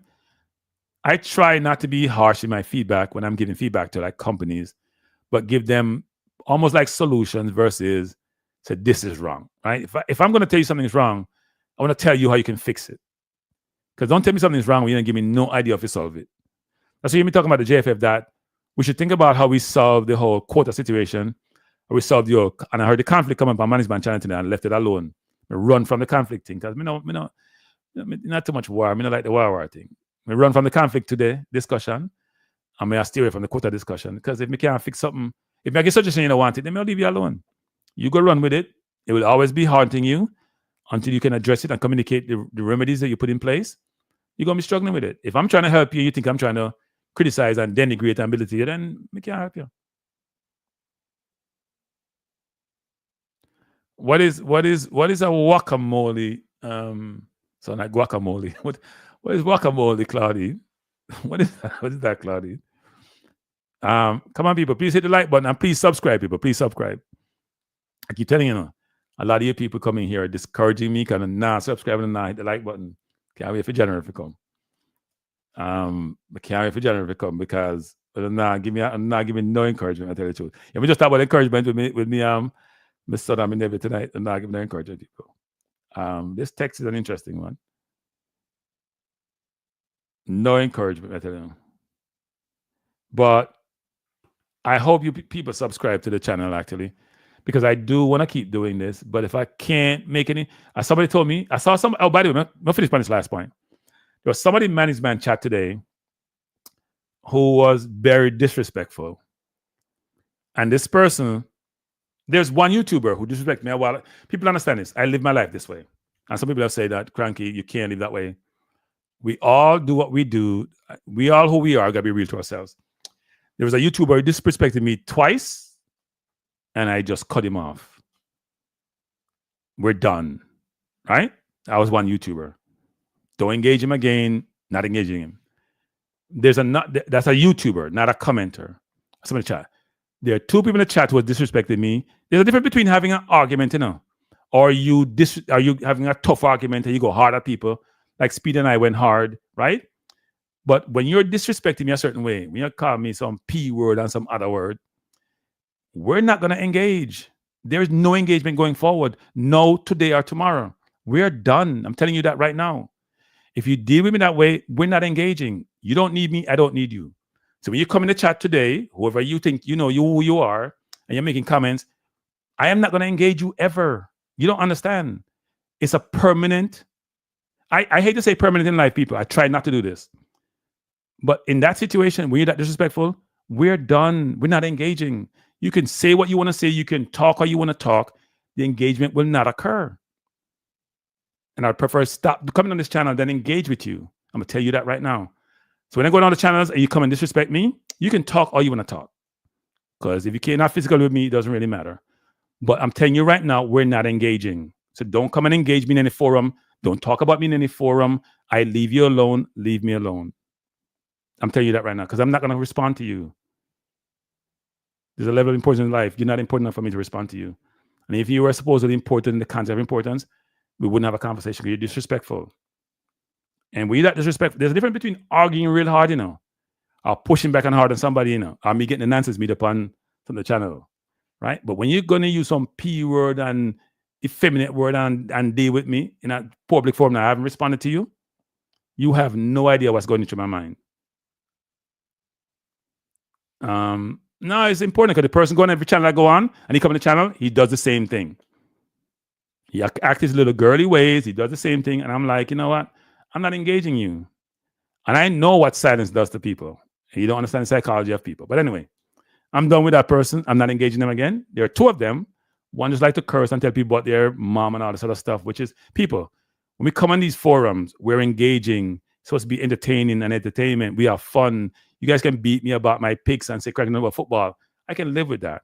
I try not to be harsh in my feedback when I'm giving feedback to like companies, but give them almost like solutions versus say this is wrong, right? If I'm going to tell you something's wrong, I want to tell you how you can fix it. Because don't tell me something's wrong when you don't give me no idea if you solve it. That's why you hear me talking about the JFF that we should think about how we solve the whole quota situation. Or we solved and I heard the conflict come up on management channel today and left it alone. I run from the conflict thing because not too much war. I mean, I like the war thing. I run from the conflict today discussion. I stay away from the quota discussion because if I can't fix something, if I get suggestion you don't want it, then I'll leave you alone. You go run with it. It will always be haunting you until you can address it and communicate the remedies that you put in place. You're going to be struggling with it. If I'm trying to help you, you think I'm trying to criticize and denigrate and belittle you, then I can't help you. What is a guacamole? So like guacamole. What is guacamole, Claudine? What is that? What is that, Claudine? Come on, people. Please hit the like button and please subscribe, people. Please subscribe. I keep telling you, a lot of you people coming here are discouraging me, kind of nah, subscribe and nah, hit the like button. Can't wait for January to come. I can't wait for January to come because give me no encouragement. I tell you the truth. If we just talk about encouragement with me, my son and my nephew tonight, and not giving no encouragement people. This text is an interesting one. No encouragement, I tell you. But I hope you people subscribe to the channel actually, because I do want to keep doing this. But if I can't make any, somebody told me, I saw some. Oh, by the way, I'm finish on this last point. There was somebody in management chat today who was very disrespectful, and this person, there's one YouTuber who disrespects me. Well, people understand this. I live my life this way, and some people have said that, Cranky, you can't live that way. We all do what we do. We all who we are gotta be real to ourselves. There was a YouTuber who disrespected me twice, and I just cut him off. We're done, right? I was one YouTuber. Don't engage him again. Not engaging him. That's a YouTuber, not a commenter. Somebody chat. There are two people in the chat who have disrespected me. There's a difference between having an argument, or are you having a tough argument and you go hard at people, like Speed and I went hard, right? But when you're disrespecting me a certain way, when you call me some P word and some other word, we're not going to engage. There's no engagement going forward. No today or tomorrow. We're done. I'm telling you that right now. If you deal with me that way, we're not engaging. You don't need me. I don't need you. So when you come in the chat today, whoever you think you know who you are, and you're making comments, I am not going to engage you ever. You don't understand. It's a permanent. I hate to say permanent in life, people. I try not to do this. But in that situation, when you're that disrespectful, we're done. We're not engaging. You can say what you want to say. You can talk how you want to talk. The engagement will not occur. And I'd prefer stop coming on this channel than engage with you. I'm going to tell you that right now. So when I go on the channels and you come and disrespect me, you can talk all you want to talk. Because if you can't not physical with me, it doesn't really matter. But I'm telling you right now, we're not engaging. So don't come and engage me in any forum. Don't talk about me in any forum. I leave you alone. Leave me alone. I'm telling you that right now because I'm not going to respond to you. There's a level of importance in life. You're not important enough for me to respond to you. And if you were supposedly important in the concept of importance, we wouldn't have a conversation because you're disrespectful. And when you're that disrespectful, there's a difference between arguing real hard, or pushing back on hard on somebody, or me getting the nonsense meet upon from the channel, right? But when you're going to use some P word and effeminate word and deal with me in a public forum that I haven't responded to you, you have no idea what's going into my mind. No, it's important because the person going on every channel I go on and he come on the channel, he does the same thing. He acts his little girly ways. He does the same thing. And I'm like, you know what? I'm not engaging you. And I know what silence does to people. And you don't understand the psychology of people. But anyway, I'm done with that person. I'm not engaging them again. There are two of them. One just like to curse and tell people about their mom and all this other stuff, which is people. When we come on these forums, we're engaging. It's supposed to be entertaining and entertainment. We have fun. You guys can beat me about my picks and say cracking about football. I can live with that.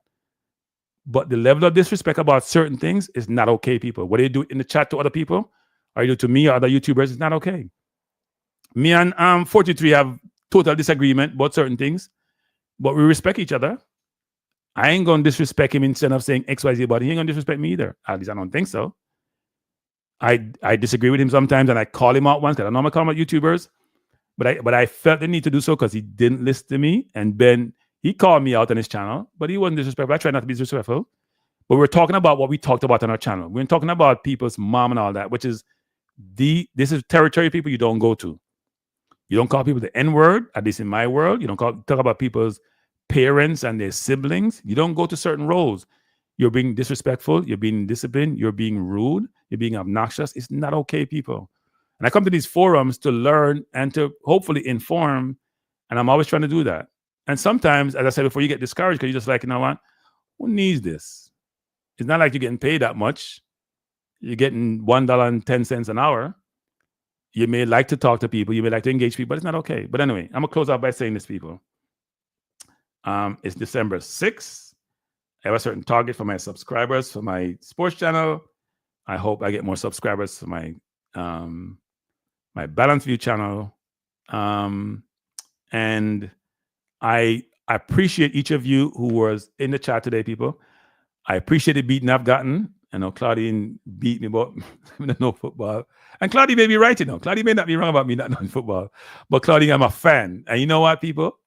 But the level of disrespect about certain things is not okay, people. What do you do in the chat to other people, or you do to me or other YouTubers, is not okay. Me and 43 have total disagreement about certain things, but we respect each other. I ain't going to disrespect him instead of saying XYZ, but he ain't going to disrespect me either. At least I don't think so. I disagree with him sometimes, and I call him out once because I normally call him out YouTubers, but I felt the need to do so because he didn't listen to me, and Ben, he called me out on his channel, but he wasn't disrespectful. I try not to be disrespectful. But we're talking about what we talked about on our channel. We're talking about people's mom and all that, which is this is territory people you don't go to. You don't call people the N-word, at least in my world. You don't talk about people's parents and their siblings. You don't go to certain roles. You're being disrespectful. You're being indisciplined. You're being rude. You're being obnoxious. It's not okay, people. And I come to these forums to learn and to hopefully inform, and I'm always trying to do that. And sometimes, as I said before, you get discouraged because you're just like, you know what? Who needs this? It's not like you're getting paid that much. You're getting $1.10 an hour. You may like to talk to people. You may like to engage people, but it's not okay. But anyway, I'm going to close out by saying this, people. It's December 6th, I have a certain target for my subscribers for my sports channel. I hope I get more subscribers for my my Balance View channel. And I appreciate each of you who was in the chat today, people. I appreciate the beating I've gotten. I know Claudine beat me about no football. And Claudine may be right, you know. Claudine may not be wrong about me not knowing football. But Claudine, I'm a fan. And you know what, people?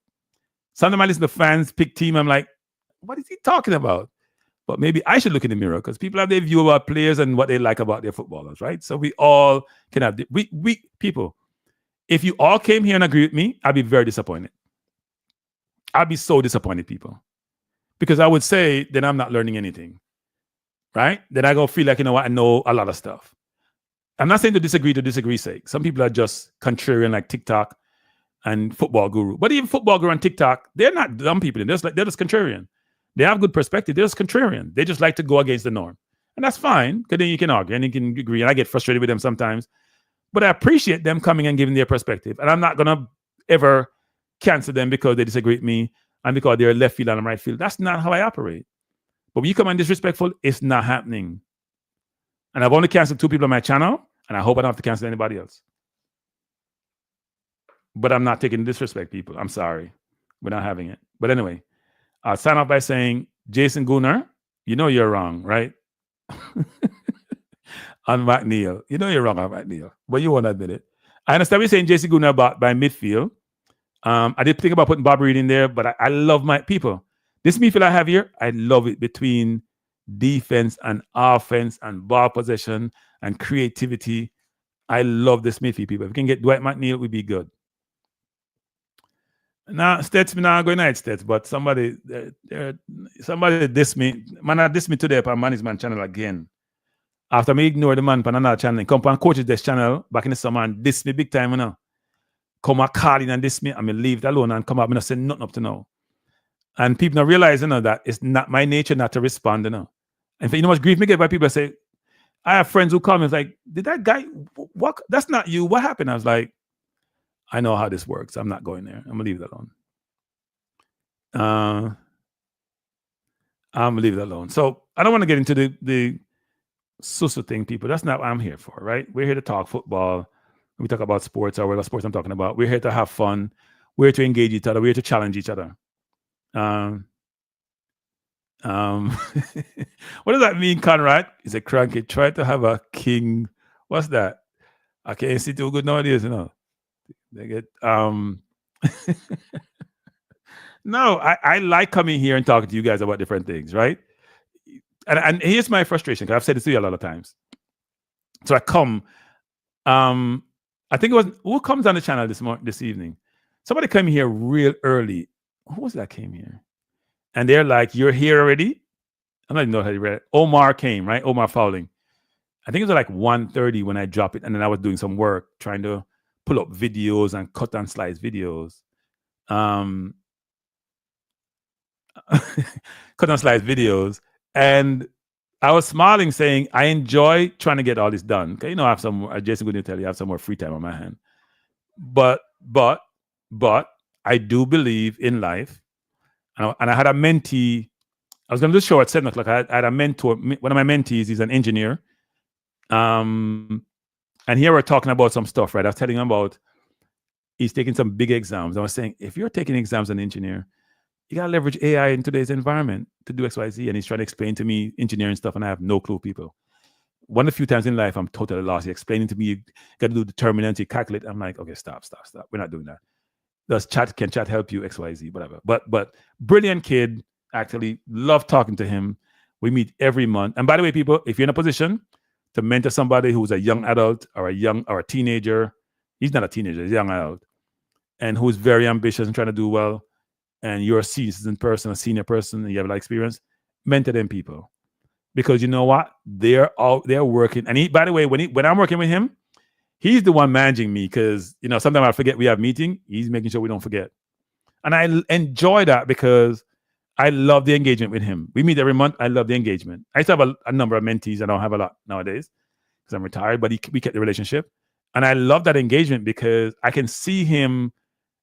Sometimes I listen to fans pick team. I'm like, what is he talking about? But maybe I should look in the mirror because people have their view about players and what they like about their footballers, right? So we all can have we people. If you all came here and agree with me, I'd be very disappointed. I'd be so disappointed, people, because I would say then I'm not learning anything, right? Then I go feel like, you know what, I know a lot of stuff. I'm not saying to disagree's sake. Some people are just contrarian, like TikTok and Football Guru. But even Football Guru and TikTok, they're not dumb people. They're just contrarian. They have good perspective. They're just contrarian. They just like to go against the norm. And that's fine, because then you can argue and you can agree. And I get frustrated with them sometimes. But I appreciate them coming and giving their perspective. And I'm not going to ever cancel them because they disagree with me and because they're left field and I'm right field. That's not how I operate. But when you come and disrespectful, it's not happening. And I've only canceled 2 people on my channel, and I hope I don't have to cancel anybody else. But I'm not taking disrespect, people. I'm sorry. We're not having it. But anyway, I'll sign off by saying, Jason Gunnar, you know you're wrong, right? On McNeil. You know you're wrong on McNeil, but you won't admit it. I understand what you're saying, Jason Gunnar, by midfield. I did think about putting Bob Reed in there, but I love my people. This midfield I have here, I love it between defense and offense and ball possession and creativity. I love this midfield, people. If we can get Dwight McNeil, we'd be good. Now, Stets, me not going night Stets, but somebody diss me. Man, I diss me today on Management channel again. After me ignore the man on another channel, come and coaches this channel back in the summer and diss me big time, you know. Come and call in and diss me, and me leave it alone and come up and say nothing up to now. And people not realize, you know, that it's not my nature not to respond, you know. And you know what grief me get by people say, I have friends who call me, it's like, did that guy, what? That's not you. What happened? I was like, I know how this works. I'm not going there. I'm gonna leave it alone. I'm gonna leave it alone. So I don't want to get into the Susu thing, people. That's not what I'm here for, right? We're here to talk football. We talk about sports or whatever sports I'm talking about. We're here to have fun. We're here to engage each other. We're here to challenge each other. What does that mean, Conrad? He's a cranky. Try to have a king. What's that? I can't see too good nowadays, you know. They get no, I like coming here and talking to you guys about different things, right? And here's my frustration, because I've said this to you a lot of times. So I come, I think it was, who comes on the channel this evening? Somebody came here real early. Who was that came here? And they're like, you're here already? I don't even know how you read it. Omar came, right? Omar Fowling. I think it was like 1:30 when I dropped it. And then I was doing some work trying to pull up videos and cut and slice videos. Cut and slice videos. And I was smiling, saying, I enjoy trying to get all this done. Okay, you know, I have some, Jason going to tell you, I have some more free time on my hand. But I do believe in life. And I had a mentee. I was going to do a show at 7 o'clock. I had a mentor. One of my mentees is an engineer. And here we're talking about some stuff, right? I was telling him about he's taking some big exams. I was saying, if you're taking exams as an engineer, you got to leverage AI in today's environment to do X, Y, Z. And he's trying to explain to me engineering stuff, and I have no clue, people. One of the few times in life, I'm totally lost. He's explaining to me, you got to do determinant, you calculate. I'm like, okay, stop. We're not doing that. Can chat help you, X, Y, Z, whatever. But brilliant kid, actually. Love talking to him. We meet every month. And by the way, people, if you're in a position to mentor somebody who's a young adult or a teenager, he's not a teenager, he's a young adult, and who's very ambitious and trying to do well, and you're a seasoned person, a senior person, and you have a lot of experience, mentor them people. Because you know what? They're working. And by the way, when I'm working with him, he's the one managing me, because, you know, sometimes I forget we have meeting. He's making sure we don't forget. And I enjoy that because I love the engagement with him. We meet every month. I love the engagement. I used to have a number of mentees. I don't have a lot nowadays because I'm retired, but we kept the relationship. And I love that engagement because I can see him.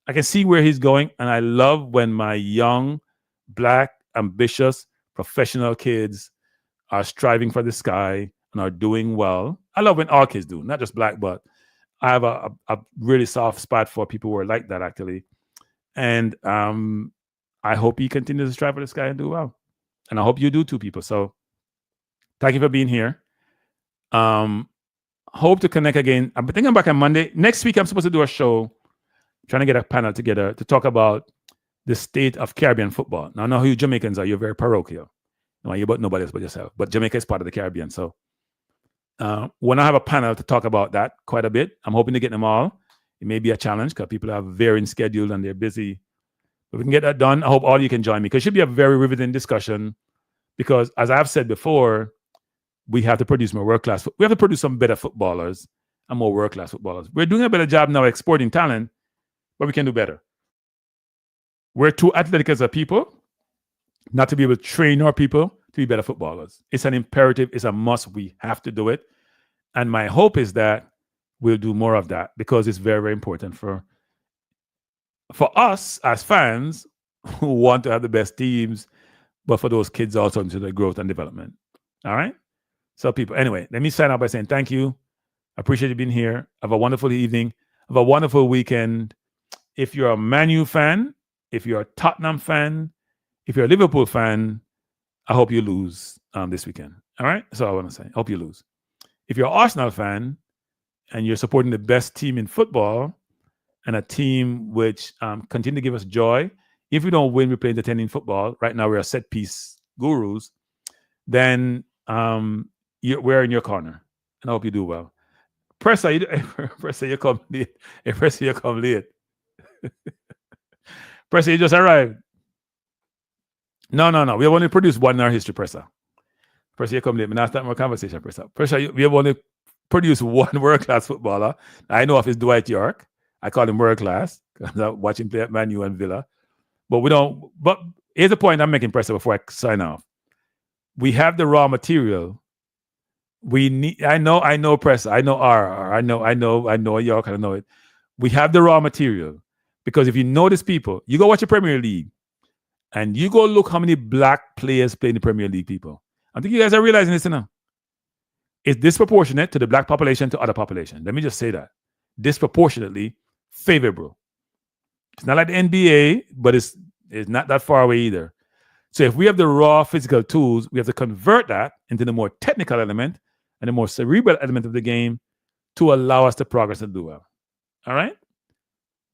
I can see where he's going. And I love when my young, Black, ambitious, professional kids are striving for the sky and are doing well. I love when all kids do, not just black, but I have a really soft spot for people who are like that, actually. And I hope he continues to strive for the sky and do well. And I hope you do too, people. So thank you for being here. Hope to connect again. I'm thinking back on Monday. Next week, I'm supposed to do a show, trying to get a panel together to talk about the state of Caribbean football. Now, I know who you Jamaicans are. You're very parochial. You're about nobody else but yourself. But Jamaica is part of the Caribbean. So when I have a panel to talk about that quite a bit, I'm hoping to get them all. It may be a challenge because people have varying schedules and they're busy. But we can get that done. I hope all you can join me because it should be a very riveting discussion. Because as I've said before, we have to produce more world-class. We have to produce some better footballers and more world-class footballers. We're doing a better job now exporting talent, but we can do better. We're too athletic as a people not to be able to train our people to be better footballers. It's an imperative. It's a must. We have to do it. And my hope is that we'll do more of that because it's very, very important for us as fans who want to have the best teams, but for those kids also into their growth and development. All right? So people, anyway, let me sign out by saying thank you. I appreciate you being here. Have a wonderful evening. Have a wonderful weekend. If you're a Man U fan, if you're a Tottenham fan, if you're a Liverpool fan, I hope you lose this weekend. All right? That's all I want to say. I hope you lose. If you're an Arsenal fan and you're supporting the best team in football and a team which continue to give us joy, if we don't win, we play entertaining football. Right now, we're a set piece gurus. Then we're in your corner. And I hope you do well. Presser, you come late. Presser, you come late. Presser, you just arrived. No. We have only produced one in our history, Presser. Presser, you come late. I'm not starting my conversation, Presser. Presser, we have only produced one world-class footballer. I know of is Dwight York. I call him world-class. I'm watching play at Man U and Villa. But we don't. But here's the point I'm making, Presser, before I sign off. We have the raw material. We need. I know, Presser. I know RR. I know York. I know it. We have the raw material because if you notice people, you go watch the Premier League, and you go look how many black players play in the Premier League. People, I think you guys are realizing this now. It's disproportionate to the black population to other population. Let me just say that disproportionately favorable. It's not like the NBA, but it's not that far away either. So if we have the raw physical tools, we have to convert that into the more technical element and the more cerebral element of the game to allow us to progress and do well. All right?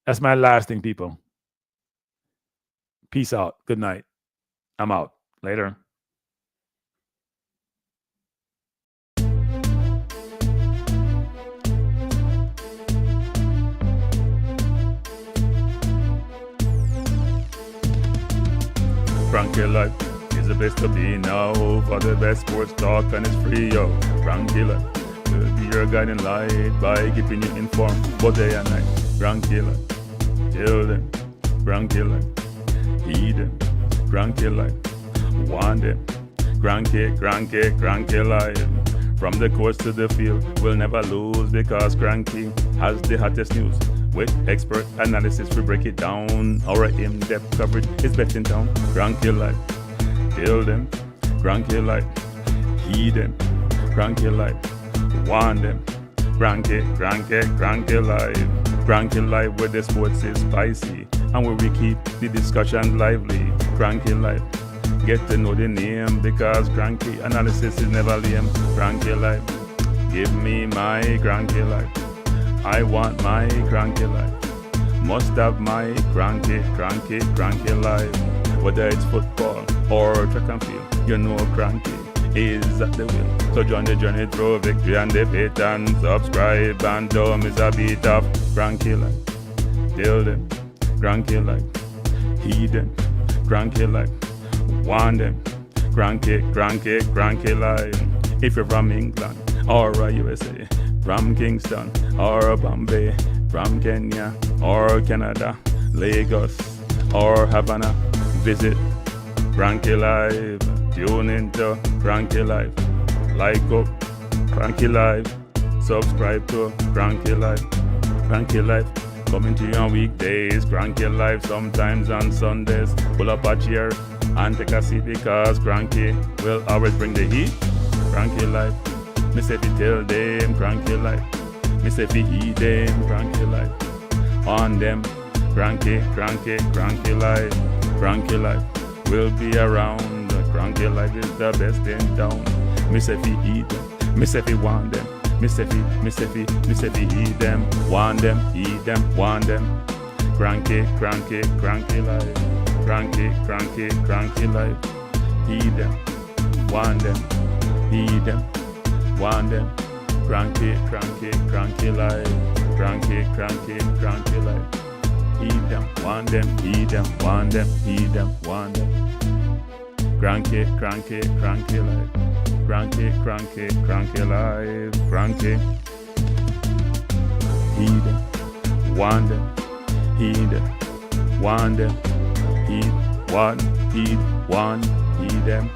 That's my last thing, people. Peace out. Good night. I'm out. Later. Frankie Life is the best to be now. For the best sports talk and it's free, yo. Frankie Life will be your guiding light by keeping you informed both day and night. Frankie Life, tell them. Frankie Life, heed them. Frankie Life, want them. Frankie Life. From the courts to the field, we'll never lose because Cranky has the hottest news. With expert analysis, we break it down. Our in-depth coverage is best in town. Cranky Life, tell them. Cranky Life, heed them. Cranky Life, want them. Cranky Life. Cranky Life, where the sports is spicy and where we keep the discussion lively. Cranky Life, get to know the name because Cranky analysis is never lame. Cranky Life, give me my Cranky Life. I want my cranky life. Must have my cranky life. Whether it's football or track and field, you know cranky is at the wheel. So join the journey through victory and defeat and subscribe and don't miss a beat of cranky life. Tell them cranky life. Heed them cranky life. Want them cranky life. If you're from England or USA, from Kingston or Bombay, from Kenya or Canada, Lagos or Havana, visit Cranky Live. Tune into Cranky Live. Like up Cranky Live. Subscribe to Cranky Live. Cranky Live coming to you on weekdays. Cranky Live sometimes on Sundays. Pull up a chair and take a seat because cranky will always bring the heat. Cranky life, me say fi tell them cranky life. Me say fi eat them cranky life. On them, cranky life. Cranky life will be around. Cranky life is the best in town. Me say fi eat them, me say fi want them. Me say fi eat them, want them, eat them, want them. Cranky life. Cranky life. Eat them, want them, eat them, want them. Cranky life. Cranky life. Eat them, want them, eat them, want them, eat them, want them. Cranky life. Cranky life. Cranky. Eat them, want them, eat them, want them. Eat, want, eat them.